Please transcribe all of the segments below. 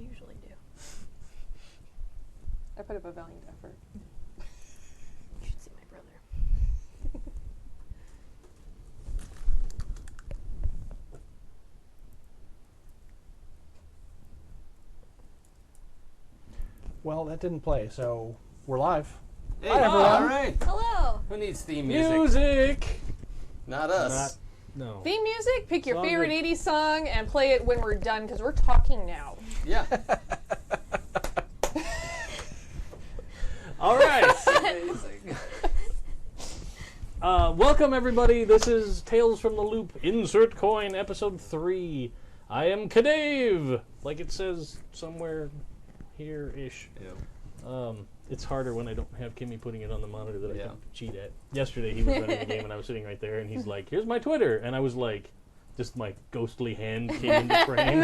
I usually do. I put up a valiant effort. You should see my brother. Well, that didn't play, so we're live. Hey, Hi, everyone. all right. Hello. Who needs theme music? Music! Not us. No. Theme music, pick your Song favorite that- 80s song and play it when we're done, because we're talking now. Yeah. All right. Amazing. Welcome, everybody. This is Tales from the Loop, Insert Coin, Episode 3. I am Kadave, like it says somewhere here-ish. Yeah. It's harder when I don't have Kimmy putting it on the monitor that I Yeah. can cheat at. Yesterday, he was running the game, and I was sitting right there, and he's like, here's my Twitter. And I was like, just my ghostly hand came into frame.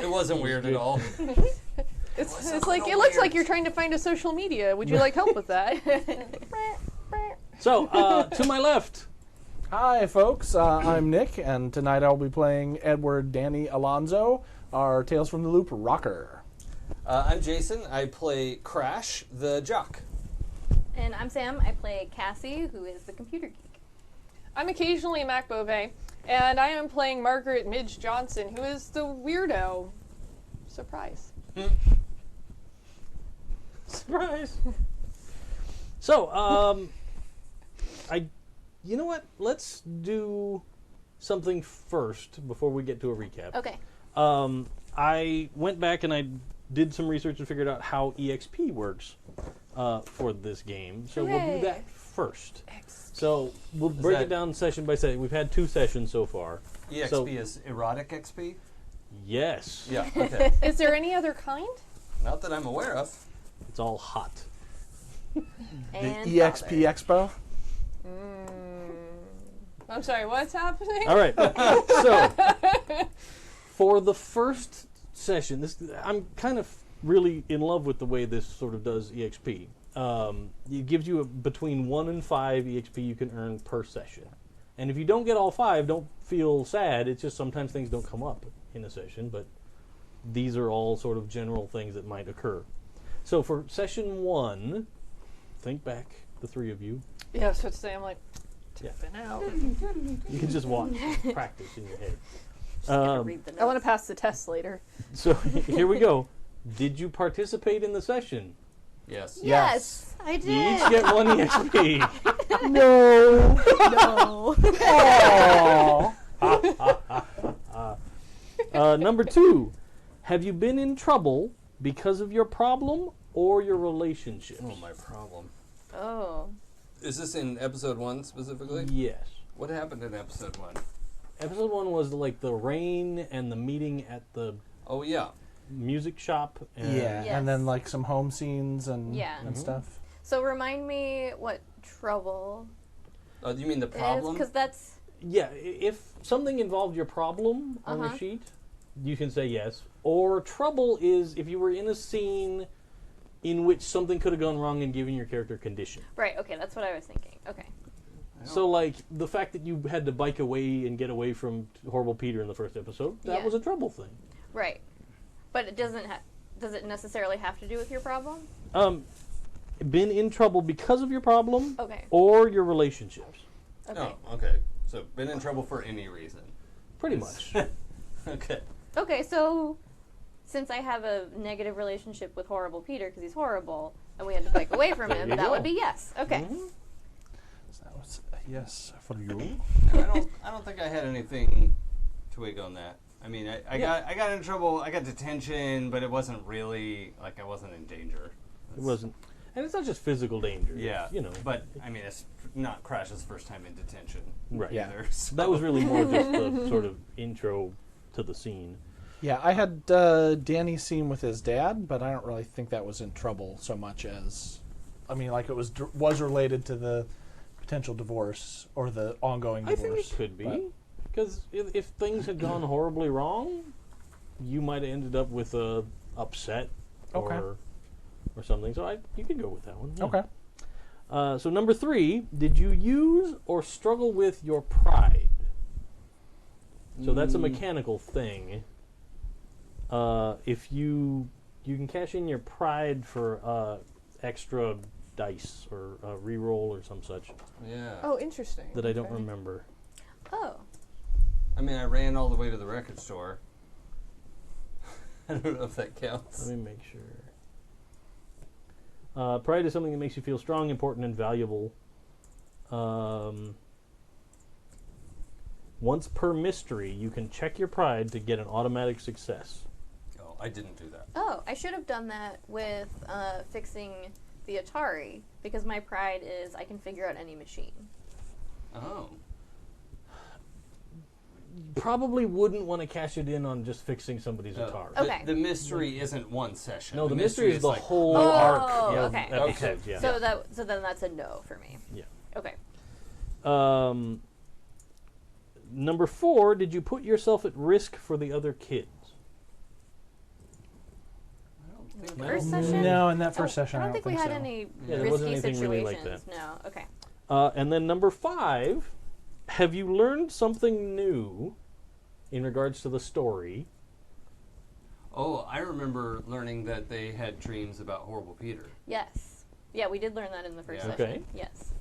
It wasn't weird at all. It's like, it looks like you're trying to find a social media. Would you like help with that? So, to my left, Hi, folks. I'm Nick, and tonight I'll be playing Edward Danny Alonzo, our Tales from the Loop rocker. I'm Jason. I play Crash, the jock. And I'm Sam. I play Cassie, who is the computer geek. I'm occasionally Mac Beauvais, and I am playing Margaret Midge Johnson, who is the weirdo. Surprise. surprise. So, you know what? Let's do something first before we get to a recap. Okay. I went back and I did some research and figured out how EXP works for this game. So we'll Hooray. do that first. So we'll break it down session by session. We've had 2 sessions so far. EXP So- is erotic XP? Yes. Yeah, okay. Is there any other kind? Not that I'm aware of. It's all hot. And The EXP Expo. I'm sorry, what's happening? All right. So for the first session, I'm kind of really in love with the way this sort of does EXP. It gives you between 1 and 5 EXP you can earn per session. And if you don't get all 5, don't feel sad. It's just sometimes things don't come up in a session, but these are all sort of general things that might occur. So for session 1, think back, the 3 of you. Yeah, I was about to say, I'm like, Yeah. tipping out. You can just watch, practice in your head. Gotta read the notes. I want to pass the test later. So here we go. Did you participate in the session? Yes. Yes, I did. You each get 1 EXP. No. No. Number 2, have you been in trouble because of your problem or your relationship? Oh, my problem. Oh. Is this in episode 1 specifically? Yes. What happened in episode 1? Episode 1 was like the rain and the meeting at the Oh, yeah. music shop. And Yeah, Yes. and then like some home scenes and Yeah. and stuff. So remind me what trouble Oh, do you mean the is, problem? because that's Yeah, if something involved your problem on the sheet, you can say yes. Or trouble is if you were in a scene in which something could have gone wrong and given your character condition. right. Okay, that's what I was thinking. Okay. So, like, the fact that you had to bike away and get away from Horrible Peter in the first episode, that Yeah. was a trouble thing. Right. But it doesn't does it necessarily have to do with your problem? Been in trouble because of your problem Okay. or your relationships. Okay. Oh, okay. So, been in trouble for any reason. Pretty much. Okay. Okay, so since I have a negative relationship with Horrible Peter because he's horrible and we had to bike away from him, you that go. would be yes. Okay. So that was a yes for you. I don't think I had anything twig on that. I mean, I got in trouble. I got detention, but it wasn't really like I wasn't in danger. It wasn't. And it's not just physical danger. Yeah, it's, you know. But I mean, it's not Crash's first time in detention. Right. Yeah. Either, so. That was really more just the sort of intro to the scene. Yeah, I had Danny's scene with his dad, but I don't really think that was in trouble so much as, I mean, like it was related to the potential divorce or the ongoing I divorce. think it could be. but- Because if things had gone horribly wrong, you might have ended up with a upset Okay. or something. So you could go with that one. Yeah. Okay. So number 3, did you use or struggle with your pride? So that's a mechanical thing. if you can cash in your pride for extra dice or reroll or some such Yeah. Oh, interesting. that I don't Okay. remember. Oh. I mean, I ran all the way to the record store. I don't know if that counts. Let me make sure. Pride is something that makes you feel strong, important, and valuable. Once per mystery, you can check your pride to get an automatic success. Oh, I didn't do that. Oh, I should have done that with fixing the Atari, because my pride is I can figure out any machine. Oh. Probably wouldn't want to cash it in on just fixing somebody's Atari. Okay. The mystery isn't one session. No, the mystery is the like whole Oh, arc of okay. episodes. Yeah. So then that's a no for me. Yeah. Okay. Number 4, did you put yourself at risk for the other kids? I don't think First so. session? No, in that first session, I don't think we had so. any Yeah, there risky wasn't anything situations. really like that. No. Okay. And then number 5, have you learned something new in regards to the story? Oh, I remember learning that they had dreams about Horrible Peter. Yes. Yeah, we did learn that in the first Yeah. session. Okay. Yes.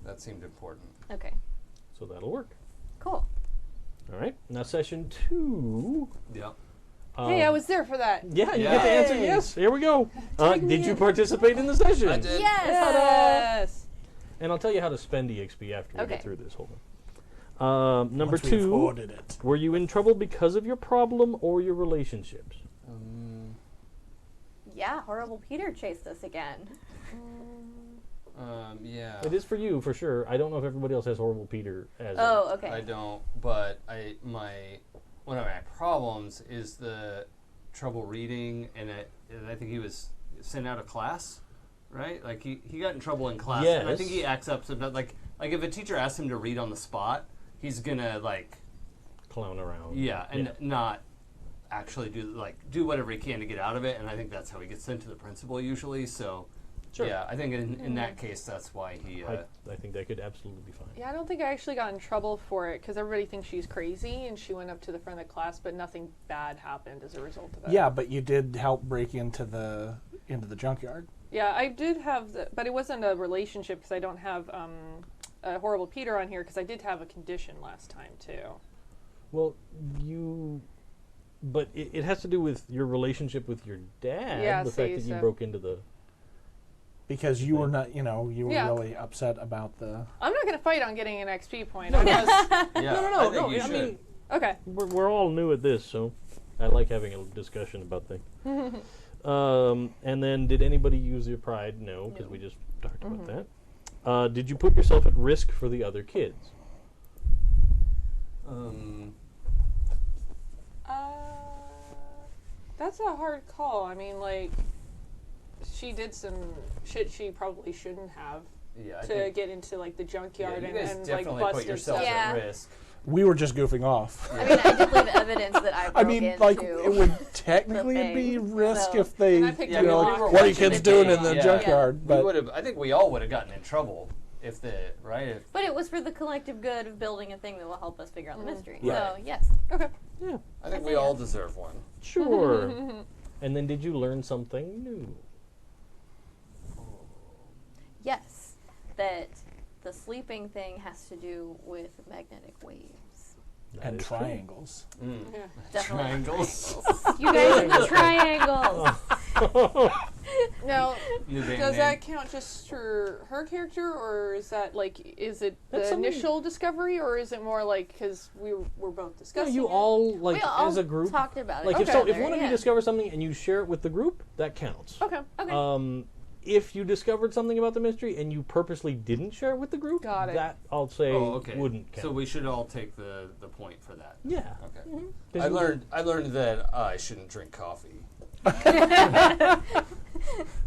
That seemed important. Okay. So that'll work. Cool. All right. Now session 2. Yep. Hey, I was there for that. Yeah, you get to answer Yay. yes. Here we go. Tag me Did you in. participate in the session? I did. Yes. Yes. And I'll tell you how to spend EXP after we Okay. get through this. Hold on. Number Once we've 2. ordered it. Were you in trouble because of your problem or your relationships? Yeah, horrible Peter chased us again. Yeah. It is for you, for sure. I don't know if everybody else has horrible Peter as Oh, okay. I don't, but one of my problems is the trouble reading, and I think he was sent out of class, right? Like he got in trouble in class, and I think he Yes. acts up sometimes. Like if a teacher asks him to read on the spot, he's gonna clown around. and not actually do whatever he can to get out of it. And I think that's how he gets sent to the principal usually. So. Sure. Yeah, I think in that case, that's why he. I think that could absolutely be fine. Yeah, I don't think I actually got in trouble for it because everybody thinks she's crazy, and she went up to the front of the class, but nothing bad happened as a result of it. Yeah, but you did help break into the junkyard. Yeah, I did have, but it wasn't a relationship because I don't have a horrible Peter on here because I did have a condition last time too. Well, but it has to do with your relationship with your dad. Yeah, the fact that you so. broke into the. Because you were not, you were Yeah. really upset about the. I'm not going to fight on getting an XP point. I just, yeah, No. I think you I should. mean, okay. we're all new at this, so I like having a discussion about things. And then, did anybody use your pride? No, because we just talked about that. Did you put yourself at risk for the other kids? That's a hard call. I mean, like, she did some shit she probably shouldn't have Yeah, I to think, get into like the junkyard you and, guys and like definitely bust put and yourselves stuff. Yeah. at risk. We were just goofing off. I mean, I did leave evidence that I broke I mean, into. like, it would technically be thing, risk so- if they, And I picked Yeah, up I mean, a we lot. were what are you watching kids the doing game, in the yeah. junkyard? We But would have. I think we all would have gotten in trouble if But it was for the collective good of building a thing that will help us figure out the mystery. Right. So, yes. Okay. Yeah, I think I we see all ya. deserve one. sure. And then, did you learn something new? Yes. That the sleeping thing has to do with magnetic waves. That and is true. triangles. Yeah. Definitely Triangles. You guys are triangles. Now, New band does name. that count just for her character, or is that like, is it That's the something- initial discovery, or is it more like because we were both Yeah, discussing you it? all like we all as a group. talked about it. Like if Okay. one of you discovers something and you share it with the group, that counts. Okay. Okay. If you discovered something about the mystery and you purposely didn't share it with the group, Got it. that I'll say Oh, okay. wouldn't count. So we should all take the point for that. yeah. Okay. 'Cause I you- learned that I shouldn't drink coffee.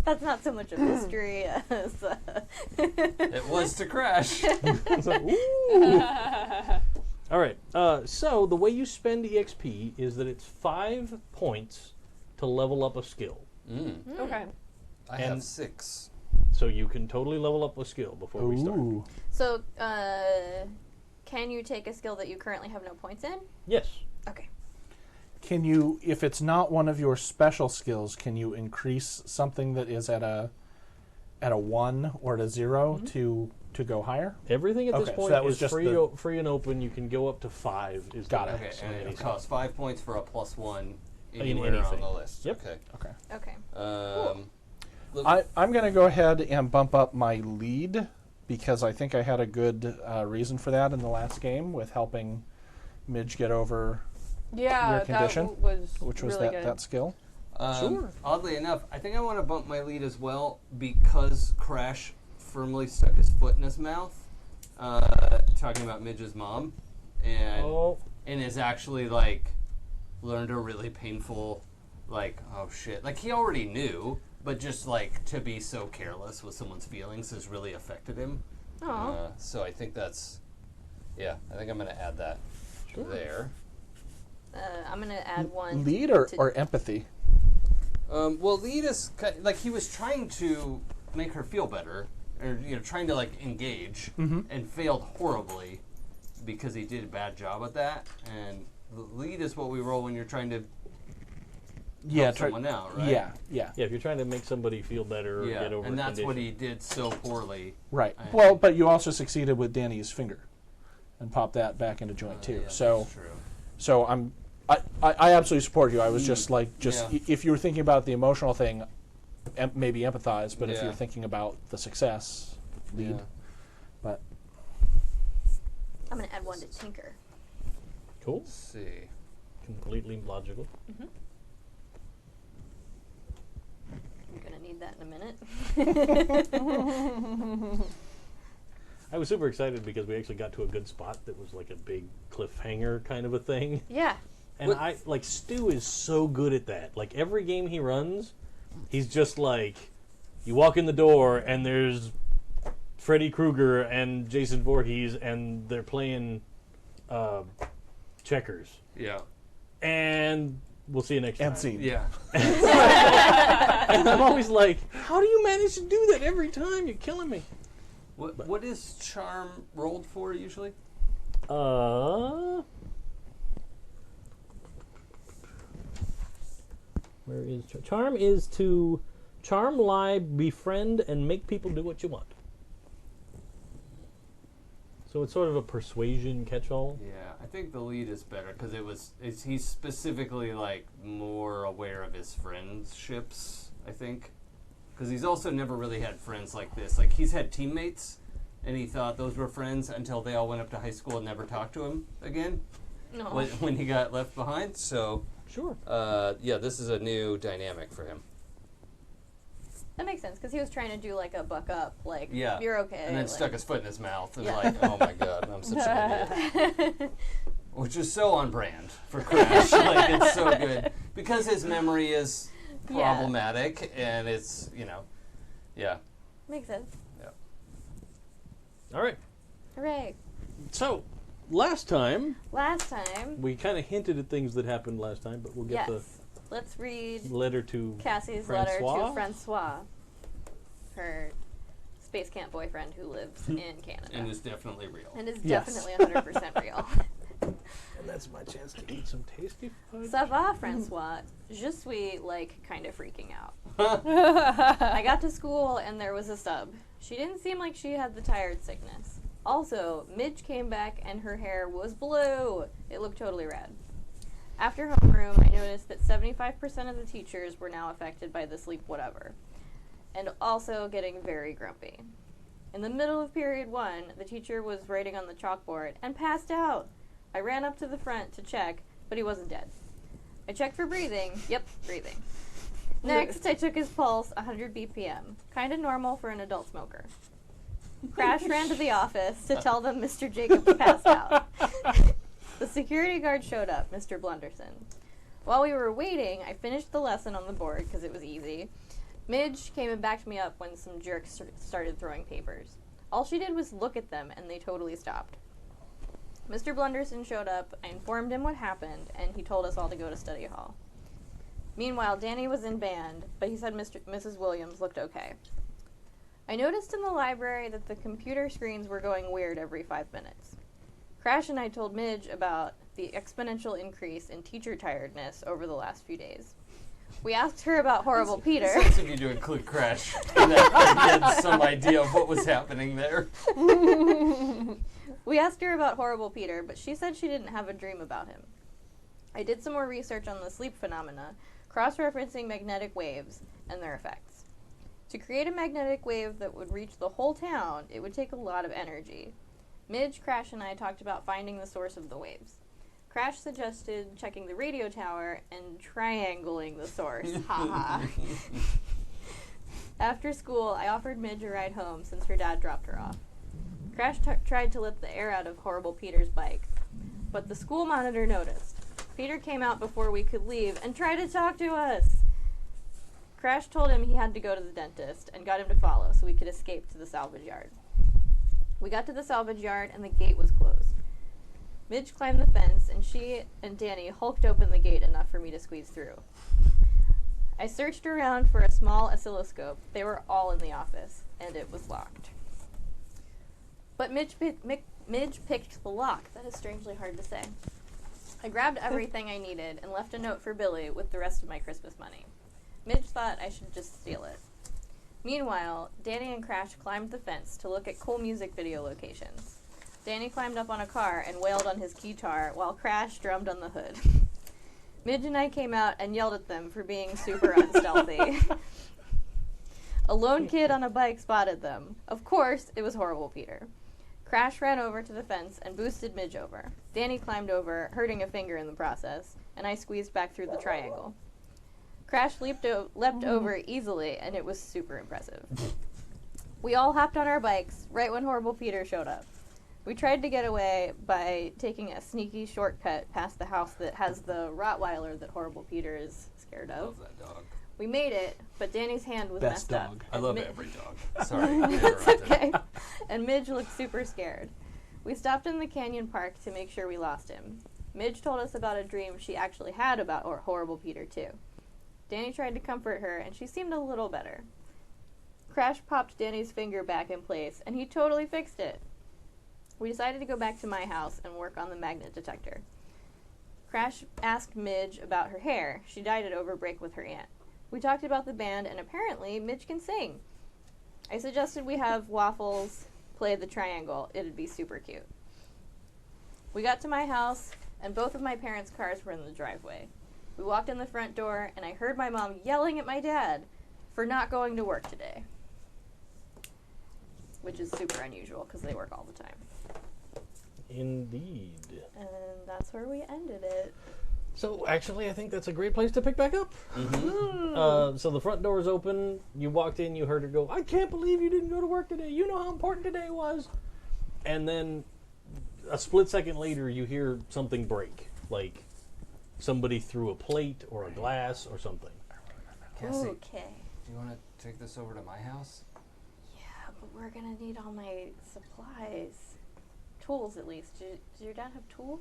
That's not so much a mystery as. It was to crash. It's like, ooh. All right. So the way you spend EXP is that it's 5 points to level up a skill. Okay. I And- have 6. So you can totally level up a skill before we start. Ooh. So, can you take a skill that you currently have no points in? Yes. Okay. can you, if it's not one of your special skills, can you increase something that is at a 1 or at a 0 to go higher? Everything at this Okay, so point that was is just free and open. You can go up to 5. Is Got the it. max Okay, on and any it costs 5 points for a +1 In anywhere on anything. the list. Yep. Okay. Okay. Okay. Look, I'm going to go ahead and bump up my lead because I think I had a good reason for that in the last game with helping Midge get over Yeah, Your condition, that was which was really that, good. that skill. Sure. Oddly enough, I think I want to bump my lead as well because Crash firmly stuck his foot in his mouth, talking about Midge's mom, and Oh, and is actually like learned a really painful, like, oh shit, like he already knew, but just like to be so careless with someone's feelings has really affected him. Aw. So I think that's, yeah, I think I'm gonna add that there. I'm gonna add 1. Lead or to- empathy? Well, lead is like he was trying to make her feel better, or trying to like engage, and failed horribly because he did a bad job at that. And the lead is what we roll when you're trying to help someone out, right? Yeah. yeah. If you're trying to make somebody feel better or Yeah, get over and a that's what condition. he did so poorly. Right. I Well, think. but you also succeeded with Danny's finger, and popped that back into joint too. Yeah, So, that's true. so I absolutely support you. I was just like, Yeah. if you were thinking about the emotional thing, maybe empathize. But if Yeah. you're thinking about the success, lead. Yeah. But I'm gonna add 1 to Tinker. Cool. Let's see. Completely logical. I'm gonna need that in a minute. I was super excited because we actually got to a good spot that was like a big cliffhanger kind of a thing. Yeah. And Stu is so good at that. Like every game he runs, he's just like, you walk in the door and there's Freddy Krueger and Jason Voorhees and they're playing checkers. Yeah. And we'll see you next time. and scene. Yeah. And I'm always like, how do you manage to do that every time? You're killing me. What is charm rolled for usually? Where is charm? Is to charm, lie, befriend, and make people do what you want. So it's sort of a persuasion catch-all. Yeah, I think the lead is better because he's specifically like more aware of his friendships. I think because he's also never really had friends like this. Like he's had teammates, and he thought those were friends until they all went up to high school and never talked to him again No. when he got left behind. So Sure. yeah, this is a new dynamic for him. That makes sense because he was trying to do like a buck up, like Yeah, you're okay, and then like, stuck his foot in his mouth and Yeah. like, oh my god, I'm such an idiot. Which is so on brand for Crash. Like it's so good because his memory is Yeah. problematic, and it's yeah. Makes sense. All right. Hooray! So, last time, Last time, we kind of hinted at things that happened last time, but we'll get yes. Let's read the letter to Cassie's letter to Francois, her space camp boyfriend who lives in Canada. And is definitely real. And is Yes. definitely 100% real. And that's my chance to eat some tasty food. Ça va, Francois? Je suis, like, kind of freaking out. I got to school and there was a sub. She didn't seem like she had the tired sickness. Also, Midge came back and her hair was blue. It looked totally rad. After homeroom, I noticed that 75% of the teachers were now affected by the sleep whatever, and also getting very grumpy. In the middle of period 1, the teacher was writing on the chalkboard and passed out. I ran up to the front to check, but he wasn't dead. I checked for breathing. Yep, breathing. Next, I took his pulse, 100 BPM. Kinda normal for an adult smoker. Crash ran to the office to tell them Mr. Jacobs passed out. The security guard showed up, Mr. Blunderson. While we were waiting, I finished the lesson on the board because it was easy. Midge came and backed me up when some jerks started throwing papers. All she did was look at them, and they totally stopped. Mr. Blunderson showed up, I informed him what happened, and he told us all to go to study hall. Meanwhile, Danny was in band, but he said Mrs. Williams looked okay. I noticed in the library that the computer screens were going weird every 5 minutes. Crash and I told Midge about the exponential increase in teacher tiredness over the last few days. We asked her about Horrible Peter. Sounds like you do include Crash. And that you had some idea of what was happening there. We asked her about Horrible Peter, but she said she didn't have a dream about him. I did some more research on the sleep phenomena, cross-referencing magnetic waves and their effects. To create a magnetic wave that would reach the whole town, it would take a lot of energy. Midge, Crash, and I talked about finding the source of the waves. Crash suggested checking the radio tower and triangling the source. Haha. After school, I offered Midge a ride home since her dad dropped her off. Crash tried to let the air out of Horrible Peter's bike, but the school monitor noticed. Peter came out before we could leave and tried to talk to us. Crash told him he had to go to the dentist and got him to follow so we could escape to the salvage yard. We got to the salvage yard and the gate was closed. Midge climbed the fence and she and Danny hulked open the gate enough for me to squeeze through. I searched around for a small oscilloscope. They were all in the office, and it was locked. But Midge picked the lock. That is strangely hard to say. I grabbed everything I needed and left a note for Billy with the rest of my Christmas money. Midge thought I should just steal it. Meanwhile, Danny and Crash climbed the fence to look at cool music video locations. Danny climbed up on a car and wailed on his guitar while Crash drummed on the hood. Midge and I came out and yelled at them for being super unstealthy. A lone kid on a bike spotted them. Of course, it was Horrible Peter. Crash ran over to the fence and boosted Midge over. Danny climbed over, hurting a finger in the process, and I squeezed back through the triangle. Crash leapt over easily, and it was super impressive. We all hopped on our bikes right when Horrible Peter showed up. We tried to get away by taking a sneaky shortcut past the house that has the Rottweiler that Horrible Peter is scared I of. love that dog. We made it, but Danny's hand was Best messed dog. up. I and love Mi- every dog. Sorry. I That's interrupted. okay. And Midge looked super scared. We stopped in the canyon park to make sure we lost him. Midge told us about a dream she actually had about Horrible Peter, too. Danny tried to comfort her, and she seemed a little better. Crash popped Danny's finger back in place, and he totally fixed it. We decided to go back to my house and work on the magnet detector. Crash asked Midge about her hair. She dyed it over break with her aunt. We talked about the band, and apparently Midge can sing. I suggested we have Waffles play the triangle. It'd be super cute. We got to my house, and both of my parents' cars were in the driveway. We walked in the front door, and I heard my mom yelling at my dad for not going to work today. Which is super unusual, because they work all the time. Indeed. And that's where we ended it. So, actually, I think that's a great place to pick back up. So the front door is open. You walked in, you heard her go, "I can't believe you didn't go to work today. You know how important today was." And then a split second later, you hear something break. Like somebody threw a plate or a glass or something. Cassie, Okay. do you want to take this over to my house? Yeah, but we're going to need all my supplies. Tools, at least. Does your dad have tools?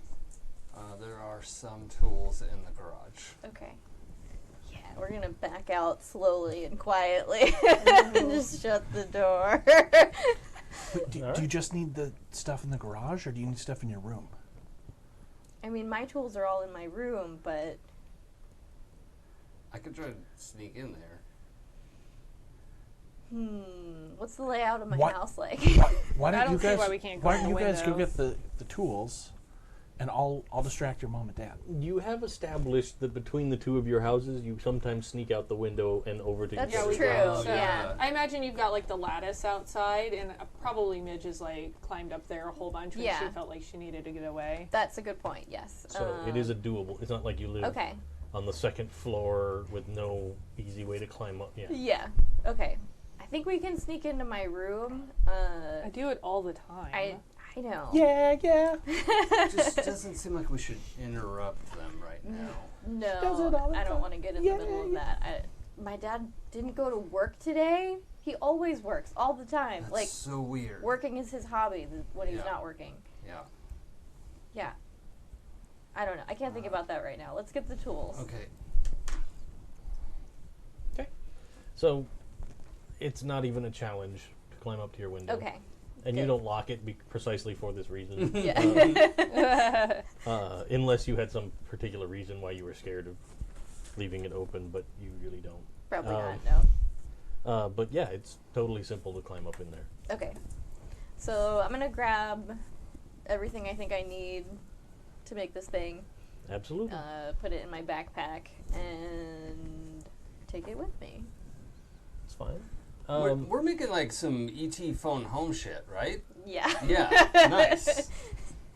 There are some tools in the garage. Okay. Yeah, we're going to back out slowly and quietly and just shut the door. But do you just need the stuff in the garage, or do you need stuff in your room? I mean, my tools are all in my room, but I could try to sneak in there. what's the layout of my What? house like? Why I don't don't you see guys? why we can't go why in don't you the guys go windows. get the tools, and I'll distract your mom and dad. You have established that between the two of your houses, you sometimes sneak out the window and over to That's each other's true. house. Yeah. I imagine you've got like the lattice outside, and probably Midge has like climbed up there a whole bunch when Yeah. she felt like she needed to get away. That's a good point, yes. So it is a doable. It's not like you live Okay. on the second floor with no easy way to climb up. Yeah. Yeah. Okay. I think we can sneak into my room. I do it all the time. I know. Yeah. It just doesn't seem like we should interrupt them right now. Does it No, all the I don't time. want to get in the middle of that. My dad didn't go to work today. He always works all the time. That's Like, so weird. working is his hobby when he's Yeah. not working. Yeah. Yeah. I don't know. I can't think about that right now. Let's get the tools. Okay. So it's not even a challenge to climb up to your window. Okay. And you Good. don't lock it precisely for this reason. Yeah. Unless you had some particular reason why you were scared of leaving it open, but you really don't. Probably Um, not, no. But yeah, it's totally simple to climb up in there. Okay. So I'm going to grab everything I think I need to make this thing, Absolutely. put it in my backpack, and take it with me. It's fine. We're making like some ET phone home shit, right? Yeah. Yeah. Nice.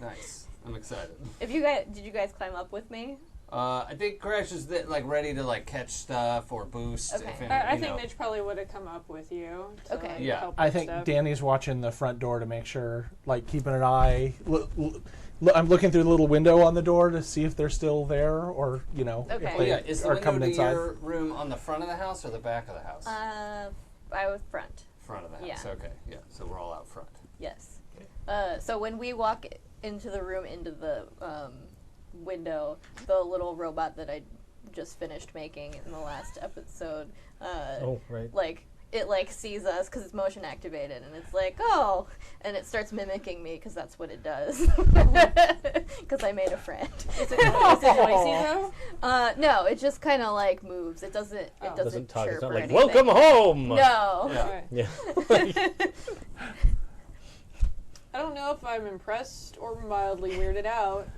Nice. I'm excited. Did you guys climb up with me? I think Crash is like ready to like catch stuff or boost. Okay. If any, I you think know. Mitch probably would have come up with you. To, Okay. like, Yeah. help I with think stuff. Danny's watching the front door to make sure, like keeping an eye. I'm looking through the little window on the door to see if they're still there, or Okay. if Oh they yeah, is the are window coming to inside. your room on the front of the house or the back of the house? I was front. Front of the house. yeah. Okay. Yeah. So we're all out front. Yes. So when we walk into the room, into the window, the little robot that I just finished making in the last episode, Oh, right. like it like sees us because it's motion activated, and it's like, oh, and it starts mimicking me because that's what it does. Because I made a friend. Is it noisy though? No, it just kind of like moves. It doesn't. It Oh. doesn't talk. chirp It's not or like, anything. welcome home! No. Yeah. Okay. Yeah. I don't know if I'm impressed or mildly weirded out.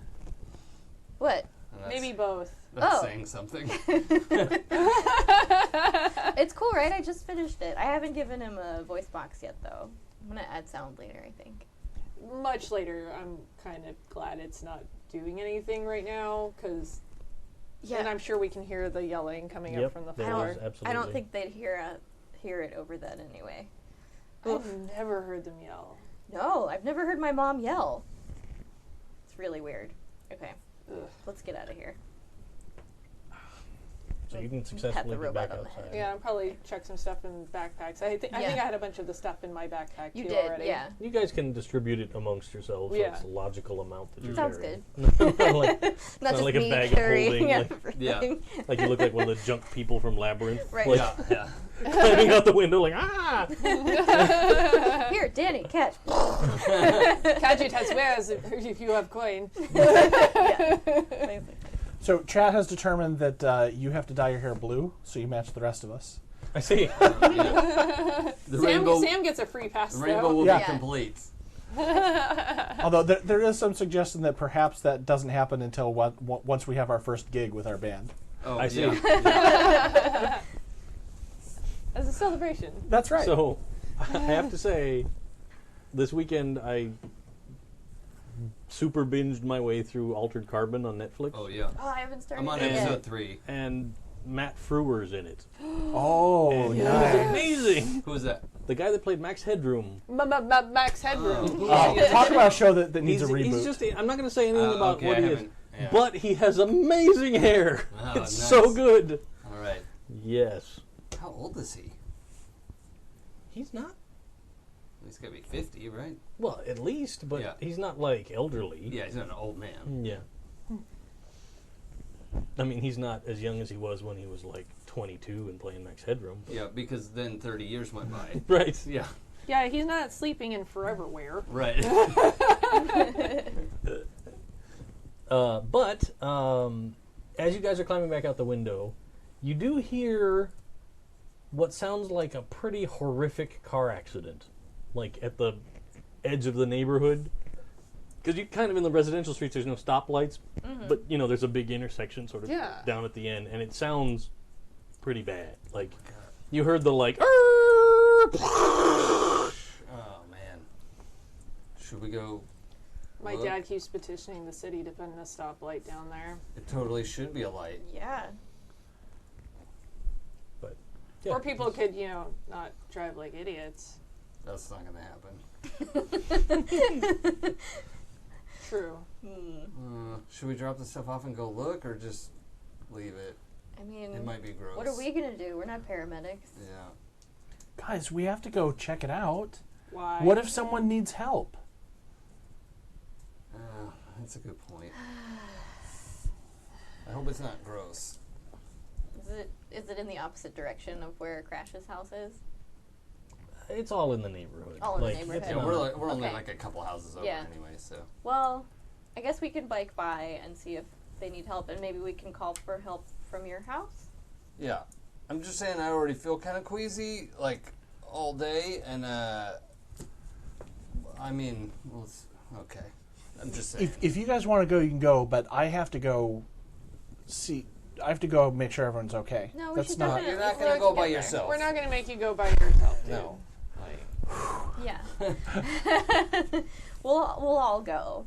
What? And that's- Maybe both. That's Oh. saying something. It's cool, right? I just finished it. I haven't given him a voice box yet, though. I'm gonna add sound later, I think. Much later, I'm kind of glad it's not doing anything right now, because and I'm sure we can hear the yelling coming Yep, up from the there floor. is, absolutely. I don't think they'd hear it over that anyway. I've never heard them yell. No, I've never heard my mom yell. It's really weird. Okay, Ugh. let's get out of here. So you can Pat successfully the get back robot on the outside. head. Yeah, I'll probably check some stuff in backpacks. I think I had a bunch of the stuff in my backpack You too did, already. yeah. You guys can distribute it amongst yourselves, so Yeah. it's a logical amount that you're Sounds carrying. good. Not like, Not not just like a me bag of carrying holding, like- everything. like you look like one of the junk people from Labyrinth. Right. Like, Yeah. climbing out the window like, ah! Here, Danny, catch. Catch it as well as if you have coin. Yeah. Amazing. So Chad has determined that you have to dye your hair blue, so you match the rest of us. I see. Yeah. The rainbow. Sam gets a free pass The rainbow though. will Yeah. be complete. Although there is some suggestion that perhaps that doesn't happen until once we have our first gig with our band. Oh, I see. Yeah. As a celebration. That's right. So, I have to say, this weekend I super binged my way through Altered Carbon on Netflix. Oh yeah. Oh, I haven't started I'm on it yet. episode 3. And Matt Frewer's in it. Oh, And nice. it was amazing. Who is that? The guy that played Max Headroom. Max Headroom. Talk about a show that needs a reboot. He's just. I'm not going to say anything about okay, what I he is, haven't- yeah. but he has amazing hair. Oh, it's nice. so good. All right. Yes. How old is he? He's not. He's got to be 50, right? Well, at least, but Yeah. he's not like elderly. Yeah, he's not an old man. Yeah. I mean, he's not as young as he was when he was like 22 and playing Max Headroom. Yeah, because then 30 years went by. Right. Yeah, Yeah, he's not sleeping in foreverwhere. right. But as you guys are climbing back out the window, you do hear what sounds like a pretty horrific car accident, like at the edge of the neighborhood. Because you kind of in the residential streets, there's no stoplights, but you know there's a big intersection sort of Yeah. down at the end, and it sounds pretty bad. Like you heard the like. "Arr!" Oh man. Should we go? My look? dad keeps petitioning the city to put in a stoplight down there. It totally should be a light. Yeah. But yeah, Or people could, not drive like idiots. That's not going to happen. True. Should we drop the stuff off and go look, or just leave it? I mean, It might be gross. what are we gonna do? We're not paramedics. Yeah. Guys, we have to go check it out. Why? What if someone needs help? That's a good point. I hope it's not gross. Is it in the opposite direction of where Crash's house is? It's all in the neighborhood. All in the Like, neighborhood. it's Yeah, not- we're only Okay. like a couple houses over Yeah. anyway, so. Well, I guess we can bike by and see if they need help, and maybe we can call for help from your house. Yeah. I'm just saying I already feel kind of queasy, like, all day, and, I mean, well, okay. I'm just saying. If you guys want to go, you can go, but I have to go see. I have to go make sure everyone's okay. No, we That's should not. definitely You're not go going to go by together. yourself. We're not going to make you go by yourself, dude. No. Like, Yeah. we'll all go.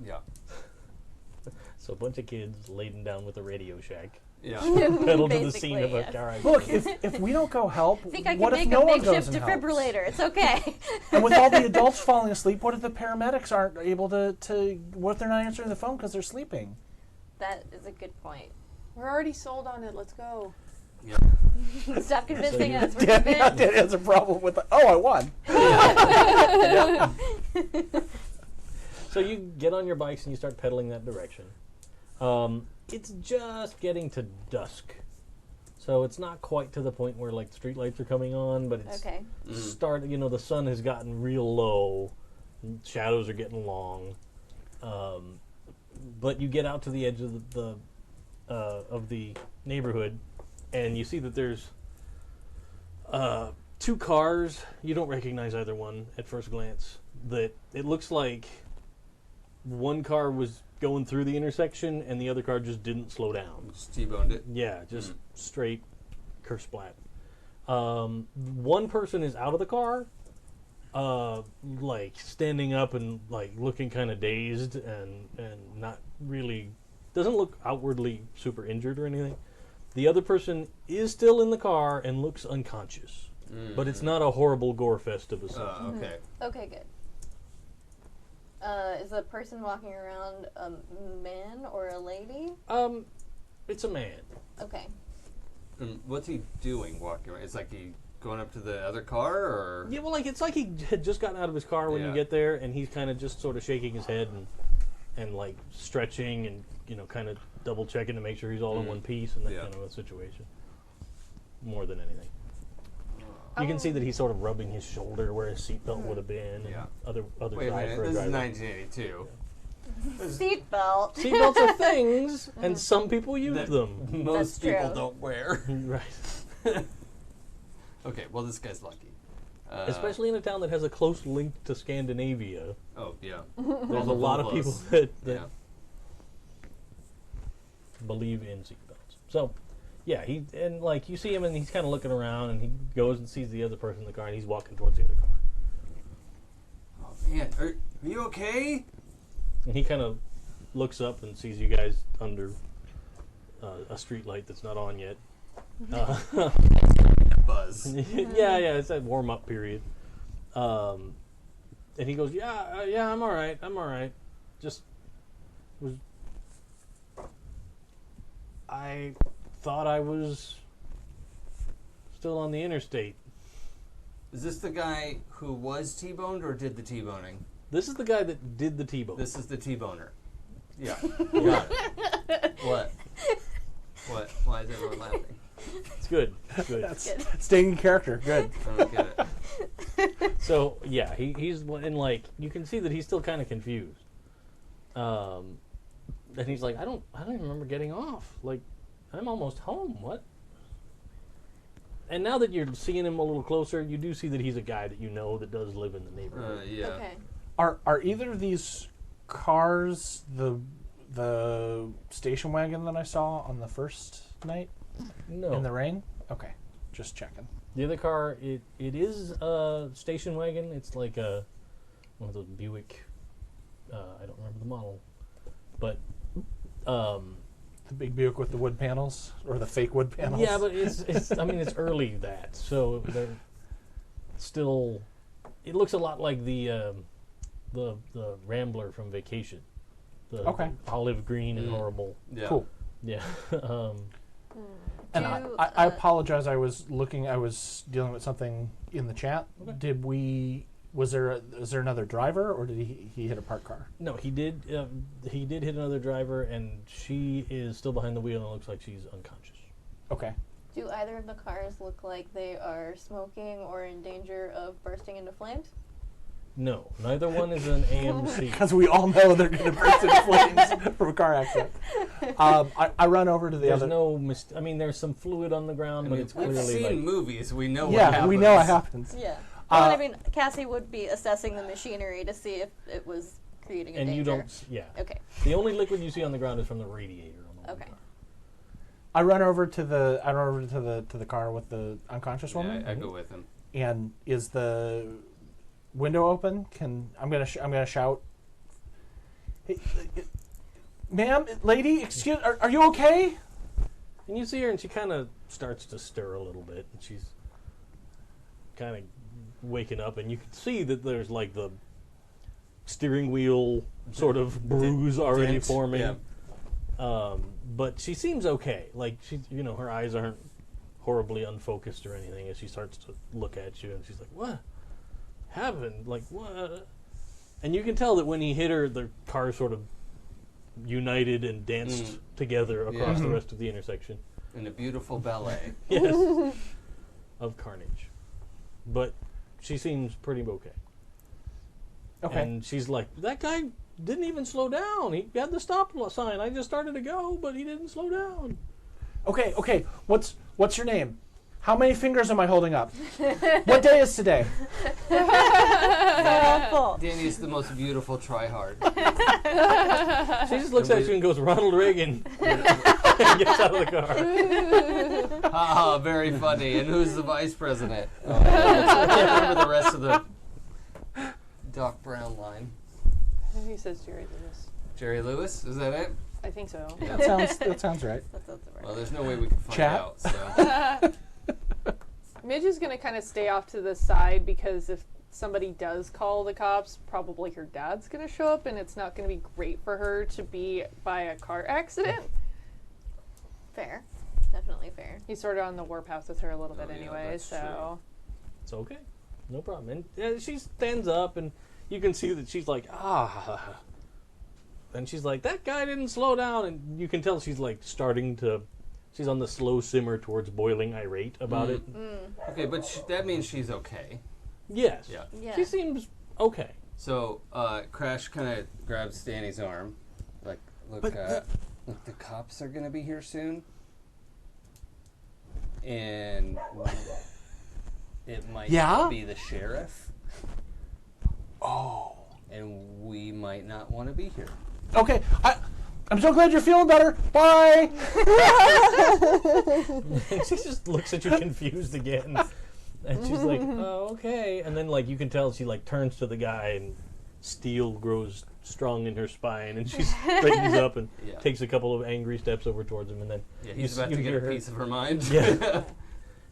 Yeah. So a bunch of kids laden down with a Radio Shack. Yeah. Pedal to the scene of Basically, a yes. car. Look, if we don't go help, I think I can what if make no a one goes makeshift and helps? defibrillator. It's okay. And with all the adults falling asleep, what if the paramedics aren't able to what if they're not answering the phone because they're sleeping? That is a good point. we're already sold on it. Let's go. Yeah. Stop convincing you- us. We're Danny convinced. has a problem with I won. So you get on your bikes and you start pedaling that direction. It's just getting to dusk. So it's not quite to the point where like the street lights are coming on, but it's Okay. the sun has gotten real low. Shadows are getting long. But you get out to the edge of the neighborhood, and you see that there's two cars. You don't recognize either one at first glance. That it looks like one car was going through the intersection, and the other car just didn't slow down. Just T-boned it. Yeah, just straight curse splat. One person is out of the car, like standing up and like looking kind of dazed and not really doesn't look outwardly super injured or anything. The other person is still in the car and looks unconscious, but it's not a horrible gore fest of a scene. Okay. Okay, good. Is the person walking around a man or a lady? It's a man. Okay. And what's he doing walking around? It's like he going up to the other car, or? Yeah, well, like it's like he had just gotten out of his car when you Yeah. get there, and he's kind of just sort of shaking his head and like stretching and kind of double checking to make sure he's all in one piece and that Yeah. kind of a situation. More than anything, you can see that he's sort of rubbing his shoulder where his seatbelt would have been. And Yeah. other Wait a drive minute, for a this is driver. 1982. Seatbelt. Seatbelts are things, and some people use That them. Most That's people true. don't wear. Right. Okay, well, this guy's lucky. Especially in a town that has a close link to Scandinavia. Oh, yeah. There's the a lot of Volvos. people that Yeah. believe in seatbelts. So, yeah, you see him and he's kind of looking around and he goes and sees the other person in the car and he's walking towards the other car. Oh, man. Are you okay? And he kind of looks up and sees you guys under a street light that's not on yet. Buzz. yeah, it's that warm up period. And he goes, yeah, I'm all right. Just was. I thought I was still on the interstate. Is this the guy who was T-boned or did the T-boning? This is the guy that did the T-bone. This is the T-boner. Yeah. Got it. What? What? Why is everyone laughing? It's good. That's staying in character. Good. I don't get it. So yeah, he's and like you can see that he's still kind of confused. And he's like, I don't even remember getting off. Like, I'm almost home. What? And now that you're seeing him a little closer, you do see that he's a guy that you know that does live in the neighborhood. Yeah. Okay. Are either of these cars the station wagon that I saw on the first night No. in the rain? Okay, just checking. The other car, it is a station wagon. It's like one of those Buick. I don't remember the model, but The big Buick with the wood panels or the fake wood panels. yeah, but it's I mean it's early that, so they're still. It looks a lot like the Rambler from Vacation. The Okay. olive green and horrible. Yeah. Cool. Yeah. And Do, I apologize. I was dealing with something in the chat. Okay. Is there another driver, or did he hit a parked car? No, he did hit another driver, and she is still behind the wheel and it looks like she's unconscious. Okay. Do either of the cars look like they are smoking or in danger of bursting into flames? No, neither one is an AMC. Because we all know they're going to burst into flames from a car accident. I run over to the There's other. no I mean, there's some fluid on the ground, but it's we've clearly seen like movies. We know what Yeah, happens. we know what happens. Yeah. Well, I mean, Cassie would be assessing the machinery to see if it was creating a and danger. you don't. Yeah. Okay. The only liquid you see on the ground is from the radiator on the Okay. car. I run over to the car with the unconscious woman. I go with him. And is the window open? I'm gonna shout. Hey, ma'am, lady, excuse. Are you okay? And you see her, and she kind of starts to stir a little bit, and she's kind of waking up, and you can see that there's like the steering wheel sort of bruise already Dent, forming. yeah. But she seems okay. Like she, her eyes aren't horribly unfocused or anything as she starts to look at you, and she's like, "What happened? Like what?" And you can tell that when he hit her, the car sort of united and danced together across the rest of the intersection. In a beautiful ballet. Yes, of carnage. But she seems pretty okay. Okay. And she's like, "That guy didn't even slow down. He had the stop sign. I just started to go, but he didn't slow down." Okay. What's your name? How many fingers am I holding up? What day is today? Danny's the most beautiful try-hard. She just looks at you and goes, "Ronald Reagan," and gets out of the car. Haha, very funny. And who's the vice president? I can't remember the rest of the Doc Brown line. He says Jerry Lewis. Jerry Lewis, is that it? I think so. That sounds right. That sounds right. Well, there's no way we can find Chat? out. So. Midge is going to kind of stay off to the side because if somebody does call the cops, probably her dad's going to show up, and it's not going to be great for her to be by a car accident. Fair. Definitely fair. He's sort of on the warpath with her a little bit yeah, anyway, that's so... It's okay. No problem. And she stands up, and you can see that she's like, "Ah." And she's like, "That guy didn't slow down." And you can tell she's like she's on the slow simmer towards boiling irate about it. Okay, but that means she's okay. Yes. Yeah. Yeah. She seems okay. So Crash kind of grabs Danny's arm, like, look, look, the cops are gonna be here soon, and it might Yeah? be the sheriff. Oh. And we might not want to be here. Okay. I'm so glad you're feeling better. Bye. And she just looks at you confused again. And she's like, "Oh, okay." And then, like, you can tell she, like, turns to the guy and steel grows strong in her spine. And she straightens up and takes a couple of angry steps over towards him. And then He's about to get a piece of her mind. Yeah.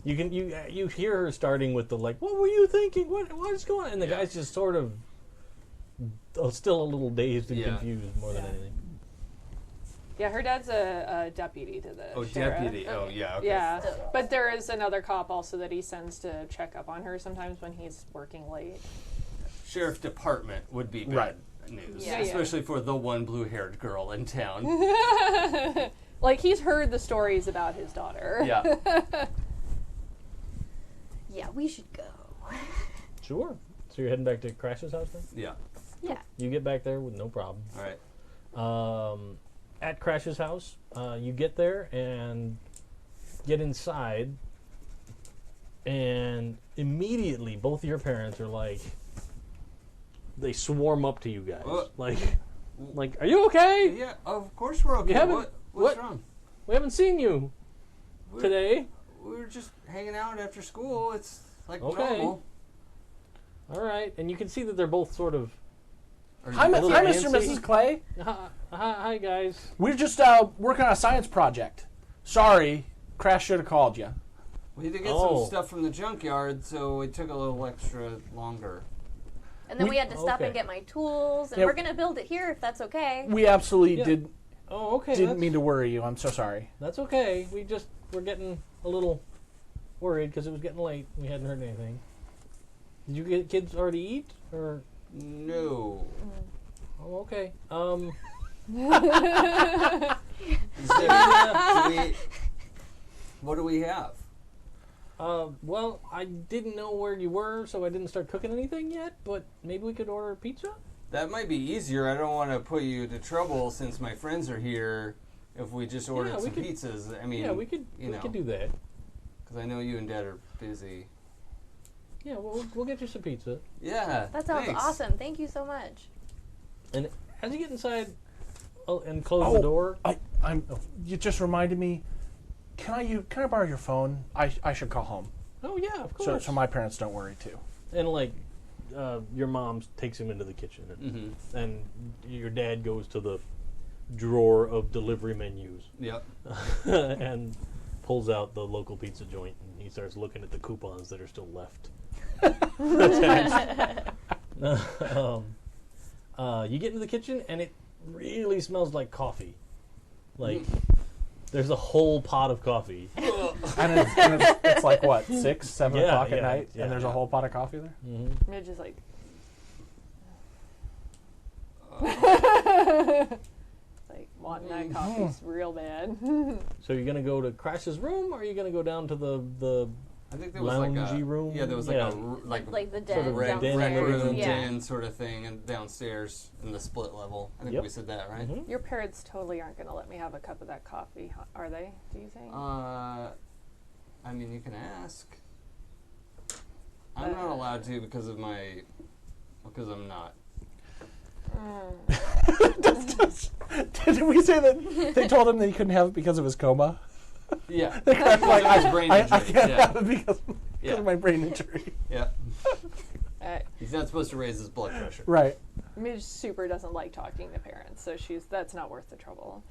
You hear her starting with the, like, "What were you thinking? What is going on?" And the guy's just sort of still a little dazed and confused more than anything. Yeah, her dad's a deputy to the sheriff. Deputy. Oh, yeah. Okay. Yeah, but there is another cop also that he sends to check up on her sometimes when he's working late. Sheriff department would be bad news, Yeah. especially for the one blue-haired girl in town. Like, he's heard the stories about his daughter. Yeah. Yeah, we should go. Sure. So you're heading back to Crash's house then? Yeah. Yeah. You get back there with no problem. All right. At Crash's house, you get there and get inside, and immediately both of your parents are like, they swarm up to you guys. Like, "Are you okay? Yeah, of course we're okay. What's what? wrong? We haven't seen you today." We were just hanging out after school. It's like Okay. normal. All right. And you can see that they're both sort of, Hi, little Mr. and antsy. Mrs. Clay. hi guys. We're just working on a science project. Sorry, Crash should have called you. We had to get Oh. some stuff from the junkyard, so it took a little extra longer. And then we had to stop okay. and get my tools, and Yeah. we're gonna build it here if that's okay. We absolutely Yeah. Oh, okay. didn't mean to worry you. I'm so sorry. That's okay. We're getting a little worried because it was getting late. We hadn't heard anything. Did you get kids already eat or? No. Oh, okay. What do we have? Well, I didn't know where you were, so I didn't start cooking anything yet, but maybe we could order pizza? That might be easier. I don't want to put you to trouble since my friends are here. If we just ordered we some could- pizzas, I mean, Yeah, we could do that. Because I know you and Dad are busy. Yeah, we'll get you some pizza. Yeah, That sounds thanks. awesome. Thank you so much. And as you get inside and close the door... You just reminded me. Can I borrow your phone? I should call home. Oh, yeah, of course. So my parents don't worry too. And, like, your mom takes him into the kitchen, and your dad goes to the drawer of delivery menus Yep. and pulls out the local pizza joint, and he starts looking at the coupons that are still left. You get into the kitchen, and it really smells like coffee. Like, there's a whole pot of coffee. And it's like what, 6, 7 o'clock at night, yeah, and there's a whole pot of coffee there. Midge is like, like wanting that coffee's real bad. So you're gonna go to Crash's room, or are you gonna go down to the I think there was like a loungy room? Yeah, there was like Yeah. Like the Sort den of red downstairs. den room, yeah. den sort of thing, and downstairs in the split level. I think Yep. we said that, right? Mhm. Your parents totally aren't going to let me have a cup of that coffee, are they? Do you think? I mean, you can ask. I'm not allowed to because I'm not. Did we say that they told him that he couldn't have it because of his coma? Yeah. They're kind of like, Because of his brain I injury, can't yeah. have it because Yeah. of my brain injury. Yeah. Uh, He's not supposed to raise his blood pressure. Right. Midge super doesn't like talking to parents, so that's not worth the trouble.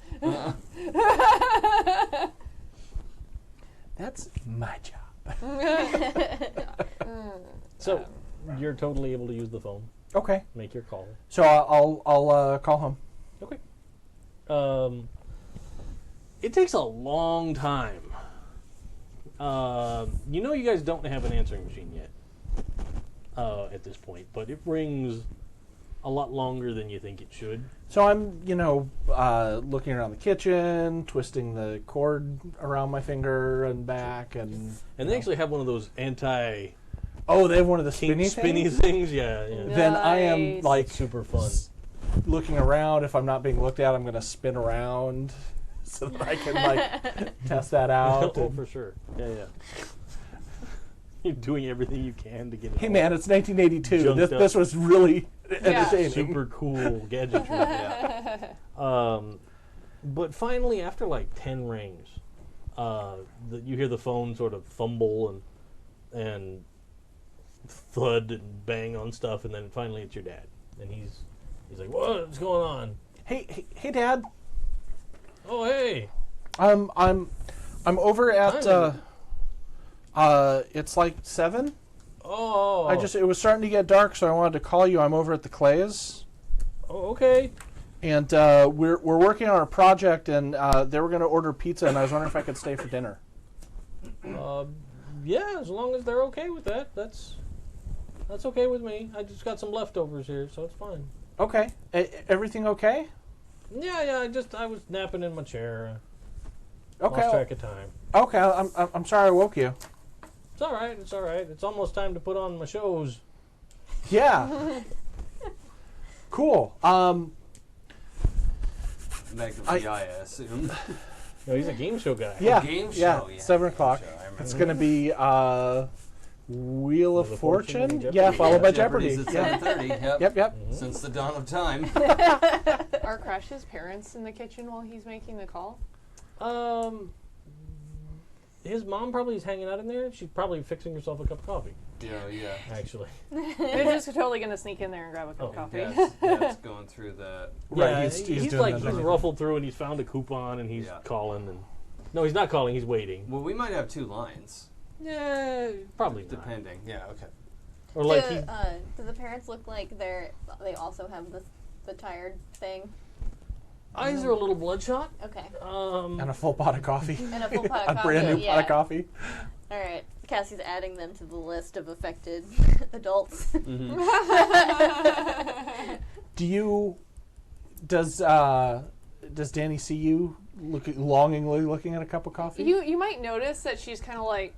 That's my job. So you're totally able to use the phone, Okay. make your call. So I'll call home. Okay. It takes a long time. You know, you guys don't have an answering machine yet at this point, but it rings a lot longer than you think it should. So I'm, looking around the kitchen, twisting the cord around my finger and back, and they actually have one of those anti oh, they have one of the spinny spinny things. things. Yeah. Then I am Nice. like Super fun. looking around. If I'm not being looked at, I'm going to spin around so that I can test that out. Oh, and- for sure. Yeah. You're doing everything you can to get it. hey all man, it's 1982. Junked up. This was really entertaining. super cool gadgetry. Yeah. But finally, after like 10 rings, you hear the phone sort of fumble and thud and bang on stuff, and then finally it's your dad, and he's like, "What's going on?" Hey, Dad. Oh, hey. I'm over at Timing. it's like 7. Oh. It was starting to get dark, so I wanted to call you. I'm over at the Clays, Oh, okay. and we're working on a project, and they were going to order pizza, and I was wondering if I could stay for dinner. Yeah, as long as they're okay with that, that's okay with me. I just got some leftovers here, so it's fine. Okay, everything okay? Yeah. I was napping in my chair. Okay, Lost track of time. okay. I'm sorry I woke you. It's all right. It's all right. It's almost time to put on my shows. Yeah. Cool. Magnifique, I assume. No, he's a game show guy. Yeah. game Yeah. show, yeah. 7 o'clock. Show, I remember. It's going to be Wheel of Fortune. Jeopardy. Yeah, followed by Jeopardy's Jeopardy. at Yeah. 7:30. Yep. Yep. Since the dawn of time. Are Crash's parents in the kitchen while he's making the call? His mom probably is hanging out in there. She's probably fixing herself a cup of coffee, Yeah. actually. They're just totally going to sneak in there and grab a cup Oh, of coffee. Dad's going through the. Right, Yeah, he's doing like that. he's ruffled through and he's found a coupon and he's Yeah. calling and no, he's not calling. He's waiting. Well, we might have 2 lines, Yeah, probably not. depending. Yeah. Okay. Or like he, Do the parents look like they also have the tired thing? eyes are a little bloodshot. Okay. And a full pot of coffee. And a full pot A of coffee. brand new pot of coffee. All right. Cassie's adding them to the list of affected adults. Does Danny see you longingly looking at a cup of coffee. You might notice that she's kind of like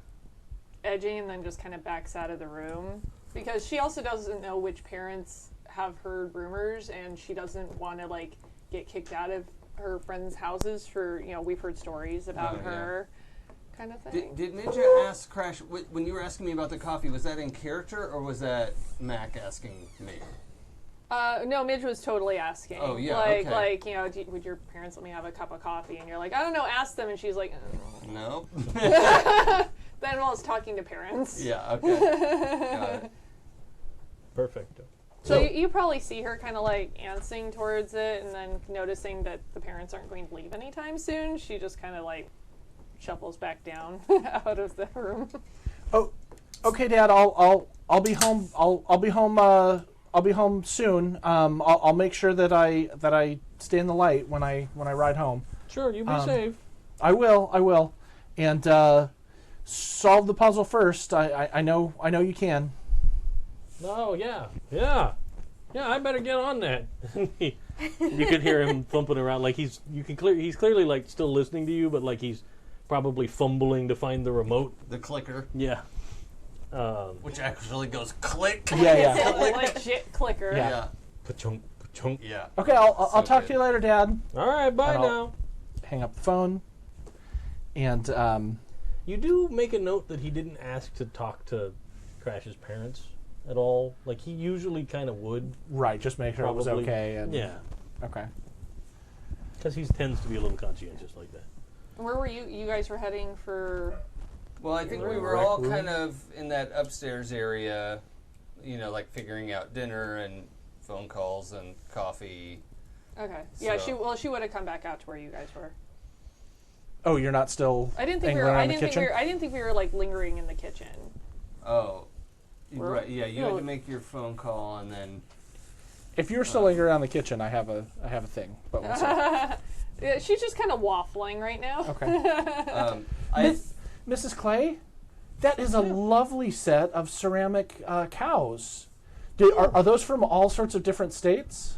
edging and then just kind of backs out of the room because she also doesn't know which parents have heard rumors and she doesn't want to like get kicked out of her friends' houses for, we've heard stories about her kind of thing. Did Ninja ask Crash, when you were asking me about the coffee, was that in character or was that Mac asking me? No, Midge was totally asking. Oh, yeah, Like, would your parents let me have a cup of coffee? And you're like, I don't know, ask them. And she's like, No. Then while it's talking to parents. Yeah, okay. Got it. Perfect. So you probably see her kind of like answering towards it and then noticing that the parents aren't going to leave anytime soon. She just kind of like shuffles back down out of the room. Oh, okay, Dad. I'll be home. I'll be home. I'll be home soon. I'll make sure that I stay in the light when I ride home. Sure, you be safe. I will. And solve the puzzle first. I know you can. Oh yeah. I better get on that. You could hear him thumping around like he's clearly like still listening to you, but like he's probably fumbling to find the remote. The clicker. Yeah. Which actually goes click. Yeah. Legit clicker. Yeah. Pachunk, pachunk. Yeah. Okay, I'll So talk good. to you later, Dad. All right, bye And now. Hang up the phone. And You do make a note that he didn't ask to talk to Crash's parents at all. Like he usually kind of would. right, just make sure it was Probably. okay. And, Yeah, Okay. because he tends to be a little conscientious like that. Where were you? You guys were heading for... Well, I think Rec we were all room? kind of in that upstairs area, like figuring out dinner and phone calls and coffee. Okay. Yeah, So- she would have come back out to where you guys were. Oh, you're not still. I didn't think we angling were. around I the didn't think kitchen? we were. I didn't think we were like lingering in the kitchen. Oh. We're- Right, yeah, you no. had to make your phone call and then... If you're still lingering around the kitchen, I have a thing. But we'll see. Yeah, she's just kind of waffling right now. Okay. I, Mrs. Clay, that is a lovely set of ceramic cows. Are those from all sorts of different states?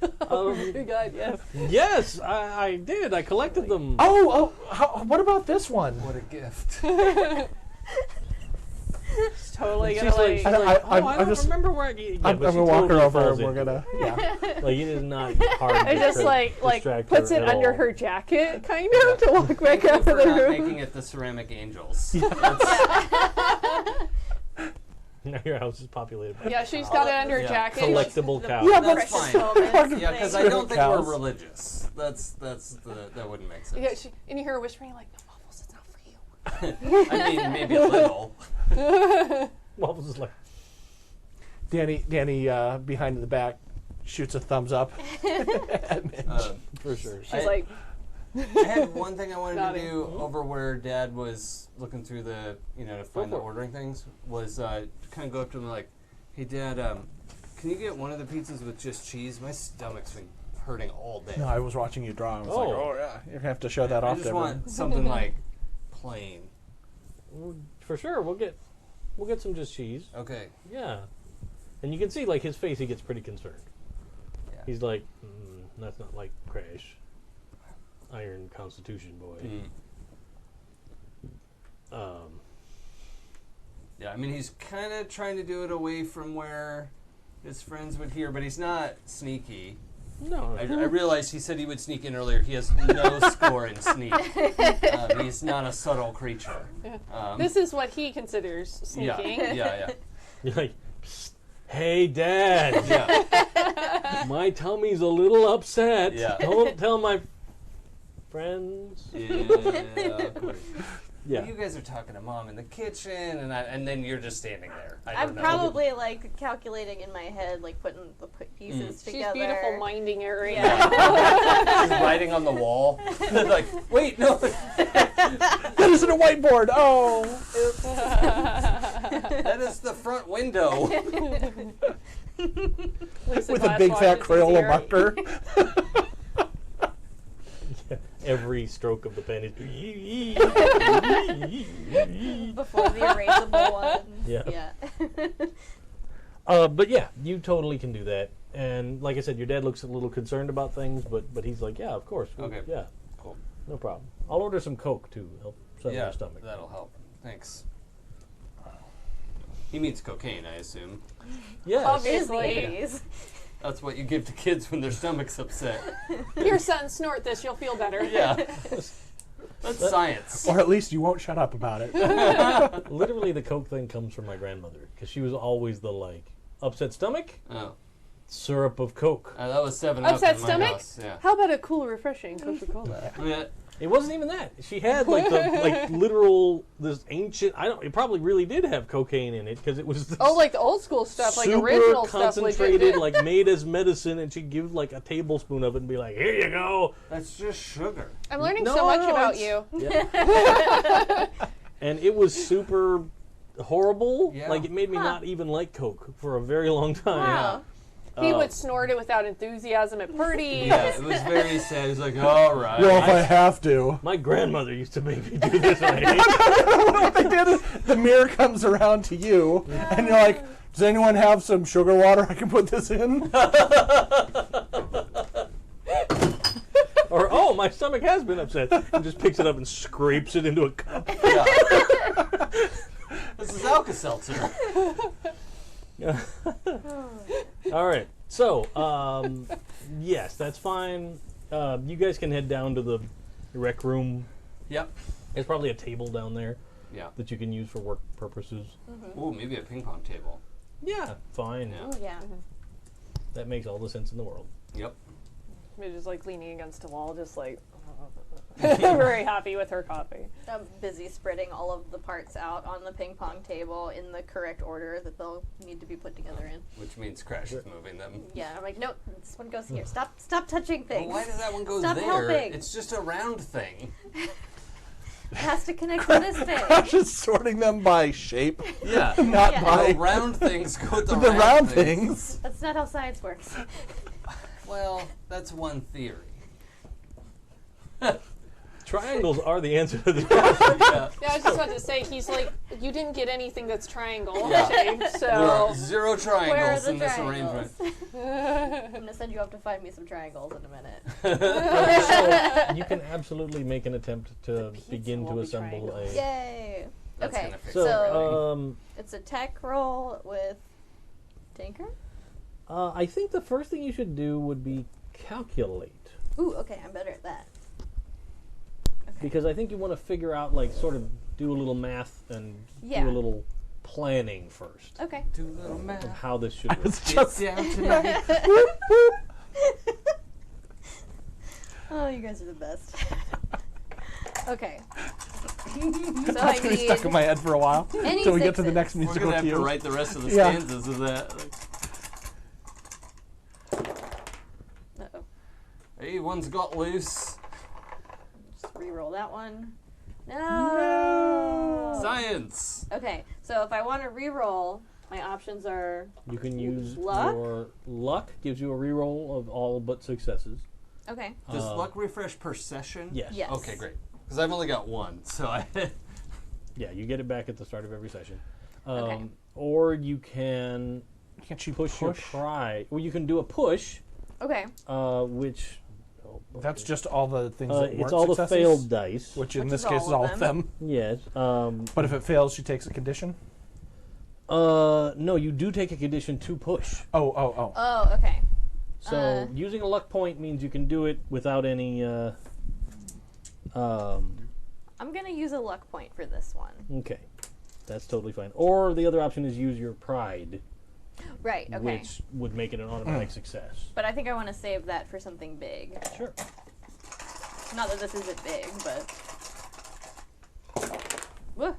Good God, yes. Yes, I did. I collected them. What about this one? what a gift. She's totally She's gonna like, like. I I'm don't just- remember where. I'm but she gonna walk her totally over falls and we're into gonna. it. Like it is not hard. I to just like distract puts her it at under all. her jacket, kind of, to walk back Thank you out of for the not room. making it the ceramic angels. Now your house is populated by Yeah, she's got it under her Yeah. jacket. collectible cows. Yeah, That's Precious fine. moments Yeah, because I thing. don't think Cows. we're religious. That wouldn't make sense. Yeah, and you hear her whispering like, "No waffles, it's not for you." I mean, maybe a little. Waffles is like, Danny, behind the back, shoots a thumbs up. for sure. She's like, I had one thing I wanted to Nodding. do over where Dad was looking through the, to find the for it. ordering things, was kind of go up to him like, hey, Dad, can you get one of the pizzas with just cheese? My stomach's been hurting all day. No, I was watching you draw. I was like, Oh. oh yeah, you're gonna have to show that I off just to everyone. want something like plain. For sure, we'll get some just cheese. Okay. Yeah, and you can see like his face; he gets pretty concerned. Yeah. He's like, "That's not like Crash, Iron Constitution boy." Yeah, I mean, he's kind of trying to do it away from where his friends would hear, but he's not sneaky. No, I realized he said he would sneak in earlier. He has no score in sneak. He's not a subtle creature. this is what he considers sneaking. Yeah. you're like, "Psst, hey, Dad, Yeah. my tummy's a little upset. Yeah. Don't tell my friends." Yeah. Yeah, You guys are talking to Mom in the kitchen, and then you're just standing there. I I'm don't know. probably like calculating in my head, like putting the pieces She's together. beautiful minding it right Yeah. now. He's writing on the wall. Like, wait, no. That isn't a whiteboard. Oh, That is the front window. Lisa with a Glass big fat watches Crayola easier. marker. every stroke of the pen is. Before the erasable one. Yeah. Yeah. But yeah, you totally can do that. And like I said, your dad looks a little concerned about things, but he's like, yeah, of course. Okay. Yeah, Cool. no problem. I'll order some Coke too. Help settle Yeah, your stomach. that'll help. Thanks. He means cocaine, I assume. Yes. Obviously. Obviously. That's what you give to kids when their stomach's upset. Here, son, snort this. You'll feel better. Yeah. That's science. Or at least you won't shut up about it. Literally, the Coke thing comes from my grandmother because she was always the upset stomach, Oh. syrup of Coke. That was 7-Up Upset in my stomach? house. Yeah. How about a cool, refreshing Coca-Cola? Yeah. It wasn't even that. She had literal this ancient. It probably really did have cocaine in it because it was this Oh, like the old school stuff, like super original stuff. concentrated, Legit. made as medicine, and she'd give a tablespoon of it and be like, "Here you go." That's just sugar. I'm learning No, so much no, about it's- you. Yeah. And it was super horrible. Yeah. It made me not even like Coke for a very long time. Wow. He would snort it without enthusiasm at parties. Yeah, it was very sad. He's like, all right. Well, if I have to. My grandmother used to make me do this. Right? What they did is the mirror comes around to you, and you're like, does anyone have some sugar water I can put this in? Or, oh, my stomach has been upset. And just picks it up and scrapes it into a cup. Yeah. This is Alka-Seltzer. All right. So, yes, that's fine. You guys can head down to the rec room. Yep. There's probably a table down there Yeah. that you can use for work purposes. Ooh, maybe a ping pong table. Yeah, fine. Yeah. Oh, yeah. That makes all the sense in the world. Yep. Maybe just leaning against a wall, just very happy with her coffee. I'm busy spreading all of the parts out on the ping pong table in the correct order that they'll need to be put together in. Which means Crash is moving them. Yeah, I'm like, no, this one goes here. Stop touching things. Well, why does that one go Stop there? helping. It's just a round thing. It has to connect to this thing. I'm just sorting them by shape, Yeah. not Yeah. by The round things go with the, the round things. That's not how science works. Well, that's one theory. Triangles are the answer to this question. Yeah. Yeah, I was just about to say, he's like, you didn't get anything that's triangle Yeah. shaped, There are so. 0 Where are triangles the in this triangles? arrangement. I'm gonna send you up to find me some triangles in a minute. So you can absolutely make an attempt to begin will to be assemble triangles. a. Yay! That's Okay, gonna fix So, everything. it's a tech roll with Tinker. I think the first thing you should do would be calculate. Ooh, okay, I'm better at that. Because I think you want to figure out, sort of do a little math and Yeah. do a little planning first Okay. Do a little of math. how this should work. Just Get down tonight. Oh, you guys are the best. Okay. So That's I gonna be stuck in need my head for a while any until we get to the next sixes. We're musical gonna have to cue. write the rest of the Yeah. stanzas of that. Uh-oh. Hey, one's got loose. Just re-roll that one. No. Science. Okay, so if I want to re-roll, my options are You can use Luck? your luck, gives you a reroll of all but successes. okay. Does luck refresh per session? Yes. Yes. Okay, great. Because I've only got one, so I. Yeah, you get it back at the start of every session. Okay. Or you can Can't you push your pride. Well, you can do a push, Okay. which. That's just all the things that weren't it's all successes, the failed dice. which in Which this is case all is of all of them. Yes. But if it fails, she takes a condition. No, you do take a condition to push. Oh. Oh, okay. So using a luck point means you can do it without any. I'm gonna use a luck point for this one. Okay, that's totally fine. Or the other option is use your pride, Right. Okay. which would make it an automatic success. But I think I want to save that for something big. Sure. Not that this isn't big, but. Woo.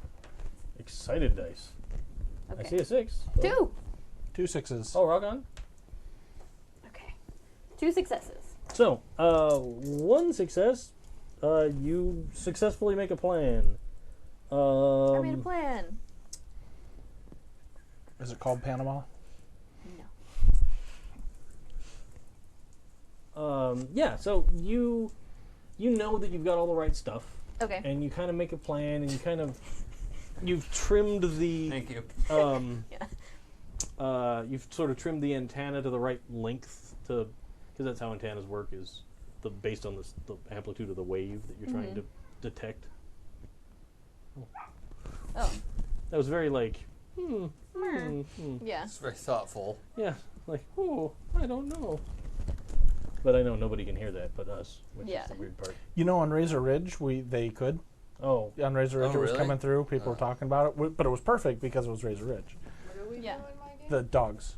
Excited dice. Okay. I see a 6. 2. 2 6s. Oh, rock on. Okay. 2 successes. So, one success, you successfully make a plan. I made a plan. Is it called Panama? No. Yeah, so you know that you've got all the right stuff, Okay. and you kind of make a plan, and you've trimmed the Thank you. Yeah. you've sort of trimmed the antenna to the right length because that's how antennas work, is based on the amplitude of the wave that you're trying to detect. Oh. That was very like, Yeah. It's very thoughtful. yeah, like, I don't know. But I know nobody can hear that but us, which is the weird part. You know, on Razor Ridge, they could. Oh. On Razor Ridge, it was really? coming through. People were talking about it, but it was perfect because it was Razor Ridge. What are we Yeah. doing, Mikey? The dogs.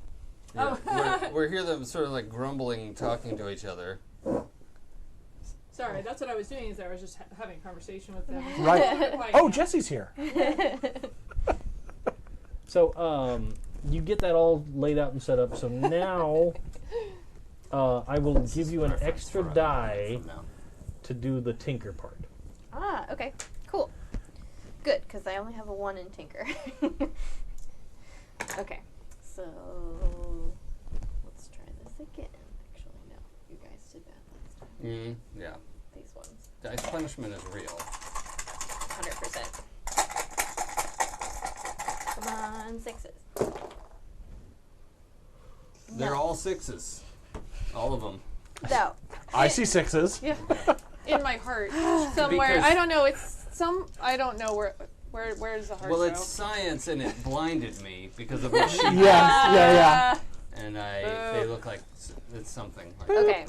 Yeah. We're hear them sort of like grumbling, talking to each other. Sorry, that's what I was doing. Is I was just having a conversation with them. Right. Oh, Jesse's here. So, you get that all laid out and set up. So now, I will give you an extra die to do the tinker part. Ah, okay. Cool. Good, because I only have a 1 in Tinker. Okay, so let's try this again. Actually, no. You guys did bad last time. Yeah. These ones. Dice punishment is real. 100%. Come on, 6s. They're all 6s. All of them. No. I see 6s. Yeah. In my heart, somewhere. Because- I don't know. It's some. I don't know where's the heart. Well, go? it's science, and it blinded me because of what she Yeah. and they look like it's something. Like Okay,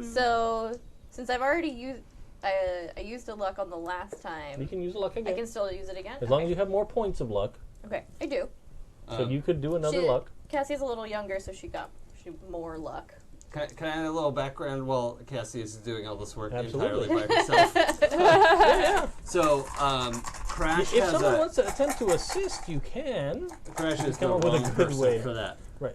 so since I've already used, I used a luck on the last You time, can use luck I again. can still use it again? As long as you have more points of luck. Okay, I do. So you could do another She- luck. Cassie's a little younger, so she more luck. Can I add a little background while Cassie is doing all this work Absolutely. entirely by herself? So, Crash If has someone a wants to attempt to assist, you can. Crash is come the up with a wrong good person way. for that. Right.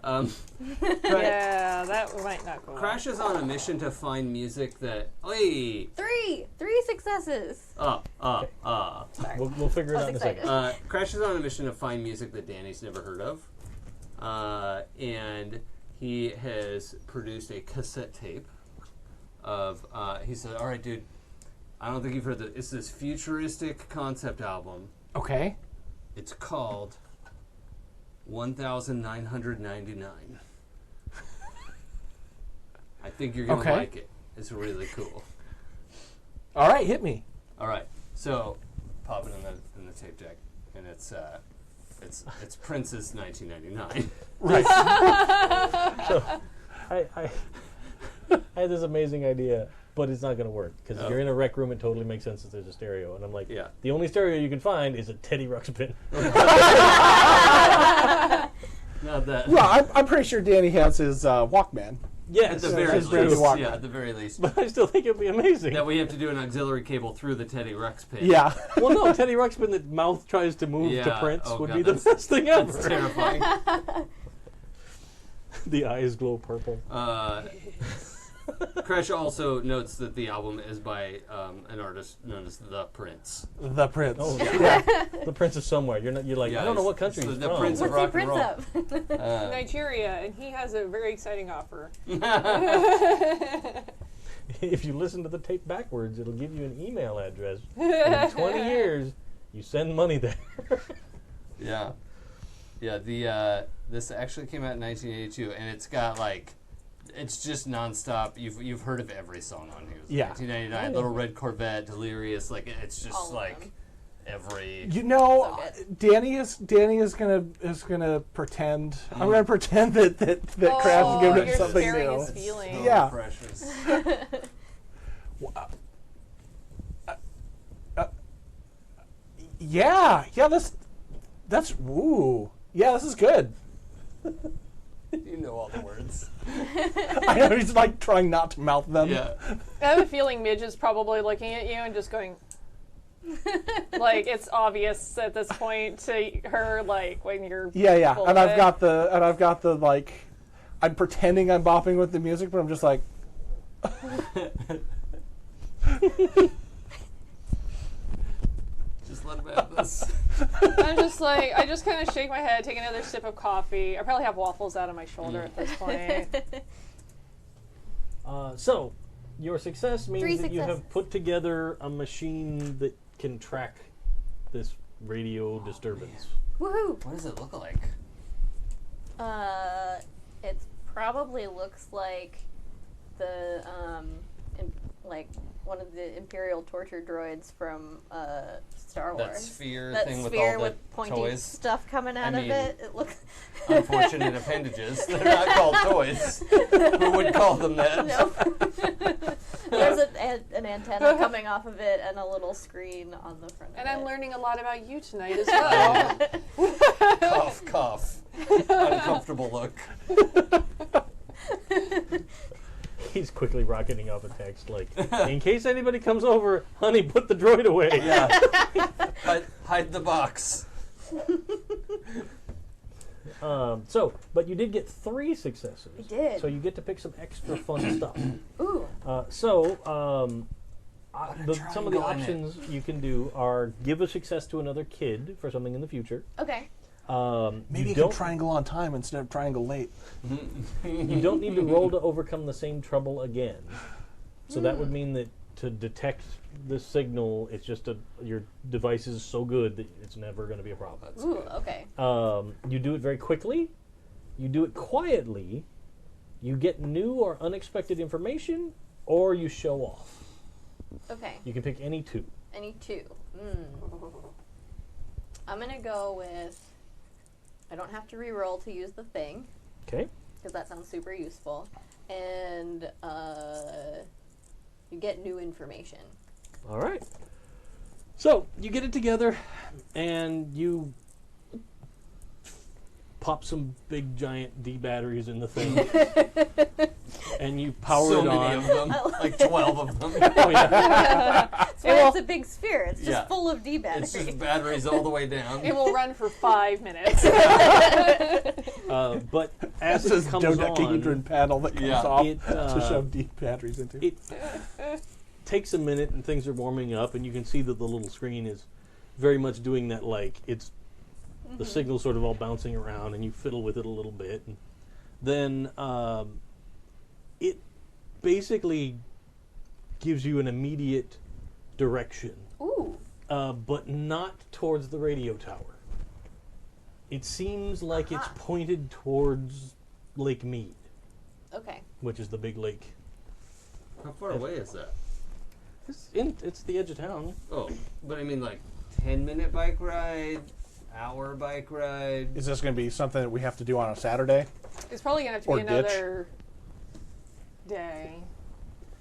Yeah, that might not go. Crash is on a mission to find music that. Hey, 3 successes. We'll figure it I out in a was second. excited. Crash is on a mission to find music that Danny's never heard of, and he has produced a cassette tape of. He said, "All right, dude, I don't think you've heard this. It's this futuristic concept album. Okay. It's called 1999. I think you're gonna Okay. like it. It's really cool. All right, hit me. All right, so pop it in the tape deck, and it's Prince's 1999. Right. So, I had this amazing idea, but it's not going to work because if you're in a rec room, it totally makes sense that there's a stereo. And I'm like, Yeah. the only stereo you can find is a Teddy Ruxpin. Not that. Well, I'm pretty sure Danny has his Walkman. Yes, At the very his brand new least, Walkman. yeah, at the very least. but I still think it'd be amazing. That we have to do an auxiliary cable through the Teddy Rex pin. Yeah. Well, no, Teddy Ruxpin that mouth tries to move to Yeah. Prince Oh, would God, be the that's- best thing ever. It's terrifying. The eyes glow purple. Crash also notes that the album is by an artist known as The Prince. The Prince. Oh, Yeah. The Prince of somewhere. You're like, Yeah, I don't know it's- what country it's he's the from. Prince of What's the rock and Prince roll. of? Nigeria, and he has a very exciting offer. If you listen to the tape backwards, it'll give you an email address. In 20 years, you send money there. Yeah. This actually came out in 1982, and it's got like, it's just nonstop. You've heard of every song on here. Yeah. 1999, Little Red Corvette, Delirious. Like it's All just of like them. every. You know, So Danny is gonna pretend. I'm gonna pretend that Crash is giving him you're something sharing new. his feelings. So Yeah. precious. Yeah. That's woo. Yeah, this is good. You know all the words. I know he's like trying not to mouth them. Yeah. I have a feeling Midge is probably looking at you and just going, like it's obvious at this point to her, like when you're. Yeah. full And of I've it. got the like, I'm pretending I'm bopping with the music, but I'm just like. Just let him have this. I'm just like, I just kind of shake my head, take another sip of coffee. I probably have waffles out of my shoulder at this point. So, your success means 3 that you have successes. put together a machine that can track this radio disturbance. Woohoo! What does it look like? It probably looks like the like one of the Imperial torture droids from Star Wars. That sphere That thing sphere with all the pointy toys. stuff coming out mean, of it. It looks Unfortunate appendages. They're not called toys. Who would call them that? Nope. There's an antenna coming off of it and a little screen on the front. And of I'm it. learning a lot about you tonight as well. Cough, cough. Uncomfortable look. He's quickly rocketing off a text like, in case anybody comes over, honey, put the droid away. Yeah. Hide the box. But you did get 3 successes. I did. So you get to pick some extra fun stuff. Ooh. Some of the triangle in it. options you can do are give a success to another kid for something in the future. Okay. Maybe you can triangle on time instead of triangle late. You don't need to roll to overcome the same trouble again. So that would mean that to detect the signal, it's just your device is so good that it's never going to be a problem. That's Ooh. good. Okay. You do it very quickly. You do it quietly. You get new or unexpected information, or you show off. Okay. You can pick any 2. Any 2. I'm gonna go with. I don't have to re-roll to use the thing Okay. because that sounds super useful, and you get new information. All right. So you get it together, and you pop some big giant D batteries in the thing, and you power So it many on. of them. Like 12 of them. Oh yeah. That's why it's a big sphere. It's just Yeah. full of D batteries. It's just batteries all the way down. It will run for 5 minutes. But as This it comes dodecahedron on, paddle that comes Yeah. off It, to shove deep batteries into. it takes a minute, and things are warming up, and you can see that the little screen is very much doing that. Like it's the signal's sort of all bouncing around, and you fiddle with it a little bit, and then it basically gives you an immediate direction, Ooh. but not towards the radio tower. It seems like it's pointed towards Lake Mead, Okay. which is the big lake. How far away is that? It's the edge of town. Oh, but I mean like 10-minute bike ride, hour bike ride. Is this going to be something that we have to do on a Saturday? It's probably going to have to Or be another day.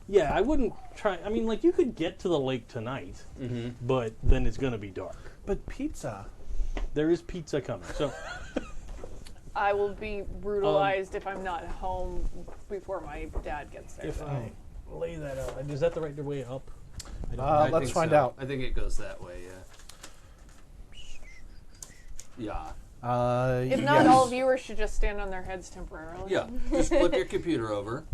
Yeah, I wouldn't try. I mean, like, you could get to the lake tonight, Mm-hmm. but then it's going to be dark. But pizza. There is pizza coming. So, I will be brutalized if I'm not home before my dad gets there. if I lay that out, is that the right way up? I don't Uh, know. let's find out. I think it goes that way, yeah. If not, all viewers should just stand on their heads temporarily. Yeah. Just flip your computer over.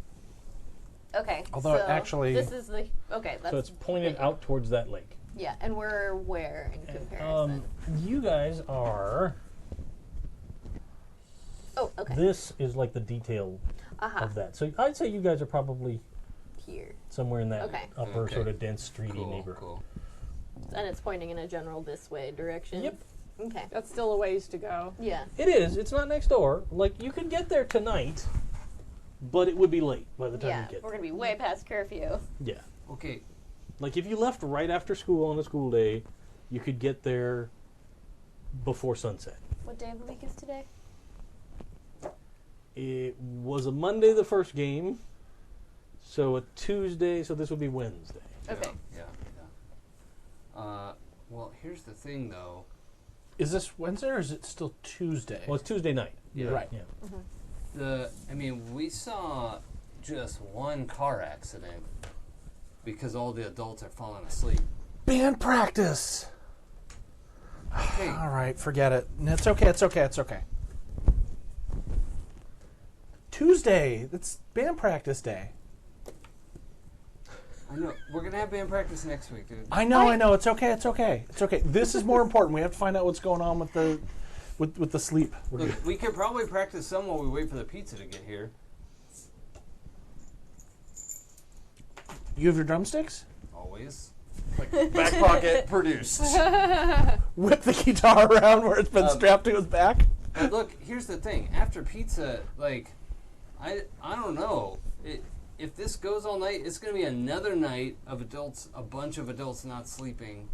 Okay. Although so actually- this is the okay. That's So it's pointed out towards that lake. Yeah, and we're where in comparison? You guys are. Oh, okay. This is like the detail of that. So I'd say you guys are probably Here, somewhere in that Okay. upper sort of dense, streety neighborhood. Cool. and it's pointing in a general this way direction. Yep. Okay. That's still a ways to go. Yeah. It is. It's not next door. Like, you could get there tonight, but it would be late by the time Yeah. you get We're there. gonna be way past curfew. Yeah. Okay. Like, if you left right after school on a school day, you could get there before sunset. What day of the week is today? It was a Monday, the first game, so a Tuesday, so this would be Wednesday. Okay. Yeah. Well, here's the thing, though. Is this Wednesday or is it still Tuesday? Well, it's Tuesday night. Yeah. Right. Yeah. We saw just one car accident because all the adults are falling asleep. Band practice. Okay. All right, forget it. It's okay. It's okay. It's okay. Tuesday. It's band practice day. I know. We're gonna have band practice next week, dude. I know. I know. It's okay. It's okay. It's okay. This is more important. We have to find out what's going on with the with the sleep. Look, we could probably practice some while we wait for the pizza to get here. You have your drumsticks? Always. Like back pocket produced. Whip the guitar around where it's been strapped to his back. But look, here's the thing. After pizza, like, I don't know. If this goes all night, it's going to be another night of adults, a bunch of adults not sleeping.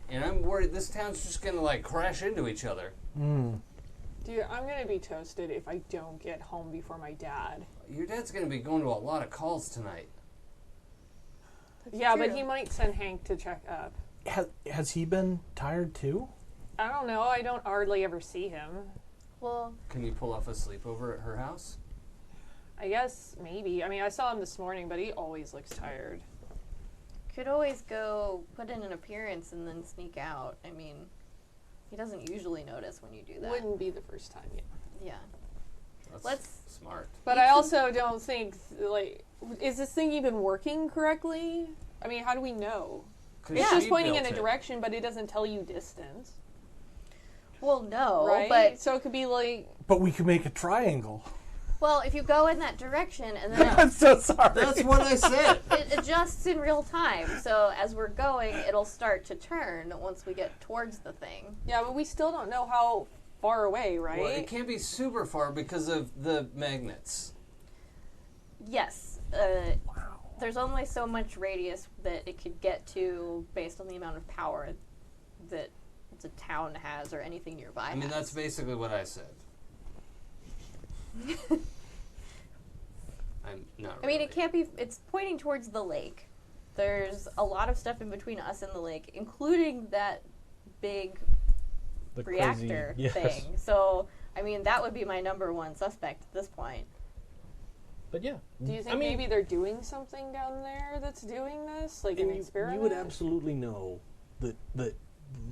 And I'm worried this town's just going to, like, crash into each other. Dude, I'm going to be toasted if I don't get home before my dad. Your dad's going to be going to a lot of calls tonight. Yeah, but true. he might send Hank to check up. Has he been tired too? I don't know. I don't hardly ever see him. Well, Can you pull off a sleepover at her house? I guess maybe. I mean, I saw him this morning, but he always looks tired. could always go put in an appearance and then sneak out. I mean, he doesn't usually notice when you do that. Wouldn't be the first time yet. Yeah. That's Let's- smart. But I also don't think, like, is this thing even working correctly? I mean, how do we know? 'Cause It's she just pointing in built a it. direction, but it doesn't tell you distance. Well, no, Right? but So it could be like, But we could make a triangle. well, if you go in that direction and then I'm so sorry. That's what I said. it adjusts in real time. So as we're going, it'll start to turn once we get towards the thing. yeah, but we still don't know how far away, right? Well, it can't be super far because of the magnets. Yes. There's only so much radius that it could get to based on the amount of power that the town has or anything nearby. I mean, has. that's basically what I said. I'm not. I mean, really. it can't be. It's pointing towards the lake. There's a lot of stuff in between us and the lake, including that big The reactor crazy, yes. thing. So, I mean, that would be my number one suspect at this point. But yeah. Do you think I mean, maybe they're doing something down there that's doing this? Like an and experiment? you would absolutely know that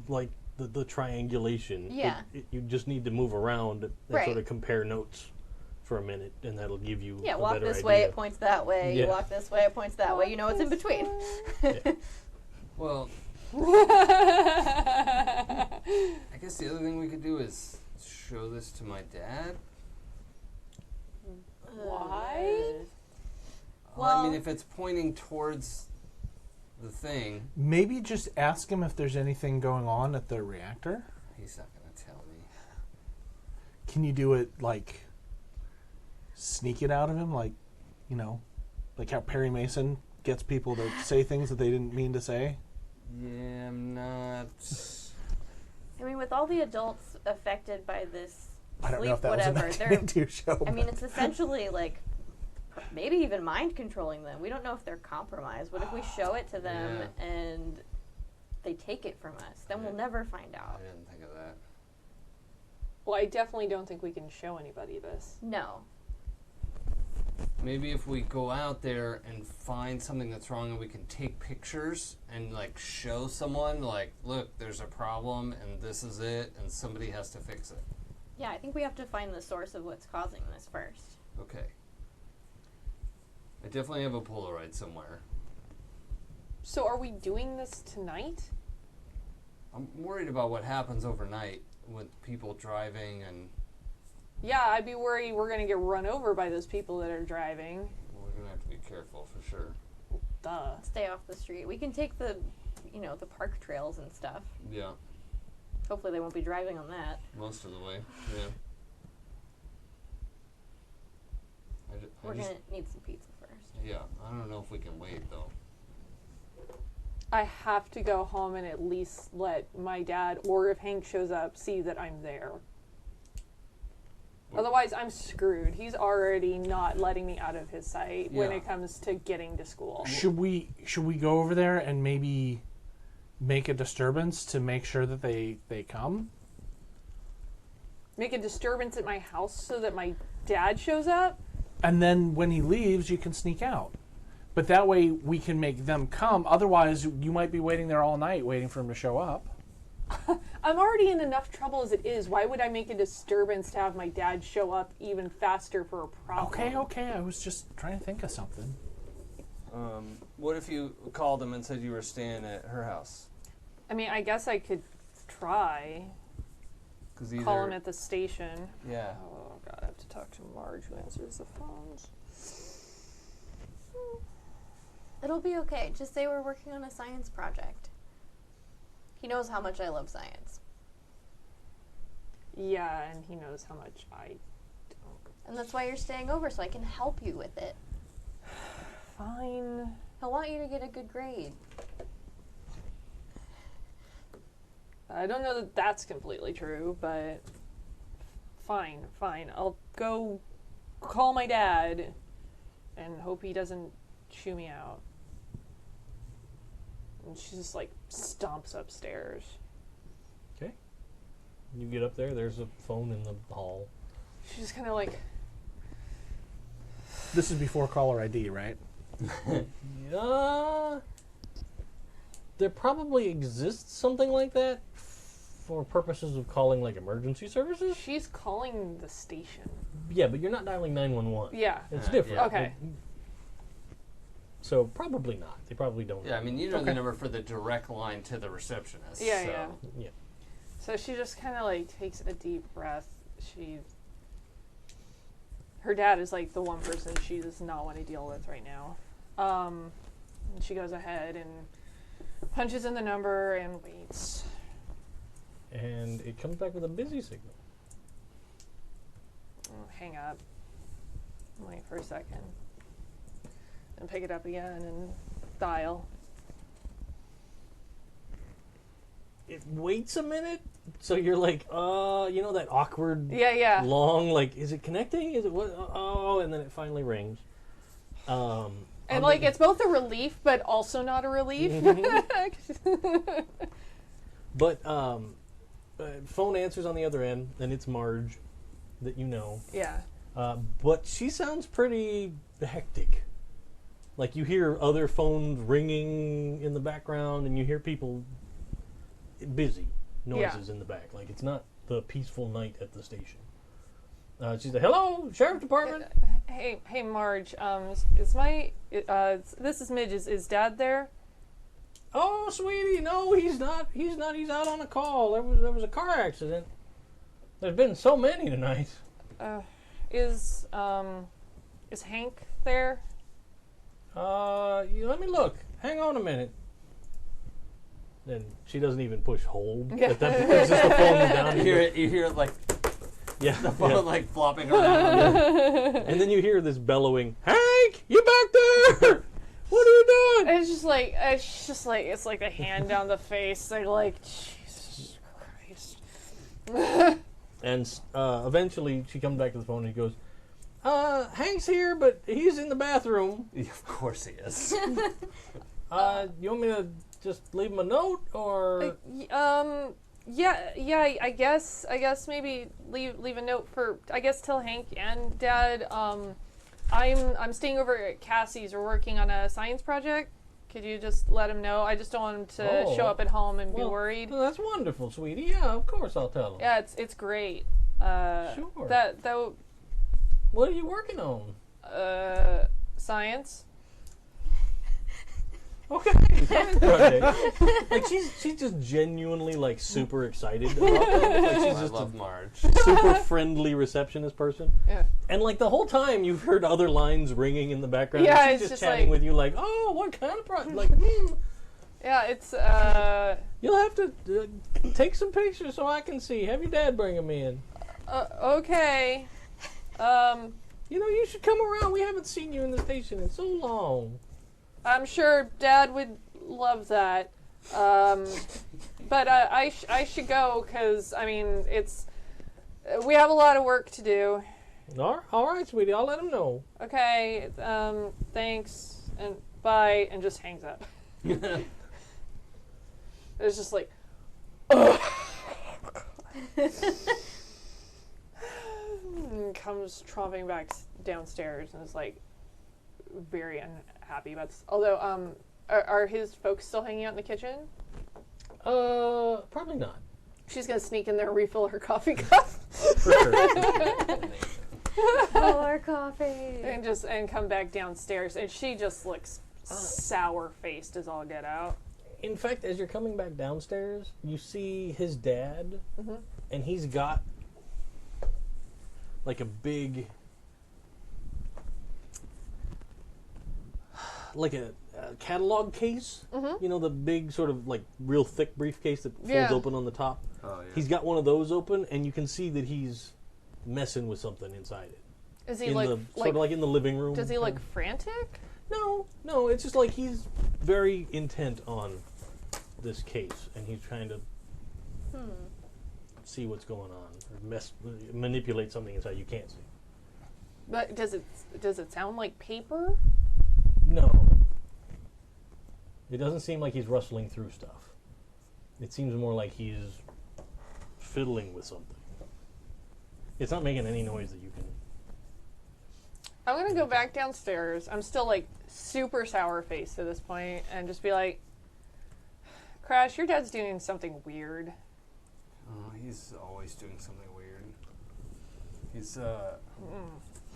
like the triangulation. Yeah. You just need to move around and Right. sort of compare notes for a minute, and that'll give you Yeah, a walk better this idea. way, it points that way. Yeah. You walk this way, it points that way. You know what's in between. Well, I guess the other thing we could do is show this to my dad. Why? Well, I mean, Well- if it's pointing towards the thing, Maybe just ask him if there's anything going on at the reactor. he's not going to tell me. Can you do it like sneak it out of him, like like how Perry Mason gets people to say things that they didn't mean to say? Yeah, I'm not. I mean, with all the adults affected by this I don't sleep, know if that whatever, was a they're. 1982 show. I mean, it's essentially like maybe even mind controlling them. We don't know if they're compromised. What if we show it to them Yeah. and they take it from us? Then we'll Yeah. never find I out. didn't think of that. Well, I definitely don't think we can show anybody this. No. Maybe if we go out there and find something that's wrong and we can take pictures and like show someone like, look, there's a problem and this is it and somebody has to fix it. Yeah, I think we have to find the source of what's causing this first. Okay. I definitely have a Polaroid somewhere. So are we doing this tonight? I'm worried about what happens overnight with people driving and Yeah, I'd be worried we're going to get run over by those people that are driving. we're going to have to be careful for sure. Duh. Stay off the street. We can take the, the park trails and stuff. Yeah, Hopefully they won't be driving on that. most of the way. Yeah. We're going to need some pizza first. Yeah, I don't know if we can wait though. I have to go home and at least let my dad, or if Hank shows up, see that I'm there. Otherwise, I'm screwed. He's already not letting me out of his sight when Yeah. it comes to getting to school. Should we go over there and maybe make a disturbance to make sure that they come? Make a disturbance at my house so that my dad shows up? And then when he leaves, you can sneak out. But that way we can make them come. Otherwise, you might be waiting there all night waiting for him to show up. I'm already in enough trouble as it is. Why would I make a disturbance to have my dad show up even faster for a problem? Okay. I was just trying to think of something. What if you called them and said you were staying at her house? I mean, I guess I could try. 'Cause Call him at the station. Yeah. Oh, God, I have to talk to Marge who answers the phones. It'll be okay. Just say we're working on a science project. He knows how much I love science. Yeah, and he knows how much I don't. And that's why you're staying over, so I can help you with it. Fine. I want you to get a good grade. I don't know that that's completely true, but fine. I'll go call my dad and hope he doesn't shoo me out. And she just, like, stomps upstairs. Okay. You get up there. There's a phone in the hall. She's just kind of like... This is before caller ID, right? There probably exists something like that for purposes of calling, like, emergency services. She's calling the station. Yeah, but you're not dialing 911. Yeah. It's different. Yeah. Okay. So probably not. They probably don't. Yeah, I mean, you know the number for the direct line to the receptionist. Yeah, so. yeah. Yeah. So she just kind of, like, takes a deep breath. Her dad is, like, the one person she does not want to deal with right now. And she goes ahead and punches in the number and waits. And it comes back with a busy signal. Hang up. Wait for a second. And pick it up again and dial. It waits a minute, so you're like, you know that awkward, Yeah. long, like, is it connecting? Is it what? Oh, and then it finally rings. And, like, it's both a relief, but also not a relief. But phone answers on the other end, and it's Marge that you know. Yeah. But she sounds pretty hectic. Like, you hear other phones ringing in the background, and you hear people busy noises in the back. Like, it's not the peaceful night at the station. She's like, hello, Sheriff Department. Hey, Marge. This is Midge. Is Dad there? Oh, sweetie, no, he's not. He's out on a call. There was a car accident. There's been so many tonight. Is Hank there? Let me look. Hang on a minute. Then she doesn't even push hold. At that point, it's just the phone down. You hear it like Yeah, the phone like flopping around. And then you hear this bellowing, Hank, you back there? What are you doing? And it's like a hand down the face. They're like, Jesus Christ. And eventually she comes back to the phone and he goes, Hank's here, but he's in the bathroom. Of course he is. You want me to just leave him a note, or? Yeah. I guess maybe leave a note for. I guess tell Hank and Dad. I'm staying over at Cassie's. We're working on a science project. Could you just let him know? I just don't want him to show up at home and be worried. Well, that's wonderful, sweetie. Yeah, of course I'll tell him. Yeah, it's great. Sure. That What are you working on? science. Okay. Science project. Like she's just genuinely like super excited about it. Like she's I just love a Marge. super friendly receptionist person. Yeah. And like the whole time you've heard other lines ringing in the background. Yeah, and she's it's just just chatting like- with you like, oh, what kind of project? Like, Yeah, it's you'll have to take some pictures so I can see. Have your dad bring them in. okay. You know, you should come around. We haven't seen you in the station in so long. I'm sure Dad would love that. But I should go because I mean we have a lot of work to do. All right, sweetie. I'll let him know. Okay. Thanks and bye, and just hangs up. It's just like, and comes tromping back downstairs and is like very unhappy about this. Although, are his folks still hanging out in the kitchen? Probably not. She's gonna sneak in there and refill her coffee cup. For sure. More coffee. and come back downstairs, and she just looks sour faced as all get out. In fact, as you're coming back downstairs, you see his dad, and he's got like a big, like a catalog case. You know, the big sort of like real thick briefcase that folds Yeah. open on the top. Oh yeah. He's got one of those open, and you can see that he's messing with something inside it. Is he In like the, sort of like in the living room. Does he kind look of. frantic? No, it's just like he's very intent on this case, and he's trying to see what's going on, or manipulate something inside you can't see. But does it sound like paper? No. It doesn't seem like he's rustling through stuff. It seems more like he's fiddling with something. It's not making any noise that you can... I'm gonna go back downstairs. I'm still like super sour faced at this point, and just be like, Crash, your dad's doing something weird. Oh, he's always doing something weird. He's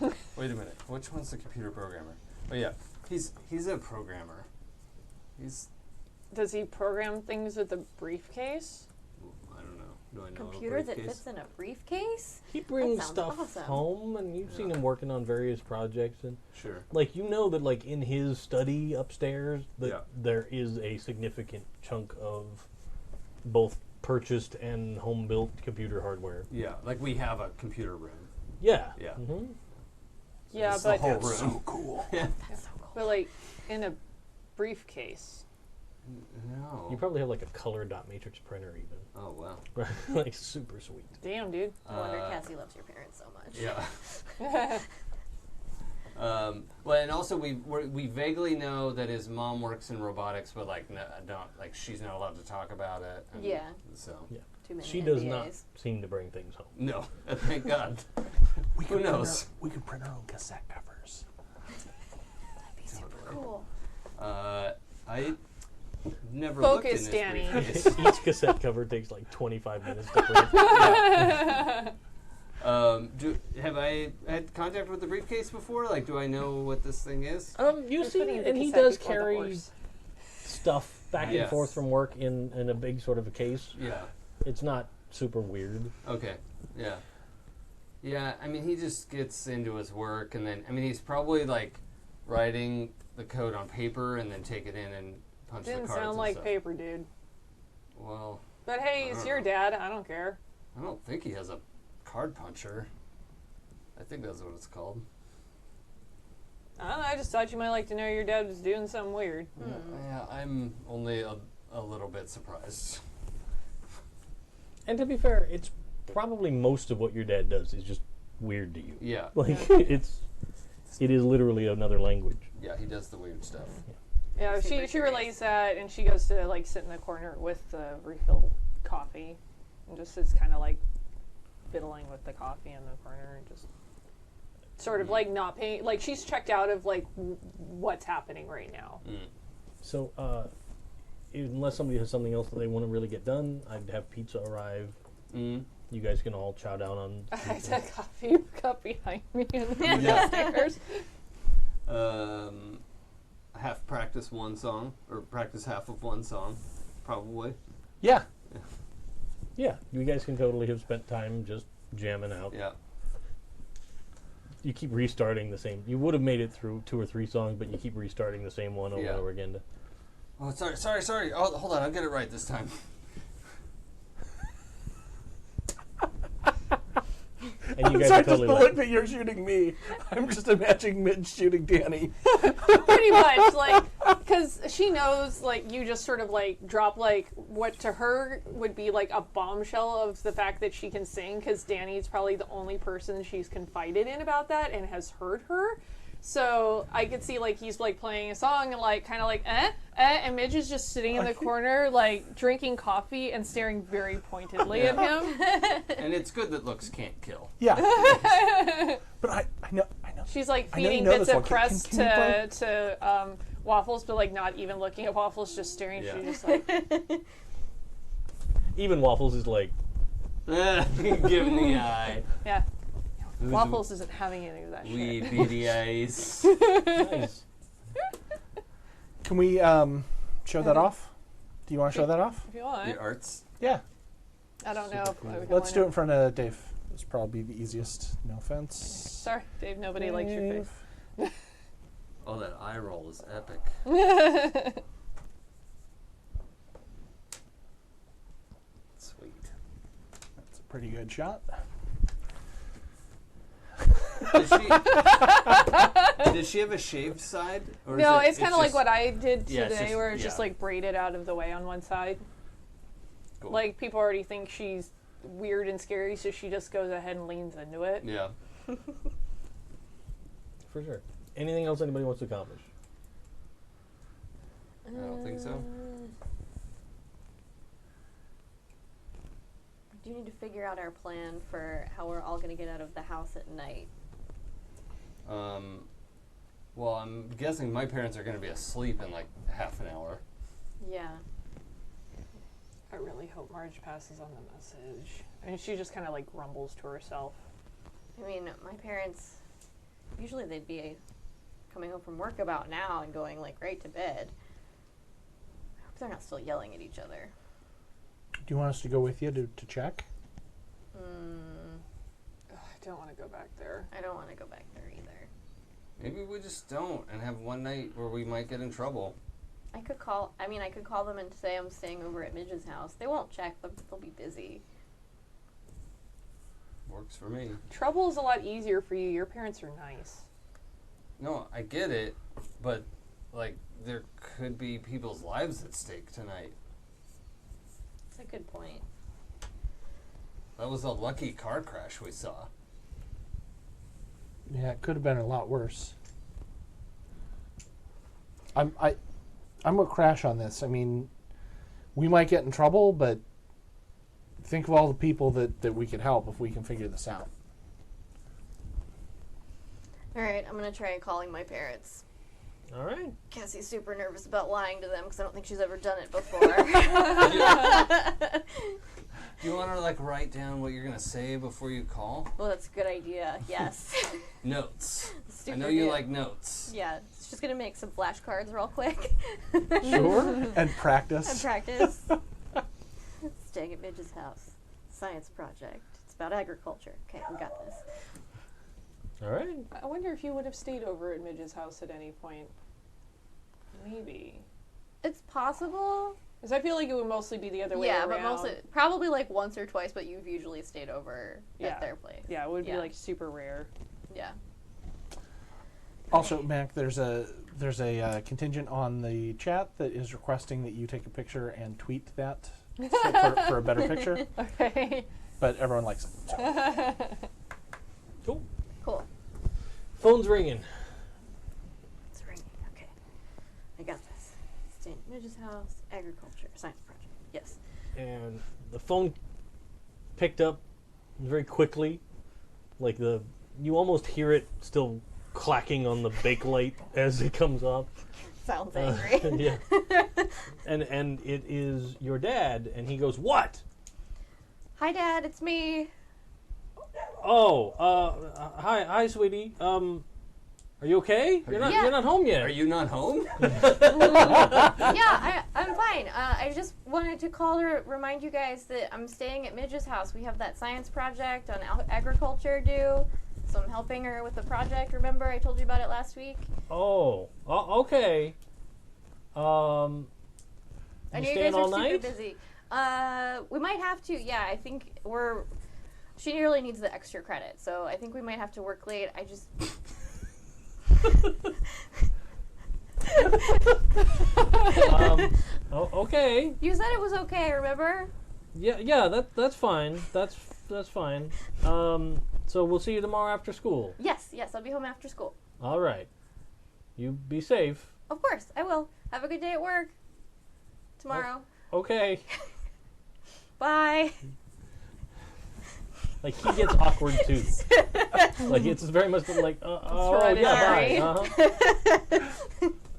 Wait a minute. Which one's the computer programmer? Oh yeah, he's a programmer. Does he program things with a briefcase? I don't know. Do I know Computer a that briefcase? fits in a briefcase? He brings sounds stuff awesome. home, and you've seen him working on various projects, and Sure. like you know that like in his study upstairs that Yeah. there is a significant chunk of both purchased and home built computer hardware. Yeah, like we have a computer room. Yeah. Yeah. Mhm. Yeah, It's the but whole room. cool. That's so cool. but like in a briefcase. No. Oh. You probably have like a color dot matrix printer even. Oh wow. Like super sweet. Damn, dude. No wonder Uh, Cassie loves your parents so much. Yeah. Well, and also we vaguely know that his mom works in robotics, but like don't like she's not allowed to talk about it. And Yeah. So Yeah. Too many She does NDAs. not seem to bring things home. no, thank God. Who knows? We could print our own cassette covers. That'd be super cool. I never Focus, looked in Danny. his briefcase. Each cassette cover takes like 25 minutes to print. Have I had contact with the briefcase before? Like, do I know what this thing is? You Just see, putting the and he cassette does before the carry horse. stuff back and Yes. forth from work in a big sort of a case. Yeah. It's not super weird. Okay. Yeah. Yeah. I mean, he just gets into his work, and then he's probably like writing the code on paper and then take it in and punch Didn't the cards. sound and like stuff. paper, dude. Well, But hey, it's your dad. I don't care. I don't think he has a card puncher. I think that's what it's called. I don't know. I just thought you might like to know your dad was doing something weird. Yeah, I'm only a little bit surprised. And to be fair, it's probably most of what your dad does is just weird to you. Yeah. Like it is literally another language. Yeah, he does the weird stuff. Yeah, Super she relays that, and she goes to like sit in the corner with the refill coffee, and just sits kind of like fiddling with the coffee in the corner, and just sort of like not paying. Like she's checked out of like what's happening right now. So, unless somebody has something else that they want to really get done, I'd have pizza arrive. Mm. You guys can all chow down on I pizza. had a coffee cup behind me in the Yeah. stairs. Half practice one song, or practice half of one song, probably. Yeah. Yeah, you guys can totally have spent time just jamming out. Yeah. You keep restarting the same. You would have made it through 2 or 3 songs, but you keep restarting the same one over Yeah. and over again. Oh, sorry. Oh, hold on, I'll get it right this time. And you guys Sorry, are totally just the like, look that you're shooting me. I'm just imagining Midge shooting Danny. Pretty much, like, because she knows, like, you just sort of, like, drop, like, what to her would be, like, a bombshell of the fact that she can sing, because Danny's probably the only person she's confided in about that and has heard her. So I could see, like, he's, like, playing a song and, like, kind of like, and Midge is just sitting in the corner, like, drinking coffee and staring very pointedly at him. And it's good that looks can't kill. Yeah. But I know. She's, like, I know you feeding know bits this of one. crust Can you to Waffles, but, like, not even looking at Waffles, just staring. Yeah. She's just like, even Waffles is like, Give him the eye. yeah. Who's Waffles isn't having any of that Wee shit. beady eyes. nice. Can we show that off? Do you want to show that off? If you want. The arts. Yeah. I don't know if I would Let's do it in wanna- front of Dave. It's probably the easiest. No offense. Sorry, Dave, nobody likes your face. Oh, that eye roll is epic. Sweet. pretty good shot. Does she have a shaved side? Or No, is it's kind of like just- what I did Yeah, today, it's just- where it's just yeah. like braided out of the way on one side. Cool. Like people already think she's weird and scary, so she just goes ahead and leans into it. Yeah. For sure. Anything else anybody wants to accomplish? I don't think so. Do you need to figure out our plan for how we're all going to get out of the house at night? Well, I'm guessing my parents are going to be asleep in like half an hour. Yeah. I really hope Marge passes on the message. I mean, she just kind of like grumbles to herself. I mean, my parents, usually they'd be coming home from work about now and going like right to bed. I hope they're not still yelling at each other. Do you want us to go with you to check? Ugh, I don't want to go back there. I don't want to go back there either. Maybe we just don't and have one night where we might get in trouble. I could call them and say I'm staying over at Midge's house. They won't check, but they'll be busy. Works for me. Trouble is a lot easier for you. Your parents are nice. No, I get it, but like there could be people's lives at stake tonight. That's a good point. That was a lucky car crash we saw. Yeah, it could have been a lot worse. I'm with Crash on this. I mean, we might get in trouble, but think of all the people that we could help if we can figure this out. All right, I'm going to try calling my parents. All right. Cassie's super nervous about lying to them because I don't think she's ever done it before. Do you want to like write down what you're gonna say before you call? Well, that's a good idea. Yes. Notes. I Super know you good. like notes. Yeah, it's just gonna make some flashcards real quick. Sure. And practice. And practice. Staying at Midge's house. Science project. It's about agriculture. Okay, we got this. All right. I wonder if you would have stayed over at Midge's house at any point. Maybe. It's possible. Because I feel like it would mostly be the other way around. But mostly, probably like once or twice, but you've usually stayed over Yeah. at their place. Yeah, it would be Yeah. like super rare. Yeah. Also, Mac, there's a contingent on the chat that is requesting that you take a picture and tweet that for a better picture. Okay. But everyone likes it. So. Cool. Cool. Phone's ringing. It's ringing. Okay. I got this. Staying at Midge's house. Agriculture. Science project. Yes. And the phone picked up very quickly. Like you almost hear it still clacking on the Bakelite as it comes off. Sounds angry. Yeah. And it is your dad, and he goes, "What? Hi, Dad. It's me. Oh, hi, sweetie. Are you okay? You're not home yet. Are you not home? Yeah, I'm fine. I just wanted to call to remind you guys that I'm staying at Midge's house. We have that science project on agriculture due. So I'm helping her with the project. Remember I told you about it last week? Oh, okay. I You know you staying guys are all super night? busy. We might have to. Yeah, I think she really needs the extra credit. So I think we might have to work late. I just... Okay. You said it was okay, remember? Yeah. That's fine. That's fine. So we'll see you tomorrow after school. Yes, I'll be home after school. All right. You be safe. Of course, I will. Have a good day at work. Tomorrow. Okay. Bye. Like he gets awkward too. Like it's very much like, oh yeah, bye.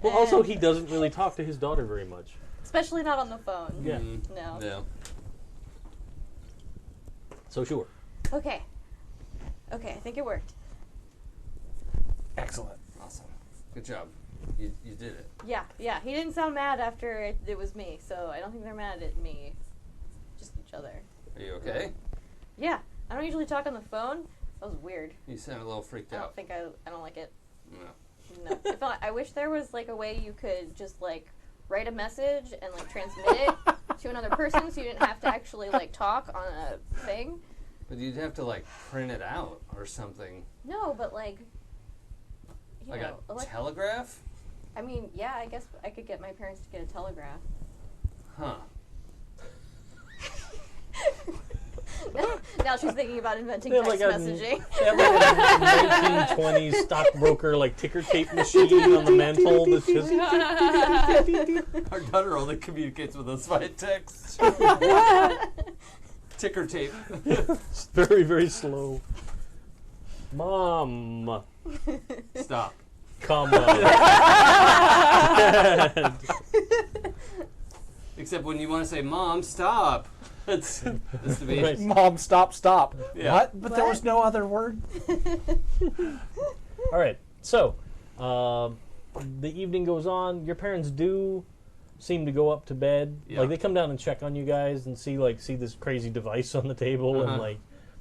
Well, also he doesn't really talk to his daughter very much. Especially not on the phone. Yeah. No. No. So sure. Okay, I think it worked. Excellent. Awesome. Good job. You did it. Yeah. He didn't sound mad after it was me, so I don't think they're mad at me. Just each other. Are you okay? Yeah, I don't usually talk on the phone. That was weird. You sound a little freaked I out. don't like it. No. No. I wish there was like a way you could just like write a message and like transmit it to another person so you didn't have to actually like talk on a thing. But you'd have to like print it out or something. No, but like, you Like know, a telegraph? I mean, yeah, I guess I could get my parents to get a telegraph. Huh. Now she's thinking about inventing They have text like a- messaging. They have like a 1920s stockbroker like ticker tape machine on the mantle that's just Our daughter only communicates with us via text. Ticker tape. very, very slow. Mom, Stop. come on. Dad. Except when you want to say, Mom, stop. That's the be. Right. Mom, stop. Yeah. What? But there What? was no other word. All right, so the evening goes on. Your parents do seem to go up to bed. Yeah. Like they come down and check on you guys and see this crazy device on the table and Uh-huh. like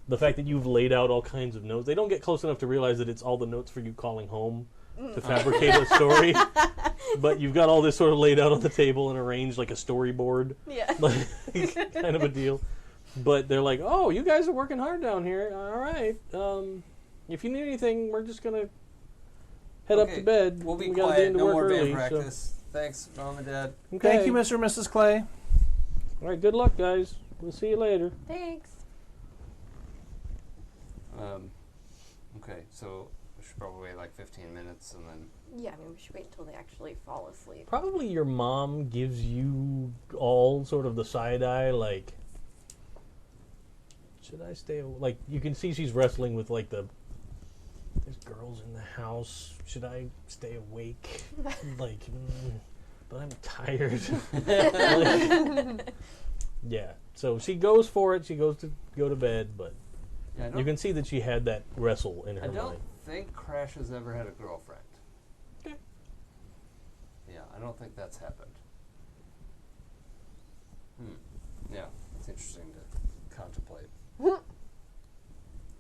the fact that you've laid out all kinds of notes. They don't get close enough to realize that it's all the notes for you calling home to fabricate a story. But you've got all this sort of laid out on the table and arranged like a storyboard, Yeah. like kind of a deal. But they're like, "Oh, you guys are working hard down here. All right. If you need anything, we're just gonna head up Okay, to bed. We'll be We gotta quiet. into No work more early, band so- practice. Thanks, Mom and Dad. Okay. Thank you, Mr. and Mrs. Clay. All right. Good luck, guys. We'll see you later. Thanks. Okay, so we should probably wait like 15 minutes and then. Yeah, I mean, we should wait until they actually fall asleep. Probably your mom gives you all sort of the side eye, like, should I stay? Like, you can see she's wrestling with like there's girls in the house. Should I stay awake? Like, but I'm tired. Like, yeah. So she goes for it. She goes to go to bed, but Yeah, you can see that she had that wrestle in her I don't mind. think Crash has ever had a girlfriend. Okay. Yeah, I don't think that's happened. Yeah, it's interesting to contemplate.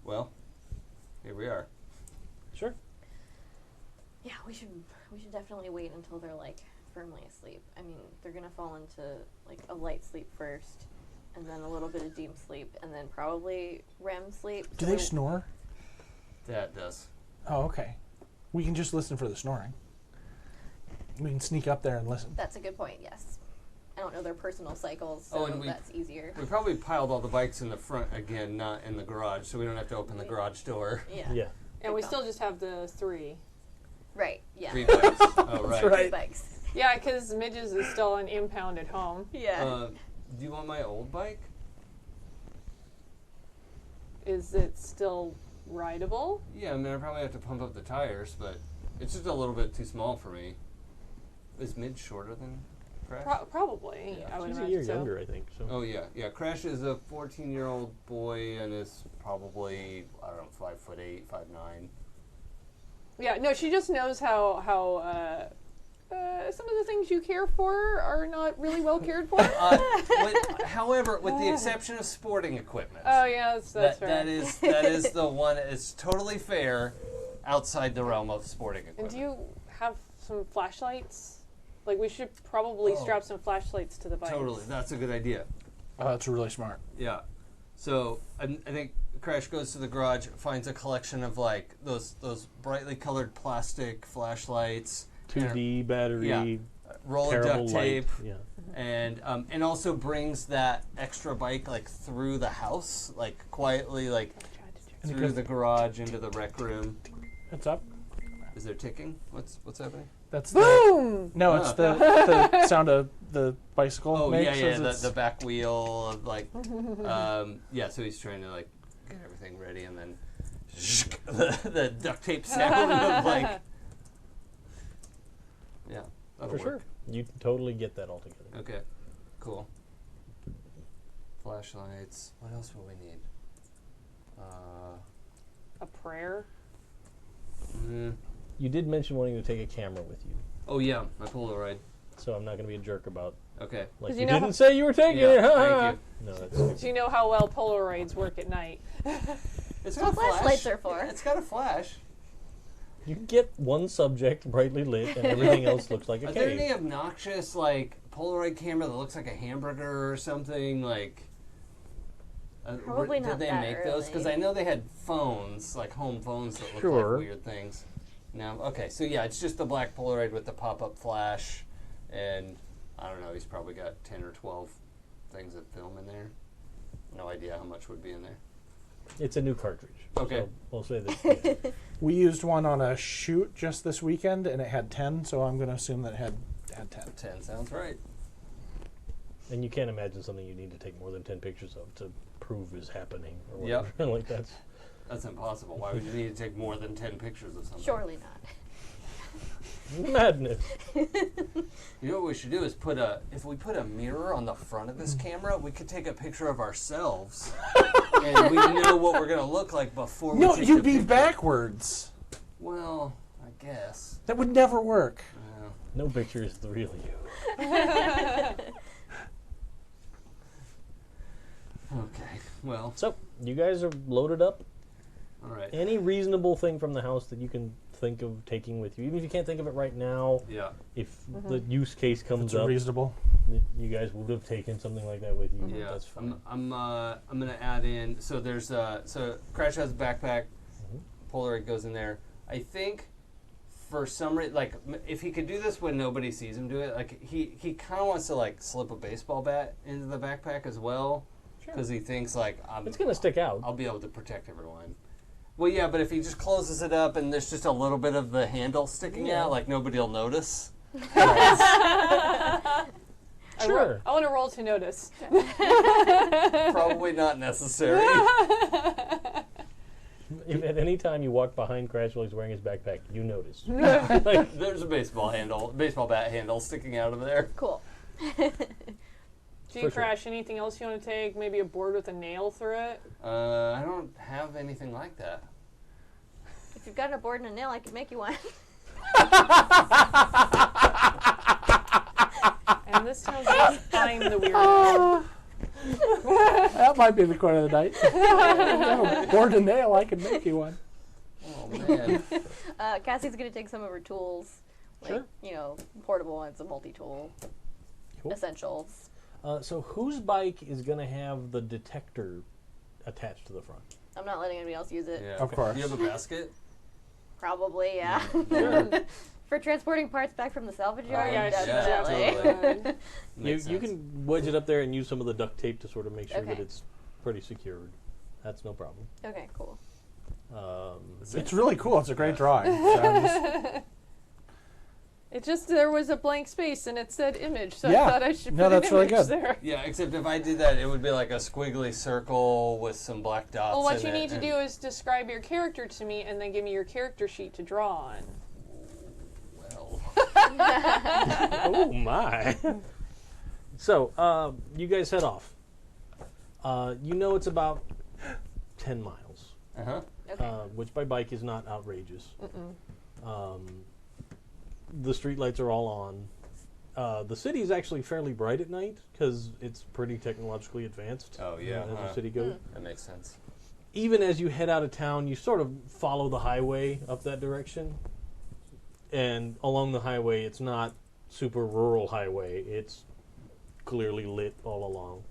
Well, here we are. Sure. Yeah, we should definitely wait until they're like firmly asleep. I mean, they're gonna fall into like a light sleep first, and then a little bit of deep sleep, and then probably REM sleep. Do So they snore? Dad does. Oh, okay. We can just listen for the snoring. We can sneak up there and listen. That's a good point. Yes. I don't know their personal cycles, so Oh, and that's easier. We probably piled all the bikes in the front again, not in the garage, so we don't have to open the garage door. Yeah. Yeah. And we still just have the 3. Right. Yeah. 3 bikes. Oh, right. right. Bikes. Yeah, because Midge's is still an impound at home. Yeah. Do you want my old bike? Is it still rideable? Yeah, I mean, I probably have to pump up the tires, but it's just a little bit too small for me. Is Midge shorter than Crash? Probably. Yeah, I would she's a imagine year so. younger, I think. So. Oh, yeah. Crash is a 14-year-old boy and is probably, I don't know, 5'8", 5'9". Yeah, no, she just knows how some of the things you care for are not really well cared for. However, with the exception of sporting equipment. Oh yeah, that's fair. that is the one. It's totally fair outside the realm of sporting And equipment. do you have some flashlights? Like we should probably Oh. strap some flashlights to the bike. Totally, that's a good idea. Oh, that's really smart. Yeah. So I think Crash goes to the garage, finds a collection of like those brightly colored plastic flashlights, 2D battery, Yeah. roll of terrible duct light. tape, Yeah. and also brings that extra bike like through the house, like quietly, like And it through goes- the garage into the rec room. What's up? Is there ticking? What's happening? That's Boom! No, it's the sound of the bicycle Oh makes. yeah, as the, it's- the back wheel of like, yeah. So he's trying to like get everything ready, and then the duct tape sound of like, yeah, that'll For work. sure. You totally get that all together. Okay, cool. Flashlights. What else will we need? A prayer. You did mention wanting to take a camera with you, Oh yeah, my Polaroid. so I'm not going to be a jerk about, Okay. like, 'Cause you you know didn't say you were taking Yeah, it. ha, thank ha. you. No, that's Do you know how well Polaroids work at night? It's That's what flashlights are for. It's got a flash. you get one subject brightly lit, and everything else looks like a Are there cave. any obnoxious like Polaroid camera that looks like a hamburger or something? Like, Probably did not they that make those? Because early. I know they had phones, like home phones that looked Sure. like weird things. No, okay, so yeah, it's just the black Polaroid with the pop-up flash, and I don't know, he's probably got 10 or 12 things of film in there. No idea how much would be in there. It's a new cartridge. Okay. So we'll say that. We used one on a shoot just this weekend, and it had 10, so I'm going to assume that it had 10. 10 sounds right. And you can't imagine something you need to take more than 10 pictures of to prove is happening or Yep. whatever. Like that's Impossible. Why would you need to take more than 10 pictures of something? Surely not. madness. You know what we should do is if we put a mirror on the front of this camera, we could take a picture of ourselves, and we know what we're gonna look like before we No, take you'd the be picture. backwards. Well, I guess. That would never work. No picture is the real you. Okay. Well. So you guys are loaded up. All right. Any reasonable thing from the house that you can think of taking with you, even if you can't think of it right now, Yeah. if the use case comes It's up, reasonable. you guys would have taken something like that with you. Yeah. That's fine. I'm gonna add in. So there's so Crash has a backpack. Polaroid goes in there. I think. For some reason, like, if he could do this when nobody sees him do it, like, he kind of wants to, like, slip a baseball bat into the backpack as well. Because he thinks, like, It's going to stick out. I'll be able to protect everyone. Well, yeah, but if he just closes it up and there's just a little bit of the handle sticking out, like, nobody will notice. Sure. I want to roll to notice. Probably not necessary. If at any time you walk behind Crash while he's wearing his backpack, you notice. There's a baseball bat handle sticking out of there. Cool. Do you Crash anything else you want to take? Maybe a board with a nail through it? I don't have anything like that. If you've got a board and a nail, I could make you one. And this sounds like I'm the weirdo. That might be the corner of the night. Yeah, board and nail, I could make you one. Oh, man. Cassie's going to take some of her tools. Like, Sure. you know, portable ones, a multi-tool. Cool. Essentials. So whose bike is going to have the detector attached to the front? I'm not letting anybody else use it. Yeah. Of course. Do you have a basket? Probably, yeah. Sure. For transporting parts back from the salvage yard, yeah, definitely. You can wedge it up there and use some of the duct tape to sort of make sure that Okay. it's pretty secured. That's no problem. Okay, cool. It's really cool. It's a great drawing. So I'm just- There was a blank space and it said image, so Yeah. I thought I should No, put that's an really image good. there. Yeah, except if I did that, it would be like a squiggly circle with some black dots Well, what in you it, need to and- do is describe your character to me and then give me your character sheet to draw on. Well, Oh my! So you guys head off. You know it's about 10 miles, uh-huh. Okay. which by bike is not outrageous. The streetlights are all on. The city is actually fairly bright at night because it's pretty technologically advanced. Oh, yeah, as huh. the city goes. That makes sense. Even as you head out of town, you sort of follow the highway up that direction. And along the highway, it's not super rural highway. It's clearly lit all along.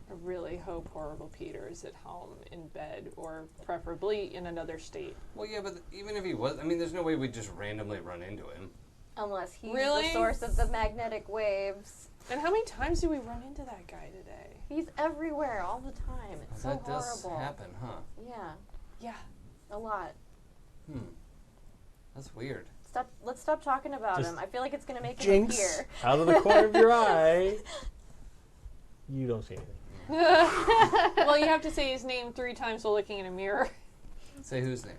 I really hope Horrible Peter is at home in bed or preferably in another state. Well, yeah, but even if he was, I mean, there's no way we'd just randomly run into him. Unless he's Really? the source of the magnetic waves. And how many times do we run into that guy today? He's everywhere all the time. It's so That does horrible. happen, huh? Yeah, Yeah. a lot. That's weird. Let's stop talking about Just him. I feel like it's gonna make Jinx. him appear. Out of the corner of your eye, you don't see anything. Well, you have to say his name 3 times while looking in a mirror. Say whose name?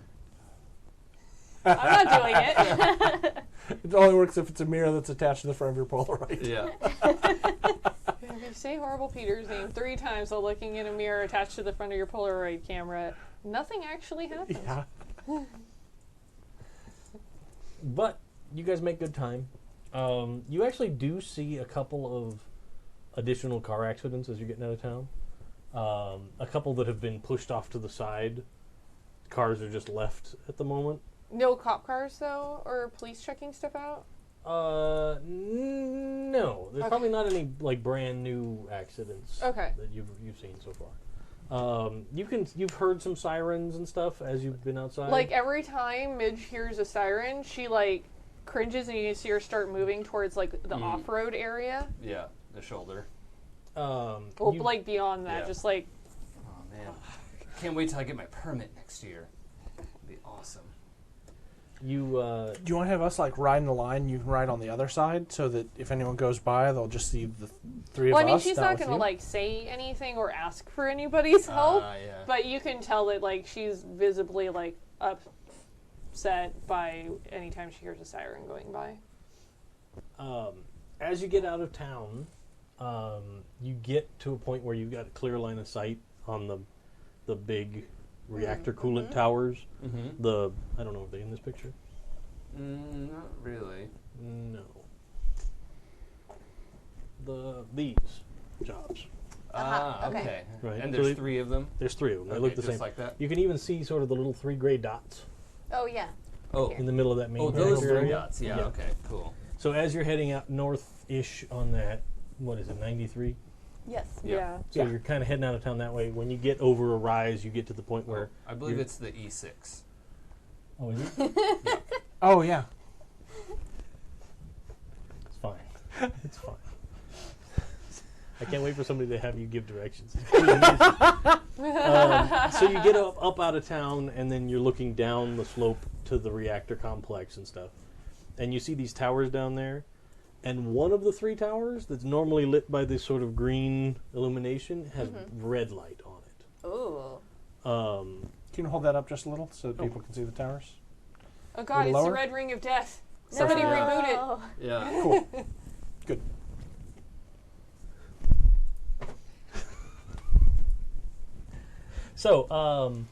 I'm not doing it. It only works if it's a mirror that's attached to the front of your Polaroid. Yeah. If you say Horrible Peter's name 3 times while looking in a mirror attached to the front of your Polaroid camera, nothing actually happens. Yeah. But you guys make good time. You actually do see a couple of additional car accidents as you're getting out of town. A couple that have been pushed off to the side. Cars are just left at the moment. No cop cars, though, or police checking stuff out? No. There's Okay. probably not any like brand new accidents Okay. that you've seen so far. You've heard some sirens and stuff as you've been outside. Like every time Midge hears a siren, she like cringes and you see her start moving towards like the off-road area. Yeah, the shoulder. Well, you- like beyond that, Yeah. just like Oh man, can't wait till I get my permit next year. It'll be awesome. you Do you want to have us like ride in the line? You can ride on the other side, so that if anyone goes by, they'll just see the three well, I of mean, us. she's not not with gonna you. like say anything or ask for anybody's help, Yeah. but you can tell that like she's visibly like upset by any time she hears a siren going by. as you get out of town, you get to a point where you've got a clear line of sight on the big reactor coolant towers. Mm-hmm. I don't know, are they in this picture? Not really. No. These jobs. Okay. Okay. Right. And So there's they- 3 of them. There's 3 of them. They Okay, look the just same. like that. You can even see sort of the little 3 gray dots Oh yeah. Oh. in the middle of that main Oh, those reactor 3 area. dots. Yeah. Okay. Cool. So as you're heading out north-ish on that, what is it, 93? Yes. Yeah. So Yeah. you're kind of heading out of town that way. When you get over a rise, you get to the point where... I believe you're- it's the E6. Oh, is it? Oh yeah. It's fine. It's fine. I can't wait for somebody to have you give directions. It's really amazing. So you get up out of town, and then you're looking down the slope to the reactor complex and stuff. And you see these towers down there. And one of the 3 towers that's normally lit by this sort of green illumination has red light on it. Ooh. Can you hold that up just a little so that people can see the towers? Oh god, it's lower? the red ring of death. Somebody Yeah. reboot it. Oh. Yeah. Cool. Good. So,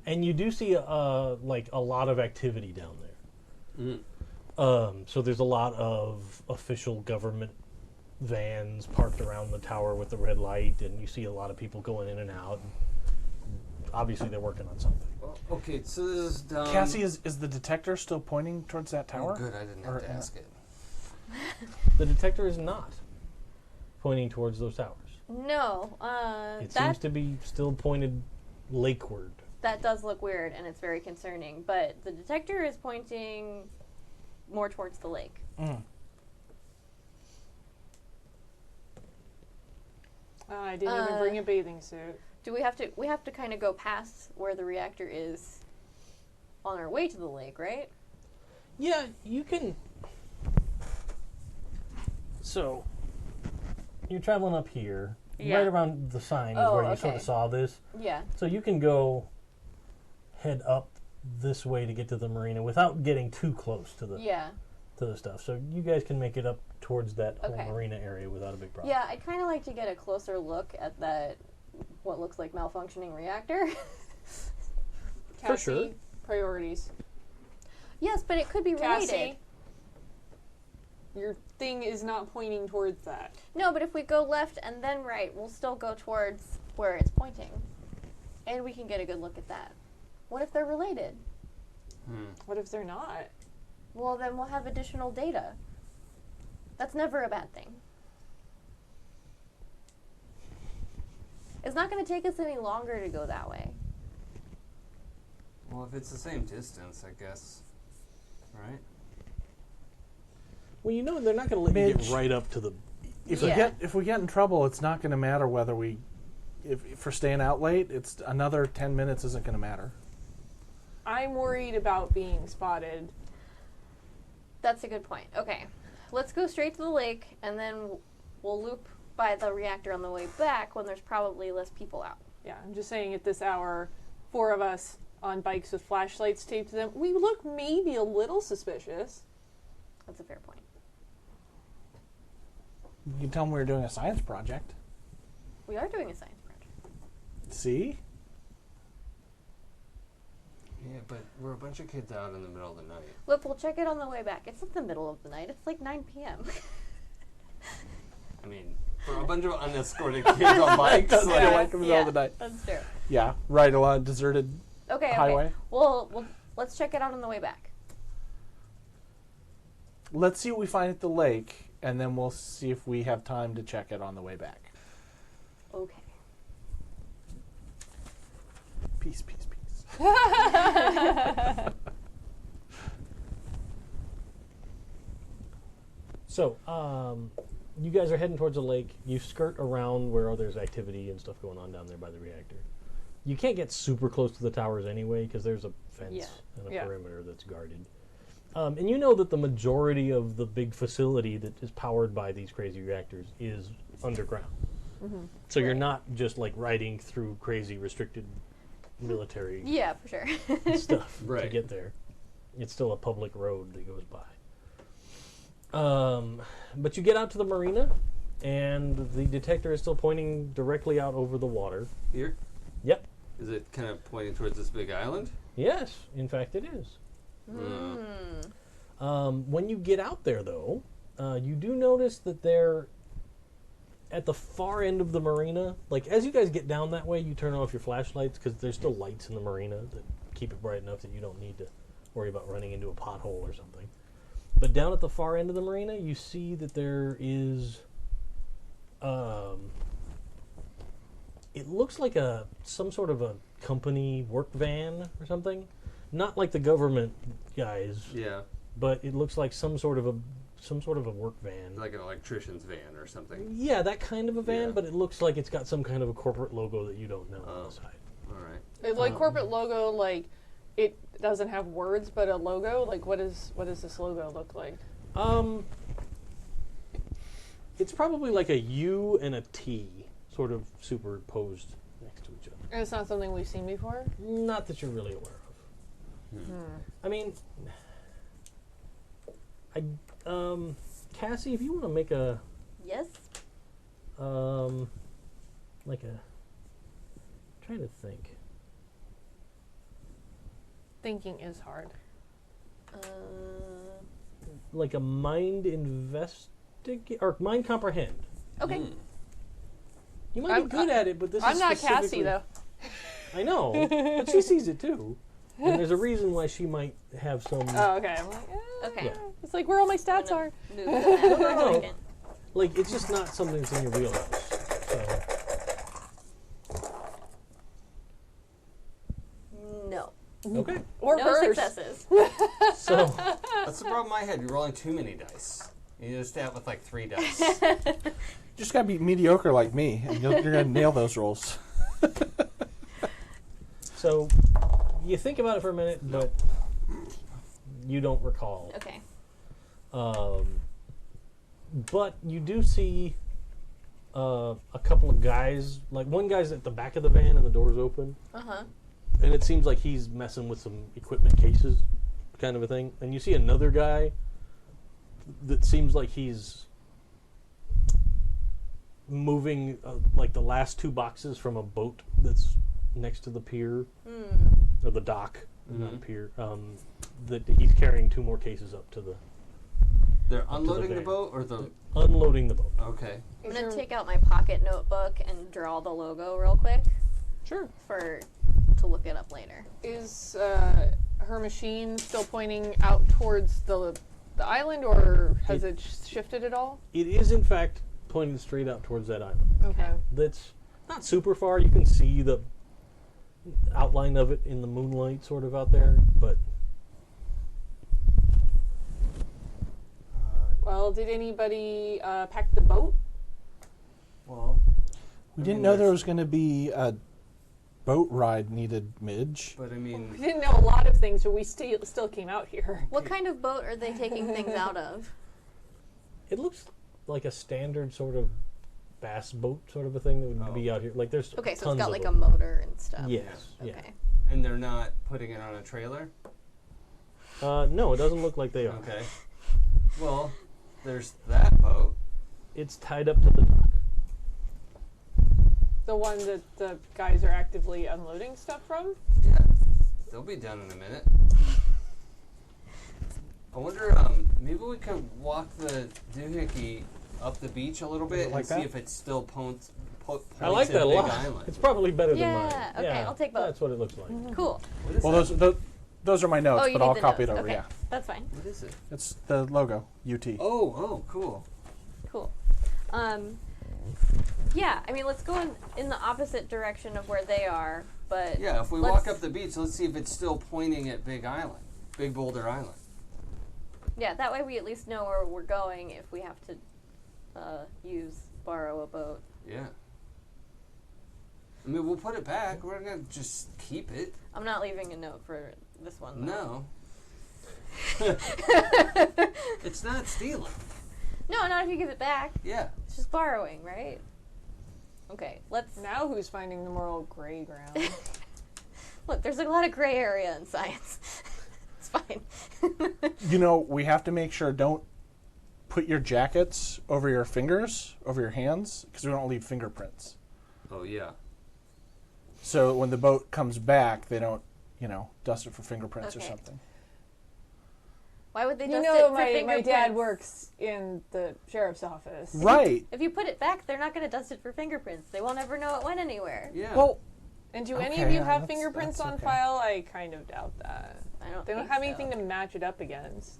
and you do see like a lot of activity down there. So there's a lot of official government vans parked around the tower with the red light, and you see a lot of people going in and out. Obviously, they're working on something. Well, okay, so this is down. Cassie, is the detector still pointing towards that Oh, tower? good. I didn't Or, have to ask it. The detector is not pointing towards those towers. No. It seems That to be still pointed lakeward. that does look weird and it's very concerning. But the detector is pointing more towards the lake. I didn't even bring a bathing suit. Do we have to? We have to kind of go past where the reactor is on our way to the lake, right? Yeah, you can. So, you're traveling up here. Yeah. Right around the sign is Oh, where you sort okay. of saw this. Yeah. So you can go head up this way to get to the marina without getting too close to the Yeah. stuff. So you guys can make it up towards that Okay. whole marina area without a big problem. Yeah, I'd kind of like to get a closer look at that, what looks like malfunctioning reactor. Cassie, For sure. Priorities. Yes, but it could be related. Cassie, your thing is not pointing towards that. No, but if we go left and then right, we'll still go towards where it's pointing. And we can get a good look at that. What if they're related? What if they're not? Well, then we'll have additional data. That's never a bad thing. It's not going to take us any longer to go that way. Well, if it's the same distance, I guess. Right? Well, you know they're not going to let you Midge. get right up to the. If Yeah. we get in trouble, it's not going to matter whether we, if for staying out late, it's another 10 minutes isn't going to matter. I'm worried about being spotted. That's a good point. Okay. Let's go straight to the lake, and then we'll loop by the reactor on the way back when there's probably less people out. Yeah, I'm just saying at this hour, 4 of us on bikes with flashlights taped to them, we look maybe a little suspicious. That's a fair point. You can tell them we were doing a science project. We are doing a science project. See? Yeah, but we're a bunch of kids out in the middle of the night. Look, we'll check it on the way back. It's not the middle of the night. It's like 9 p.m. I mean, for a bunch of unescorted kids on bikes, Doesn't like, feel like in the middle of the night. That's true. Yeah, right along a deserted Okay, highway. okay. Well, let's check it out on the way back. Let's see what we find at the lake, and then we'll see if we have time to check it on the way back. Okay. Peace, peace, peace. So, you guys are heading towards the lake. You skirt around where there's activity and stuff going on down there by the reactor. You can't get super close to the towers anyway because there's a fence and a perimeter that's guarded. And you know that the majority of the big facility that is powered by these crazy reactors is underground. So you're not just like riding through crazy restricted military Yeah, for sure. stuff to Right. get there. It's still a public road that goes by. But you get out to the marina, and the detector is still pointing directly out over the water. Here? Yep. Is it kind of pointing towards this big island? Yes, in fact, it is. When you get out there, though, you do notice that they're at the far end of the marina. Like, as you guys get down that way, you turn off your flashlights because there's still lights in the marina that keep it bright enough that you don't need to worry about running into a pothole or something. But down at the far end of the marina, you see that there is, it looks like some sort of a company work van or something. Not like the government guys, Yeah. but it looks like some sort of a work van. Like an electrician's van or something. Yeah, that kind of a van, Yeah. but it looks like it's got some kind of a corporate logo that you don't know on Oh. the side. All right. It's like corporate logo, like it doesn't have words, but a logo. Like what does this logo look like? It's probably like a U and a T sort of superposed next to each other. And it's not something we've seen before. Not that you're really aware of. I mean, Cassie, if you want to make a, Yes. like a, trying to think. Thinking is hard. Like a mind investigate or mind comprehend. Okay. You might be good at it, but this I'm is not specifically- Cassie though. I know, but she sees it too, and there's a reason why she might have some. Oh, okay. I'm like, Okay. Yeah. it's like where all my stats are. Move to that for a No. second. Like, it's just not something that's in your wheelhouse. So, No. okay. Or No hers. successes. So, That's the problem I had. You're rolling too many dice. You need to stay out with like 3 dice. You just gotta be mediocre like me, and you're gonna nail those rolls. so you think about it for a minute, but you don't recall. Okay. But you do see a couple of guys. Like, one guy's at the back of the van and the door's open. And it seems like he's messing with some equipment cases, kind of a thing. And you see another guy that seems like he's moving like the last 2 boxes from a boat that's next to the pier or the dock, not pier. That he's carrying 2 more cases up to the They're unloading the van. boat or the. unloading the boat. Okay. I'm going to take out my pocket notebook and draw the logo real quick Sure. to look it up later. Is her machine still pointing out towards the island, or has it shifted at all? It is in fact pointing straight out towards that island. Okay. That's not super far. You can see the outline of it in the moonlight sort of out there, but Well, did anybody pack the boat? Well, We didn't know there was gonna be a boat ride needed, Midge. But I We mean, didn't know a lot of things, but we still came out here. What kind of boat are they taking things out of? it looks like a standard sort of bass boat sort of a thing that would be out here. Like, there's Okay, so it's tons got of like them. a motor and stuff. Yes. Okay. and they're not putting it on a trailer. Yeah. No, it doesn't look like they are. Okay. Well, there's that boat. It's tied up to the dock. The one that the guys are actively unloading stuff from? Yeah, they'll be done in a minute. I wonder, maybe we could walk the doohickey up the beach a little bit like and see that? if it still points I like at that a Big lot. Island. It's probably better than Yeah, mine. okay, Yeah, I'll take both. That's what it looks like. Cool. What is Well, that? those are my notes, Oh, you but need I'll the copy notes. it over. Okay, Yeah, that's fine. What is it? it's the logo UT. Oh, cool. Cool. Yeah, I mean, let's go in the opposite direction of where they are. but Yeah, if we let's- walk up the beach, let's see if it's still pointing at Big Boulder Island. Yeah, that way we at least know where we're going if we have to borrow a boat. Yeah. I mean, we'll put it back. We're not going to just keep it. I'm not leaving a note for this one, though. No. It's not stealing. No, not if you give it back. Yeah. It's just borrowing, right? Okay, let's... Now who's finding the moral gray ground? Look, there's a lot of gray area in science. It's fine. You know, we have to make sure don't put your jackets over your fingers, over your hands, because we don't leave fingerprints. Oh, yeah. So when the boat comes back, they don't, dust it for fingerprints or Okay. something. Why would they You dust know, it for my fingerprints? dad works in the sheriff's office. Right. If you put it back, they're not going to dust it for fingerprints. They won't ever know it went anywhere. Yeah. Well, And do any Okay, of you yeah, have that's fingerprints on okay. file? I kind of doubt that. I don't They don't think have so. anything to match it up against.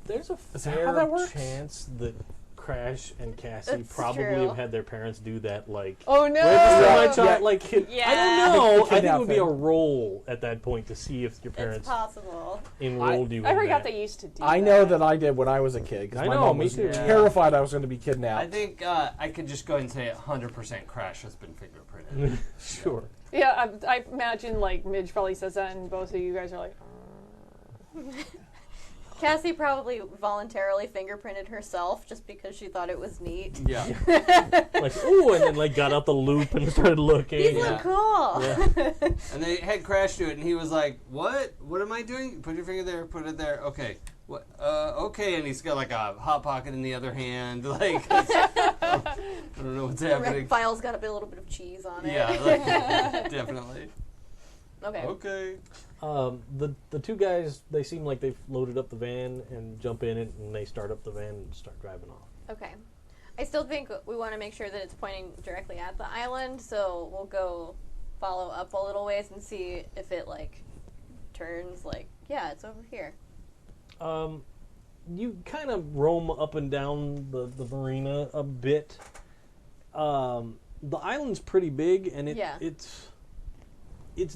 There's a Is that how fair that works? chance that Crash and Cassie That's probably true. have had their parents do that, like... Oh no! Right before my Yeah. child, like, I Yeah. don't know. The I think it would be a kidnapping. roll at that point to see if your It's parents possible. enrolled you I in forgot that. they used to do I know that I did when I was a kid, because I my know, mom me was too. terrified I was going to be kidnapped. I think I could just go ahead and say 100% Crash has been fingerprinted. Sure. Yeah, I imagine like Midge probably says that, and both of you guys are like, Cassie probably voluntarily fingerprinted herself just because she thought it was neat. Yeah. Like, ooh, and then, like, got out the loop and started looking. These Yeah. look cool. Yeah. And they had Crash do it, and he was like, "What? What am I doing? Put your finger there. Put it there. Okay. What? Okay." And he's got like a hot pocket in the other hand. Like, I don't know what's The happening. rec file's got a little bit of cheese on it. Yeah, like, definitely. Okay. Okay. The two guys, they seem like they've loaded up the van and jump in it, and they start up the van and start driving off. Okay. I still think we want to make sure that it's pointing directly at the island, so we'll go follow up a little ways and see if it, like, turns, like, yeah, it's over here. You kind of roam up and down the marina a bit. The island's pretty big, and it's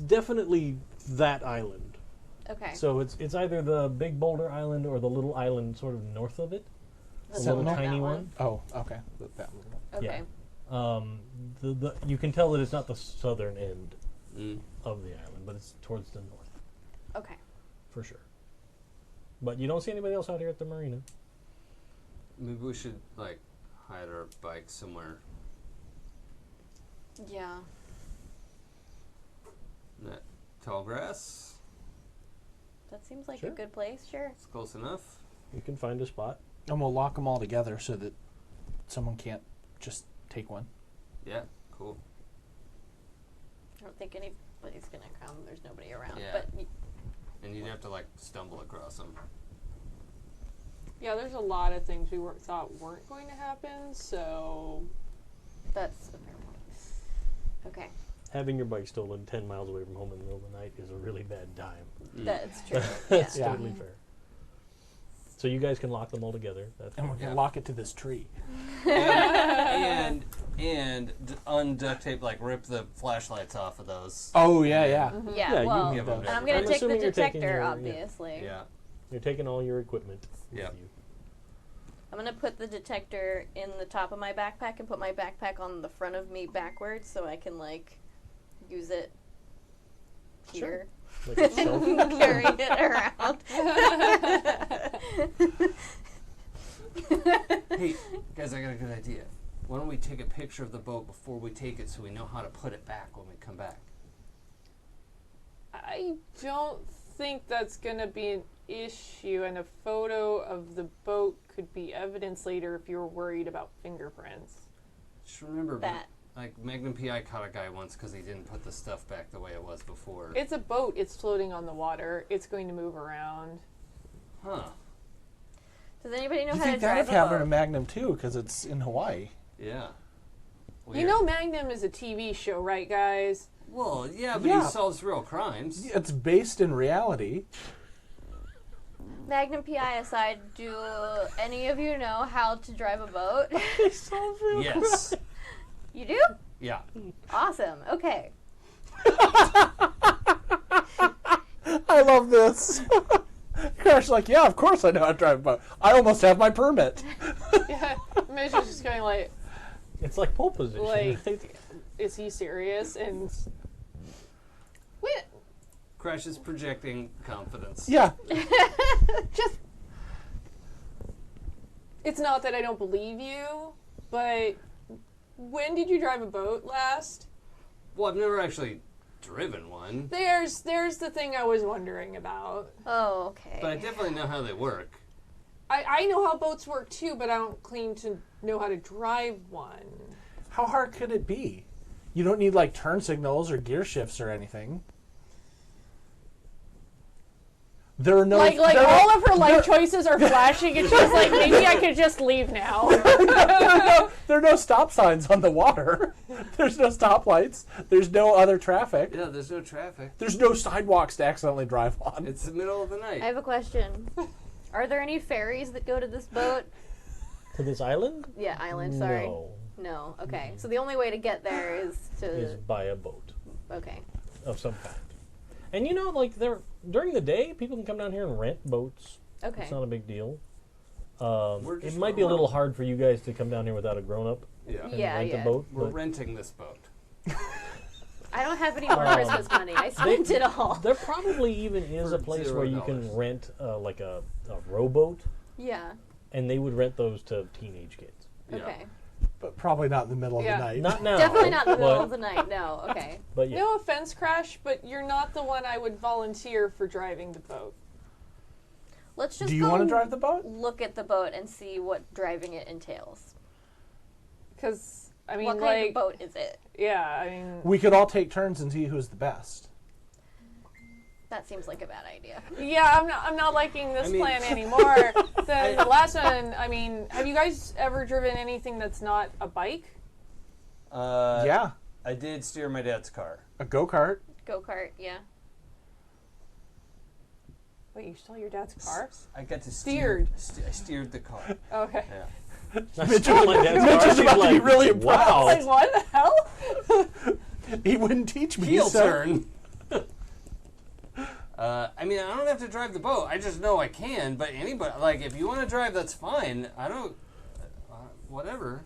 definitely that island. Okay. So it's either the Big Boulder Island or the little island sort of north of it, The the little that tiny one. Oh, okay. That one. Okay. The you can tell that it's not the southern end Mm. of the island, but it's towards the north Okay. for sure. But you don't see anybody else out here at the marina. Maybe we should like hide our bikes somewhere. Yeah. In that tall grass. That seems like Sure. a good place, sure. It's close enough. You can find a spot. And we'll lock them all together so that someone can't just take one. Yeah. Cool. I don't think anybody's gonna come. There's nobody around. Yeah. But And you'd have to like stumble across them. yeah, there's a lot of things we thought weren't going to happen, so that's a fair point. Okay. Having your bike stolen 10 miles away from home in the middle of the night is a really bad time. That's true. That's Yeah. totally fair. So you guys can lock them all together. That's And we're fine. going to lock it to this tree. and unduct tape, like rip the flashlights off of those. Oh, yeah, yeah. Yeah, Yeah, you well, give them and I'm to gonna I'm take the assuming you're taking detector, your- yeah. obviously. Yeah. You're taking all your equipment with Yeah. you. I'm gonna put the detector in the top of my backpack and put my backpack on the front of me backwards so I can like use it here. Like a shelf. Carry it around. Hey, guys, I got a good idea. Why don't we take a picture of the boat before we take it so we know how to put it back when we come back? I don't think that's going to be an issue, and a photo of the boat could be evidence later if you're worried about fingerprints. Just remember, That. like Magnum PI caught a guy once because he didn't put the stuff back the way it was before. It's a boat, it's floating on the water, it's going to move around. Huh. Does anybody know You how to think drive that'd a happen to boat? Magnum, too, because it's in Hawaii. Yeah. You know Magnum is a TV show, right, guys? Well, yeah, but Yeah. he solves real crimes. It's based in reality. Magnum PI aside, do any of you know how to drive a boat? Yes. You do? Yeah. Awesome. Okay. I love this. Crash like, yeah, of course I know how to drive a boat. I almost have my permit. Yeah, Midge is just going like, It's like pole position. Like- is he serious? And wait, Crash is projecting confidence. Yeah. just it's not that I don't believe you, but when did you drive a boat last? Well, I've never actually driven one, There's the thing I was wondering about. Oh, okay. but I definitely know how they work. I know how boats work too, but I don't claim to know how to drive one. How hard could it be? You don't need like turn signals or gear shifts or anything. There are no Like there are- all of her life choices are flashing, and she's like, maybe I could just leave now. there are no stop signs on the water. There's no stoplights. There's no other traffic. Yeah, there's no traffic. There's no sidewalks to accidentally drive on. It's the middle of the night. I have a question. Are there any ferries that go to this boat? To this island? Yeah, island, sorry. No. No, okay. So the only way to get there is Is to... by a boat Okay. of some kind. And you know, like during the day, people can come down here and rent boats. Okay. It's not a big deal. We're It just might be a little hard for you guys to come down here without a grown-up Yeah. and Yeah, rent yeah. a boat. We're but renting this boat. I don't have any more Christmas money. I spent it all. there probably even is For a place where you can $0. rent like a rowboat, Yeah. and they would rent those to teenage kids. Yeah. Okay. But probably not in the middle Yeah. of the night. Not now. Definitely not in the middle but, of the night. No. Okay. But yeah. No offense, Crash, but you're not the one I would volunteer for driving the boat. Let's just Do you go want to drive the boat? look at the boat and see what driving it entails. Because, I mean, What kind like, of boat is it? yeah, I mean, We could all take turns and see who's the best. That seems like a bad idea. yeah, I'm not liking this I mean- plan anymore. The last one, I mean, have you guys ever driven anything that's not a bike? Yeah. I did steer my dad's car. A go-kart. Go-kart, yeah. Wait, you stole your dad's car? I got to Steered. I steered the car. Okay. Yeah. Mitch, My dad's car, Mitch is she's about to be like, really impressed. wow. Like, what the hell? He wouldn't teach me. Heel so- turn. I mean, I don't have to drive the boat. I just know I can. But anybody, like, if you want to drive, that's fine. I don't. Whatever.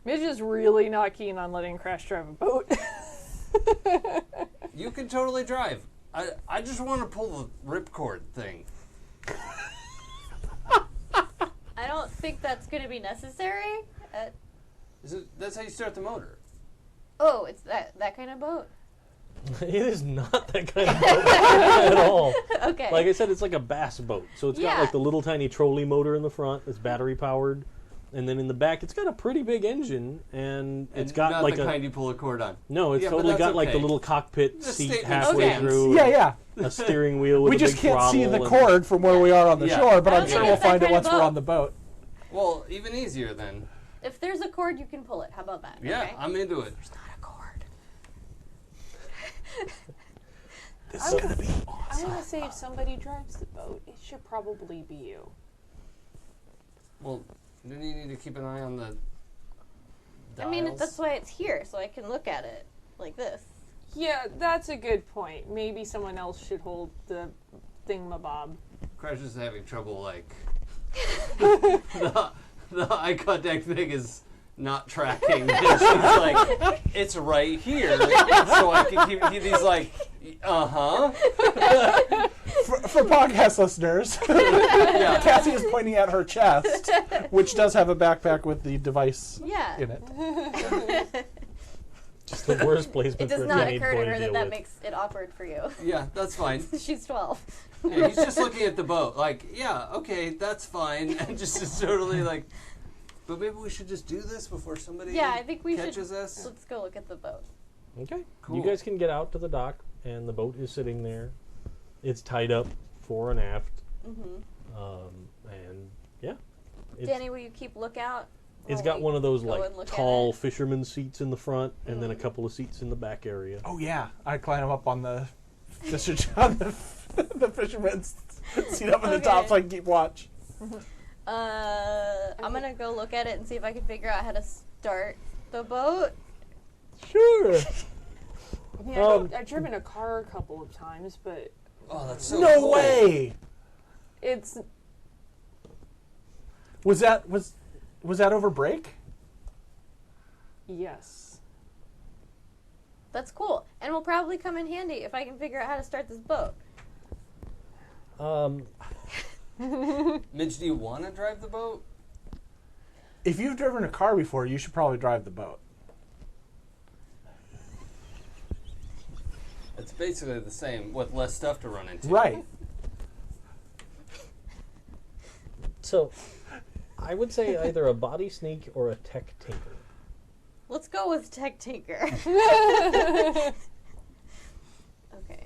Midge is really not keen on letting Crash drive a boat. You can totally drive. I just want to pull the ripcord thing. I don't think that's going to be necessary. That's how you start the motor. Oh, it's that kind of boat? It is not that kind of boat at all. Okay. Like I said, it's like a bass boat. So it's got Yeah. like the little tiny trolley motor in the front that's battery powered. And then in the back, it's got a pretty big engine, and it's got not like the a kind you pull a cord on. no. It's Yeah, but totally that's got like the okay. little cockpit Just seat statement halfway stands. through. Yeah, yeah. A steering wheel with We a just big can't see throttle the and- cord from where we are on the Yeah. shore, but I I'm don't sure think we'll it's that find it kind of once we're boat. on the boat. Well, even easier then. If there's a cord, you can pull it. How about that? Yeah, Okay? I'm into it. There's not a cord. This is gonna be I'm gonna say if somebody drives the boat, it should probably be you. Well, then you need to keep an eye on the I mean, dials. that's why it's here, so I can look at it like this. Yeah, that's a good point. Maybe someone else should hold the thingamabob. Crash is having trouble, like... the eye contact thing is not tracking. And she's like, it's right here. So I can keep... He's like, uh-huh. for podcast listeners. Yeah. Cassie is pointing at her chest, which does have a backpack with the device Yeah. in it. Just the worst placement It does for not any occur boy to to her that deal that with. makes it awkward for you. Yeah, that's fine. She's 12. Yeah, he's just looking at the boat. Like, yeah, okay, that's fine. And just is totally like... But maybe we should just do this before somebody Yeah, I think we should. catches us. Let's go look at the boat. Okay. Cool. You guys can get out to the dock, and the boat is sitting there. It's tied up fore and aft. And yeah. It's, Danny, will you keep lookout? it's while got we one of those go like and look at tall it? fisherman seats in the front, and then a couple of seats in the back area. Oh yeah, I climb up on the on the fisherman's seat up in the top Okay. so I can keep watch. I'm gonna go look at it and see if I can figure out how to start the boat. Sure. I mean, I've driven a car a couple of times, but Oh, that's so No cool. way. it's Was that over break? yes. That's cool. And will probably come in handy if I can figure out how to start this boat. Midge, do you want to drive the boat? If you've driven a car before, you should probably drive the boat. It's basically the same with less stuff to run into. Right. So, I would say either a body sneak or a tech tinker. Let's go with Tech Tinker. Okay.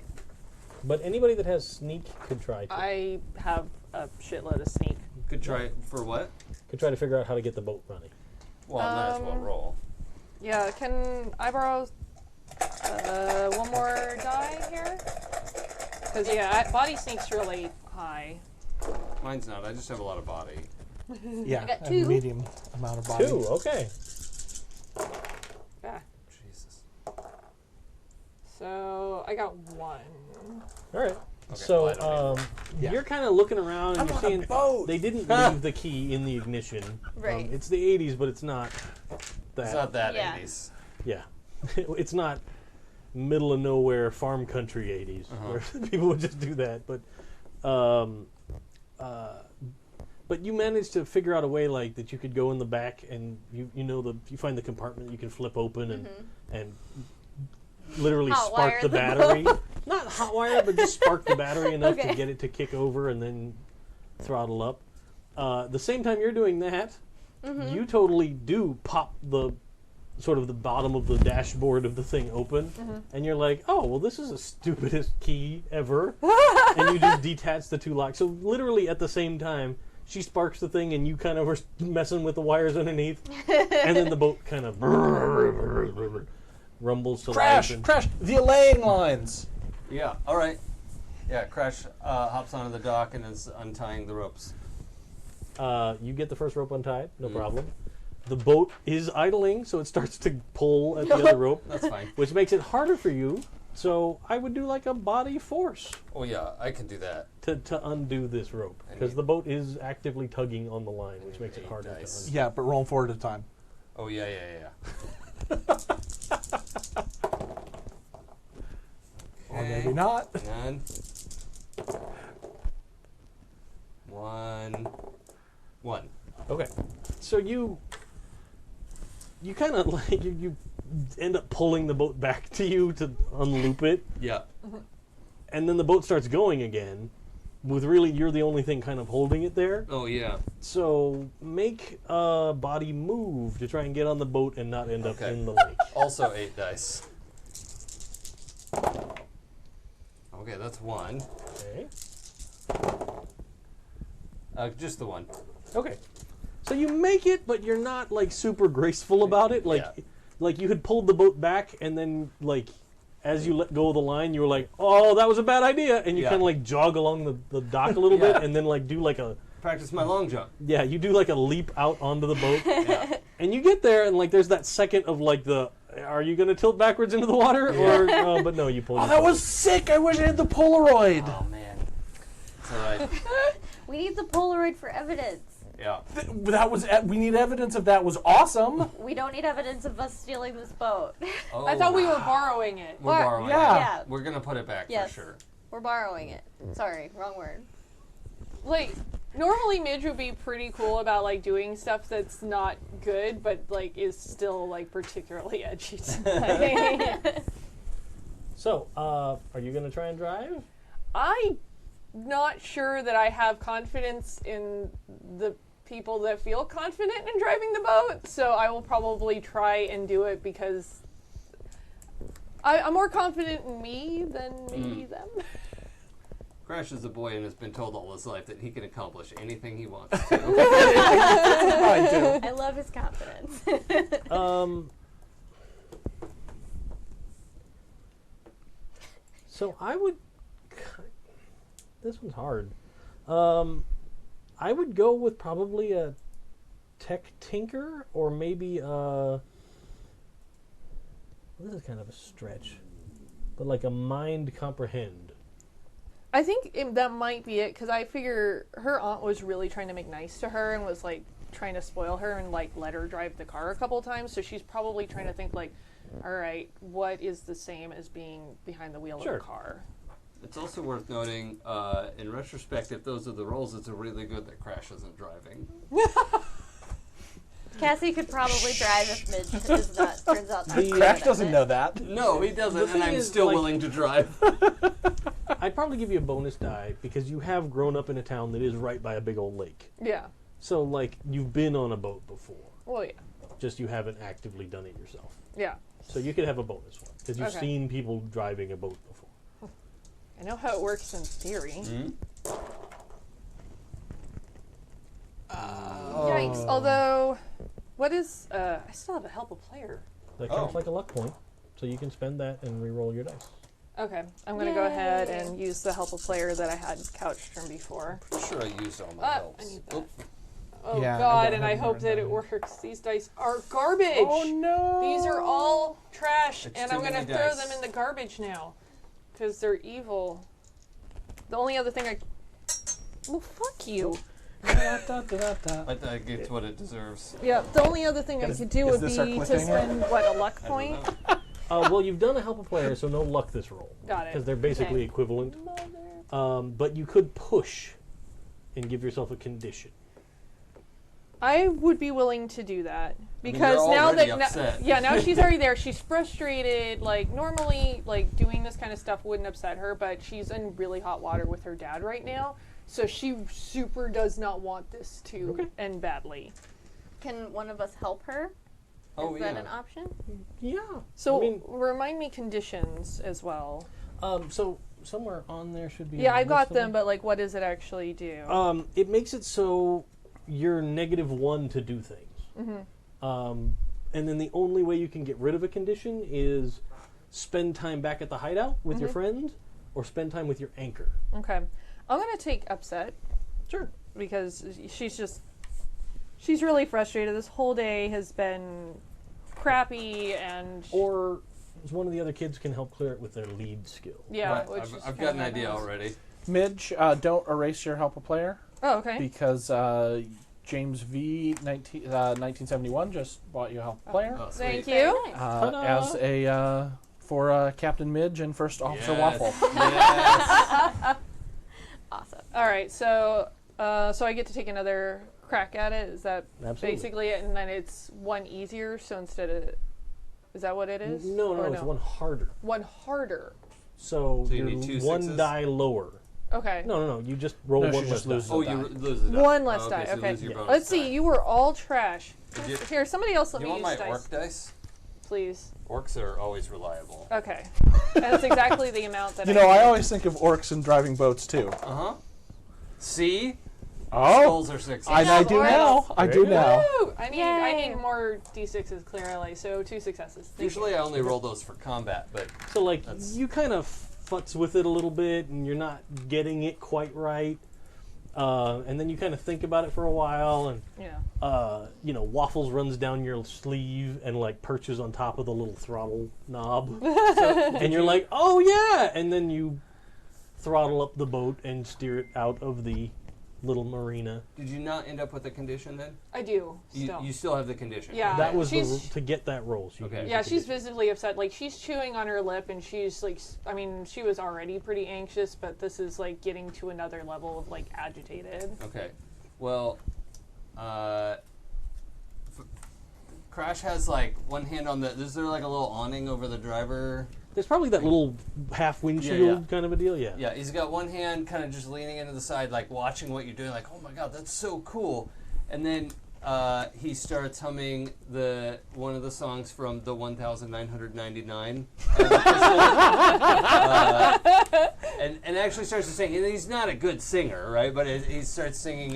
But anybody that has sneak could try to. I have a shitload of sneak. Could try it for what? Could try to figure out how to get the boat running. Well, might as well roll. Yeah, can I borrow one more die here? Because, yeah, body sneak's really high. Mine's not. I just have a lot of body. Yeah. I got a 2. medium amount of body. 2, okay. Yeah. Jesus. So, I got 1. All right. Okay, So, well, I don't Yeah. you're kind of looking around and I'm you're on a seeing boat. they didn't leave the key in the ignition. Right. It's the 80s, but it's not that. It's not that Yeah. 80s. Yeah. It's not middle of nowhere farm country 80s where people would just do that. But you managed to figure out a way like that you could go in the back and you find the compartment you can flip open and literally Hotwire spark the the battery. boat. Not hotwire, but just spark the battery enough Okay. to get it to kick over and then throttle up. The same time you're doing that, you totally do pop the sort of the bottom of the dashboard of the thing open, and you're like, oh, well, this is the stupidest key ever. And you just detach the 2 locks. So literally at the same time, she sparks the thing and you kind of are messing with the wires underneath, and then the boat kind of rumbles to Crash! life. Crash! The allaying lines. Yeah, all right. Yeah, Crash hops onto the dock and is untying the ropes. You get the first rope untied, no problem. The boat is idling, so it starts to pull at the other rope, That's fine. which makes it harder for you. So I would do like a body force Oh, yeah, I can do that. to undo this rope, I because need- the boat is actively tugging on the line, which need makes it 8 harder dice. to undo. Yeah, but roll 4 at a time. Oh, yeah. Or maybe not. None. 1. 1. Okay, so you kind of like you end up pulling the boat back to you to unloop it, Yeah. and then the boat starts going again. With really, you're the only thing kind of holding it there. Oh, yeah. So make a body move to try and get on the boat and not end up Okay. in the lake. Also 8 dice. Okay, that's 1. Okay. Just the 1. Okay. So you make it, but you're not like super graceful about it. Like, Yeah. like you had pulled the boat back, and then like as you let go of the line, you were like, "Oh, that was a bad idea," and you Yeah. kind of like jog along the dock a little Yeah. bit, and then like do like a Practice my long jump. you do like a leap out onto the boat, Yeah. and you get there, and like there's that second of like the. Are you going to tilt backwards into the water, or? But no, you pull. Oh, your that boat. was sick! I wish I had the Polaroid. Oh, man. It's all right. We need the Polaroid for evidence. Yeah. That was. We need evidence of that. Was awesome. We don't need evidence of us stealing this boat. Oh, I thought we were borrowing it. We're borrowing Yeah. it. Yeah, We're going to put it back Yes. for sure. we're borrowing it. Sorry, wrong word. Like, normally Midge would be pretty cool about, like, doing stuff that's not good, but, like, is still, like, particularly edgy tonight. So, are you going to try and drive? I'm not sure that I have confidence in the people that feel confident in driving the boat, so I will probably try and do it because I'm more confident in me than maybe them. Crash is a boy and has been told all his life that he can accomplish anything he wants to. I do. I love his confidence. So I would. This one's hard. I would go with probably a tech tinker, or maybe Well, this is kind of a stretch, but like a mind comprehend. I think that might be it, because I figure her aunt was really trying to make nice to her and was like trying to spoil her and like let her drive the car a couple times. So she's probably trying to think like, all right, what is the same as being behind the wheel of a car? It's also worth noting, in retrospect, if those are the roles, it's really good that Crash isn't driving. Cassie could probably drive if Midge turns out to be Crash doesn't know that. No, he doesn't, and I'm is, still like- willing to drive. I'd probably give you a bonus die because you have grown up in a town that is right by a big old lake. Yeah. So, like, you've been on a boat before. Well, yeah. Just you haven't actively done it yourself. Yeah. So you could have a bonus one because you've Okay. seen people driving a boat before. I know how it works in theory. Yikes. Although, what is... I still have a help a player. That counts like a luck point, so you can spend that and re-roll your dice. Okay. I'm going to go ahead and use the help a player that I had couched from before. Sure, I used all my I helps. need that. Oop. Oh, Yeah, I God, don't and I have hope more that than it that. works. These dice are garbage. Oh no! These are all trash, It's and too I'm going to many throw dice. them in the garbage now. Because they're evil. The only other thing I... Well, fuck you. Da, da, da, da. I think it's what it deserves. Yeah, the only other thing I could do is would this be our to cliffhanger? spend, what, a luck I point? don't know. Well, you've done a help a player, so no luck this roll. Got it. Because they're basically Okay. equivalent. But you could push and give yourself a condition. I would be willing to do that. mean, Because you're now already that... upset. now she's already there. She's frustrated. Like, normally, like, doing this kind of stuff wouldn't upset her, but she's in really hot water with her dad right now. So she super does not want this to end badly. Can one of us help her? Oh, Is yeah. that an option? Yeah. So I mean, remind me conditions as well. so somewhere on there should be. Yeah, a I got list of them, but like, what does it actually do? It makes it so you're -1 to do things. And then the only way you can get rid of a condition is spend time back at the hideout with your friend or spend time with your anchor. Okay, I'm gonna take upset. Sure. Because she's really frustrated. This whole day has been crappy, and Or one of the other kids can help clear it with their lead skill. yeah, Right, which I've, is I've kind got of an idea nice. already. Midge, don't erase your help a player Oh, okay. because James V 1971 just bought you a help a player Oh, Thank sweet. you. Very nice. as a for Captain Midge and First Officer Yes. Waffle. Yes. Awesome. All right, so I get to take another crack at it. Is that Absolutely. basically it? And then it's one easier. So instead of, is that what it is? No, Or it's one harder. One harder. So, So you you're need 2 one sixes? die lower. Okay. No. You just roll No, one she less just loses die. Oh, die. you lose the die. One less Oh, die. so you Okay. lose your bonus Let's see. die. You were all trash. Did you- Here, somebody else let You me want use my dice, orc dice? please. Orcs are always reliable. Okay. That's exactly the amount that You know, I need. always think of orcs and driving boats too. Uh-huh. See? Oh, Skulls are 6. I job, do orcs. now. I do Very now. Woo! I Yay. need more d6s clearly, so 2 successes. Thank Usually I only roll those for combat, but So, like, That's- you kind of futz with it a little bit, and you're not getting it quite right. And then you kind of think about it for a while, and you. Yeah. Waffles runs down your sleeve and like perches on top of the little throttle knob, and you're like, "Oh yeah!" And then you throttle up the boat and steer it out of the little marina. did you not end up with a condition then? I do. You, Still. you still have the condition. Yeah. That was she's- to get that roll. So you Okay. can use Yeah, the she's condition. visibly upset. Like, she's chewing on her lip, and she's like, she was already pretty anxious, but this is like getting to another level of like agitated. Okay. Well, Crash has like one hand on the. Is there like a little awning over the driver? There's probably that little half windshield Yeah. kind of a deal. Yeah. Yeah, he's got one hand kind of just leaning into the side, like watching what you're doing, like, oh my god, that's so cool. And then he starts humming one of the songs from the 1999. And actually starts to sing. And he's not a good singer, right? But he starts singing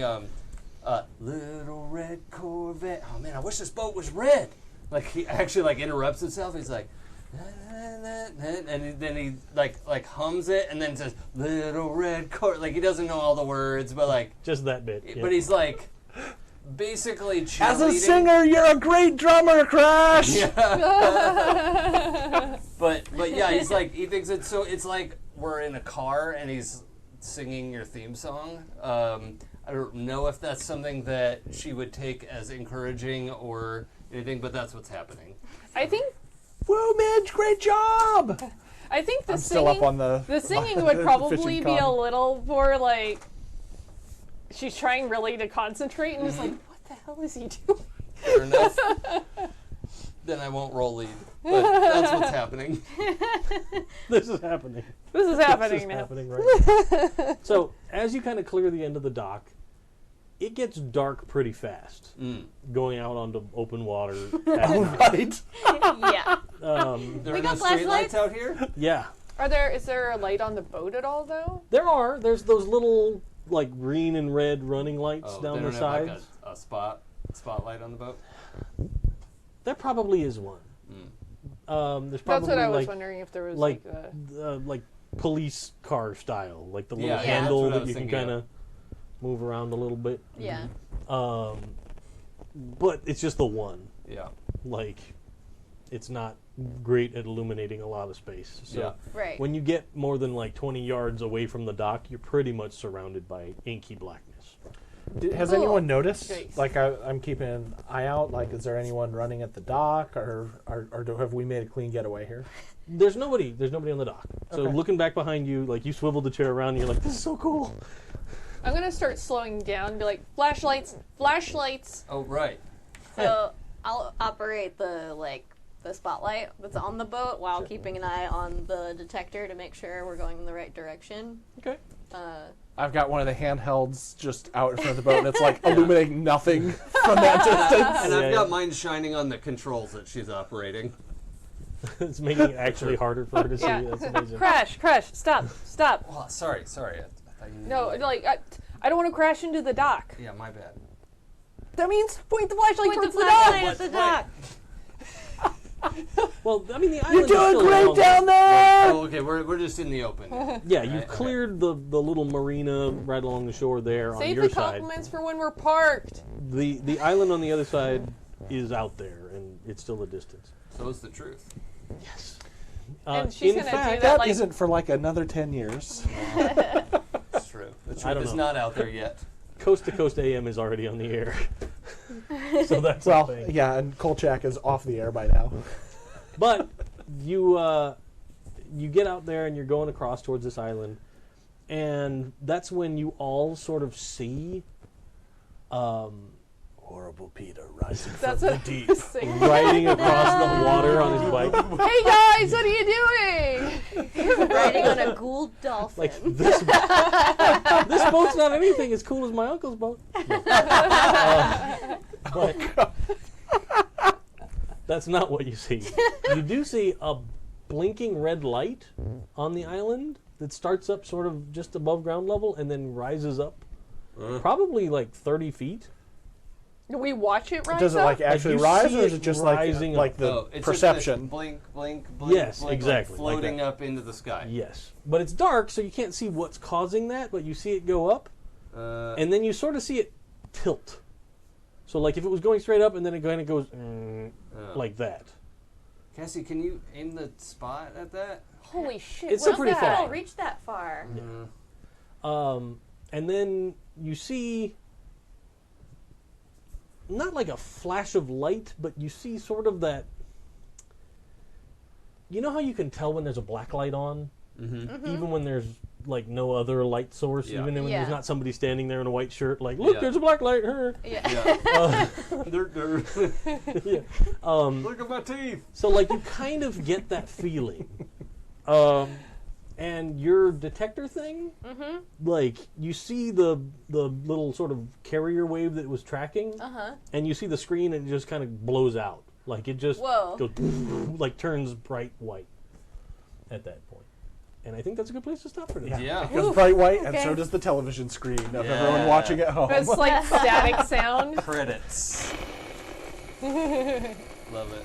Little Red Corvette. Oh man, I wish this boat was red. Like he actually like interrupts himself. He's like, and then he like hums it and then says Little Red Corvette. Like he doesn't know all the words, but like Just that bit. Yeah. but he's like basically cheerleading. As a singer, you're a great drummer, Crash. But yeah, he's like, he thinks it's so. It's like we're in a car and he's singing your theme song. I don't know if that's something that she would take as encouraging or anything, but that's what's happening. I think Woo, Midge, great job. I think the I'm singing still up on the singing would the probably fishing be a con. little more like she's trying really to concentrate and is like, what the hell is he doing? Fair enough. Then I won't roll lead. But that's what's happening. This is happening. This is This happening is now. happening right now. So as you kind of clear the end of the dock, it gets dark pretty fast. Going out onto open water. All right. Yeah. There We are got no street lights flashlights? out here? Yeah. Is there a light on the boat at all though? There's those little like green and red running lights Oh, down they the don't have sides. like a spotlight on the boat? There probably is one. There's probably That's what I was like wondering if there was like like like police car style, like the little Yeah, yeah, handle that's what I that was you can thinking kind of move around a little bit. Yeah. But it's just the one. Yeah. Like, it's not great at illuminating a lot of space. So Yeah. Right. when you get more than like 20 yards away from the dock, you're pretty much surrounded by inky blackness. Has Cool. anyone noticed? Great. Like, I'm keeping an eye out. Like, is there anyone running at the dock, or have we made a clean getaway here? There's nobody on the dock. So Okay. looking back behind you, like you swiveled the chair around and you're like, this is so cool. I'm gonna start slowing down and be like, flashlights, flashlights. Oh, right. So I'll operate the spotlight that's on the boat while keeping an eye on the detector to make sure we're going in the right direction. Okay. I've got one of the handhelds just out in front of the boat, and it's like illuminating nothing from that distance. And Yeah, I've got yeah. mine shining on the controls that she's operating. It's making it actually harder for her to see. Yeah. That's amazing. Crash, stop. Oh, sorry. I thought you No, knew. like I don't want to crash into the dock. Yeah, my bad. That means point the flashlight Point the towards the flashlight dock. at the Right. dock. Well, I mean, the island You're is still doing great long. down there. Oh, okay. We're just in the open. Yeah, you've Right, okay. cleared the little marina right along the shore there on Save your the side. compliments for when we're parked. The island on the other side is out there, and it's still a distance. So is the truth. Yes. And she's in gonna do fact, that That like isn't for like another 10 years. It's true. The I truth don't is know. not out there yet. Coast to Coast AM is already on the air. So that's Well, the thing. yeah, and Kolchak is off the air by now. But you get out there and you're going across towards this island, and that's when you all sort of see Horrible Peter rising that's from what the I deep, was saying. riding across the water on his bike. Hey guys, what are you doing? Riding on a Gould dolphin. Like this boat's not anything as cool as my uncle's boat. No. But that's not what you see. You do see a blinking red light on the island that starts up sort of just above ground level and then rises up probably like 30 feet. Do we watch it rise Does it up? like actually you rise, see or is it it just rising like up. the Oh, it's perception? Just this blink, blink, blink. Yes, blink, exactly, Like like floating that. up into the sky. Yes. But it's dark, so you can't see what's causing that, but you see it go up, and then you sort of see it tilt. So like if it was going straight up and then it kind of goes like that. Cassie, can you aim the spot at that? Holy shit! It's what's pretty that? far. I'll reach that far. And then you see not like a flash of light, but you see sort of that. You know how you can tell when there's a black light on, even when there's like no other light source, Yeah. even when Yeah. there's not somebody standing there in a white shirt, like look, Yeah. there's a black light. Her. Yeah. Yeah. Yeah. Look at my teeth. So like you kind of get that feeling. And your detector thing, like you see the little sort of carrier wave that it was tracking, and you see the screen and it just kind of blows out. Like it just Whoa. goes like turns bright white at that point. And I think that's a good place to stop for today. Yeah. It goes bright white, and okay. so does the television screen of Yeah. everyone watching at home. It's like static sound. Credits. Love it.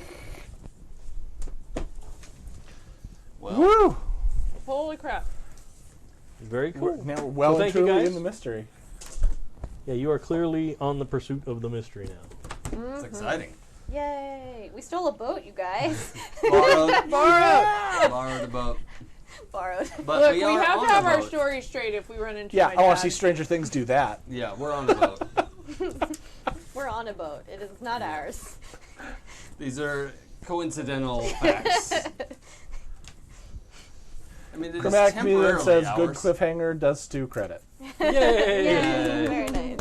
Well, Woo! Holy crap! Very cool. Now we're well Well, and thank you, truly guys. in the mystery. Yeah, you are clearly on the pursuit of the mystery now. It's exciting. Yay! We stole a boat, you guys. Borrowed. Borrowed. Borrowed a boat. Borrowed. But Look, we we are have on to have a our boat. story straight if we run into Yeah, my I want dad. to see Stranger Things do that. Yeah, we're on a boat. We're on a boat. It is not ours. These are coincidental facts. I mean, it is Chromatic Chameleon temporarily says, ours. good cliffhanger, does Stu credit. Yay! Yay! Very nice.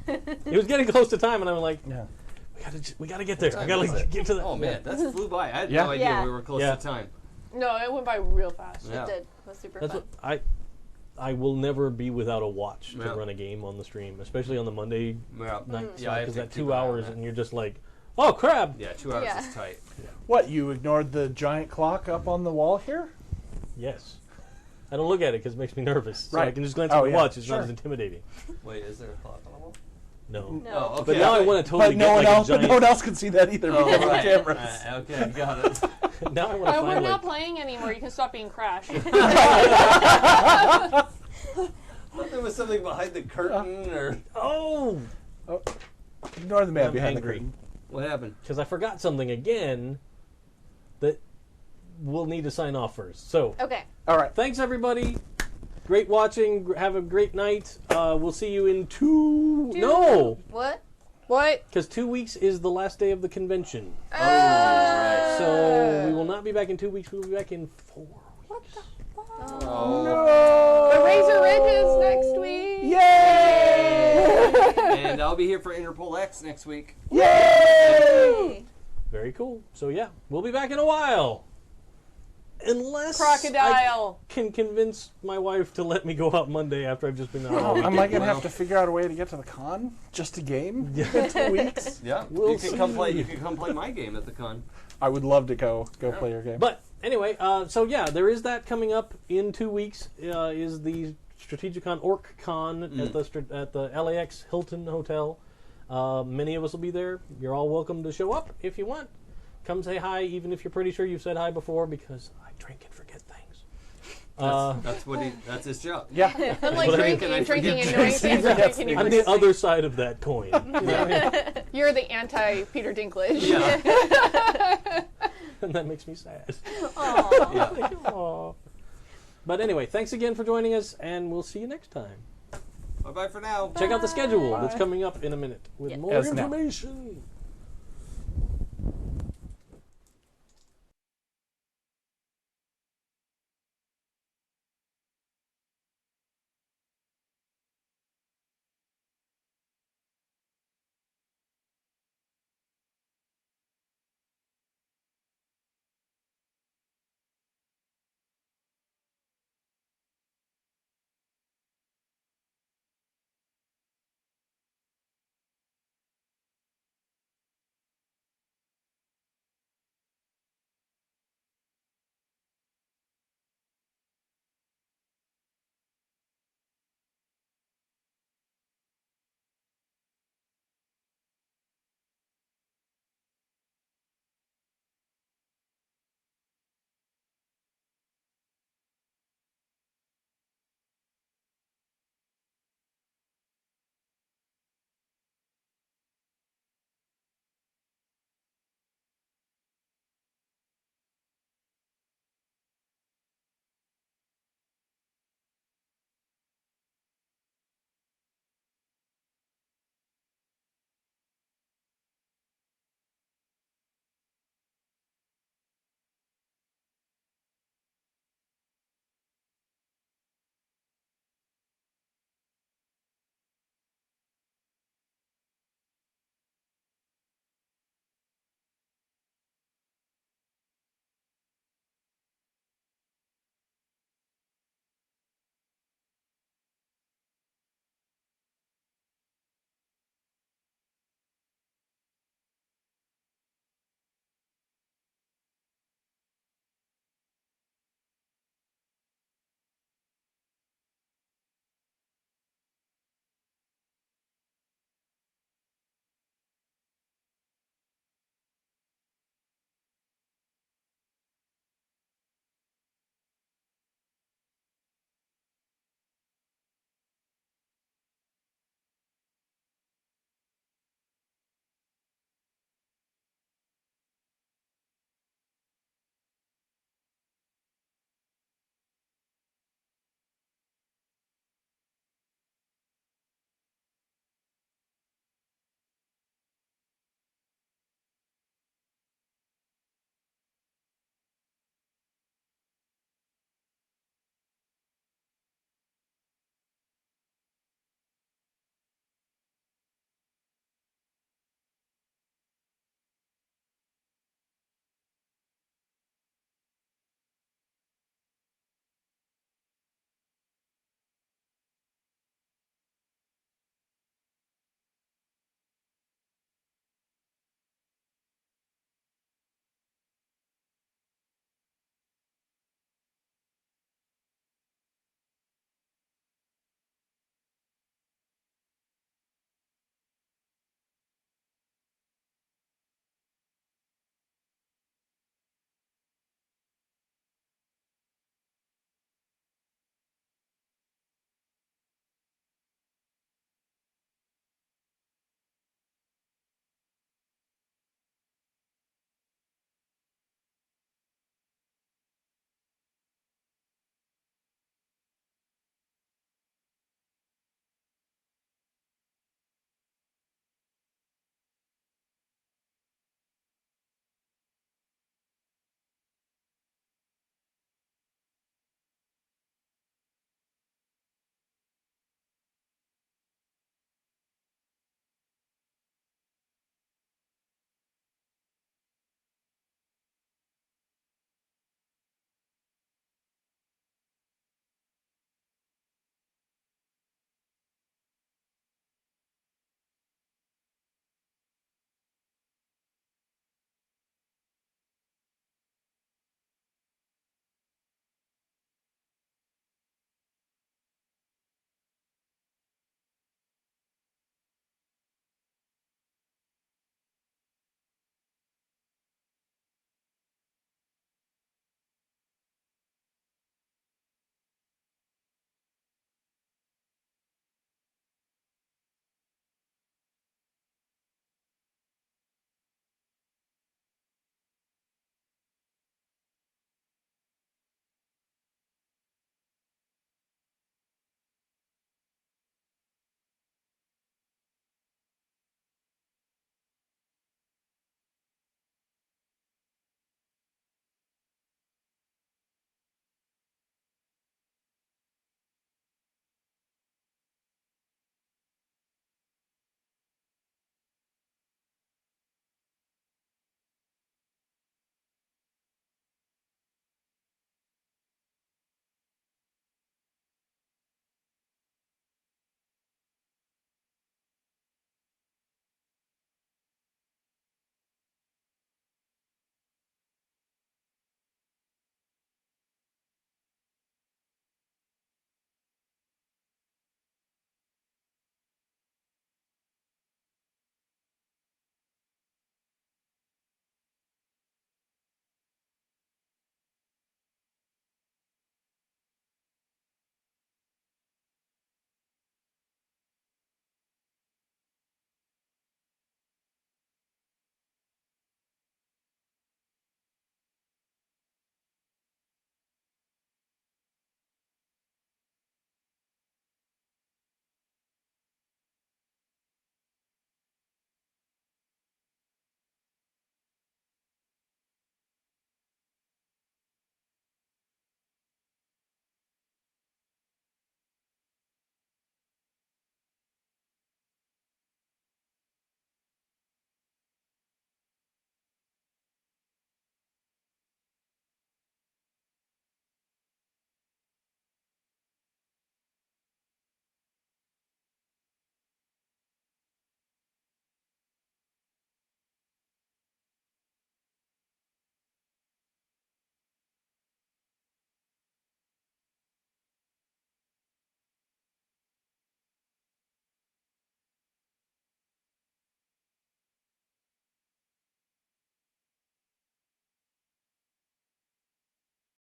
It was getting close to time, and I'm like, Yeah. we gotta get there. I Time gotta is it? get to that. Oh man, that flew by. I had Yeah. no idea Yeah. we were close Yeah. to time. No, it went by real fast. Yeah. It did. It was super That's fun. what I will never be without a watch to Yeah. run a game on the stream, especially on the Monday Yeah, night yeah, I have because to that keep 2 an eye on hours that. and you're just like, oh crap! Yeah, 2 hours Yeah. is tight. What, you ignored the giant clock up on the wall here? Yes. I don't look at it because it makes me nervous. So I Right. can just glance Oh, at the yeah, watch. It's sure. not as intimidating. Wait, is there a clock on the wall? No. No. Oh, okay. But now I want to totally But no, get one like else, a giant. but no one else can see that either Oh, because right. of the cameras. Okay, got it. Now I want to We're find not like. playing anymore. You can stop being Crash. There was something behind the curtain, or Oh! Ignore the man I'm behind angry. the curtain. what happened? Because I forgot something again that we'll need to sign off first. So, Okay. All right. thanks everybody. Great watching. Have a great night. We'll see you in No! What? What? Because 2 weeks is the last day of the convention. Oh, right. So we will not be back in 2 weeks. We will be back in 4 weeks. Oh. The Razor Ridges next week. Yay! And I'll be here for Interpol X next week. Yay! Very cool. So yeah, we'll be back in a while. Unless I Crocodile. can convince my wife to let me go out Monday after I've just been out all Oh, am weekend. I going to Well. have to figure out a way to get to the con? Just a game? In 2 weeks? Yeah, We'll you can come see. play. You can come play my game at the con. I would love to go play your game. But anyway, so yeah, there is that coming up in 2 weeks. Is the Strategicon OrcCon at the LAX Hilton Hotel. Many of us will be there. You're all welcome to show up if you want. Come say hi, even if you're pretty sure you've said hi before, because I drink and forget things. That's his job. Yeah. Like What I drinking, mean, I drinking, forget and knowing things. things, and drinking, and I'm the forgetting other things. side of that coin. You know what I mean? You're the anti-Peter Dinklage. Yeah. And that makes me sad. Aw. Yeah. Aw. But anyway, thanks again for joining us, and we'll see you next time. Bye bye for now. Check out the schedule that's Bye. coming up in a minute with Yeah. more As now. information.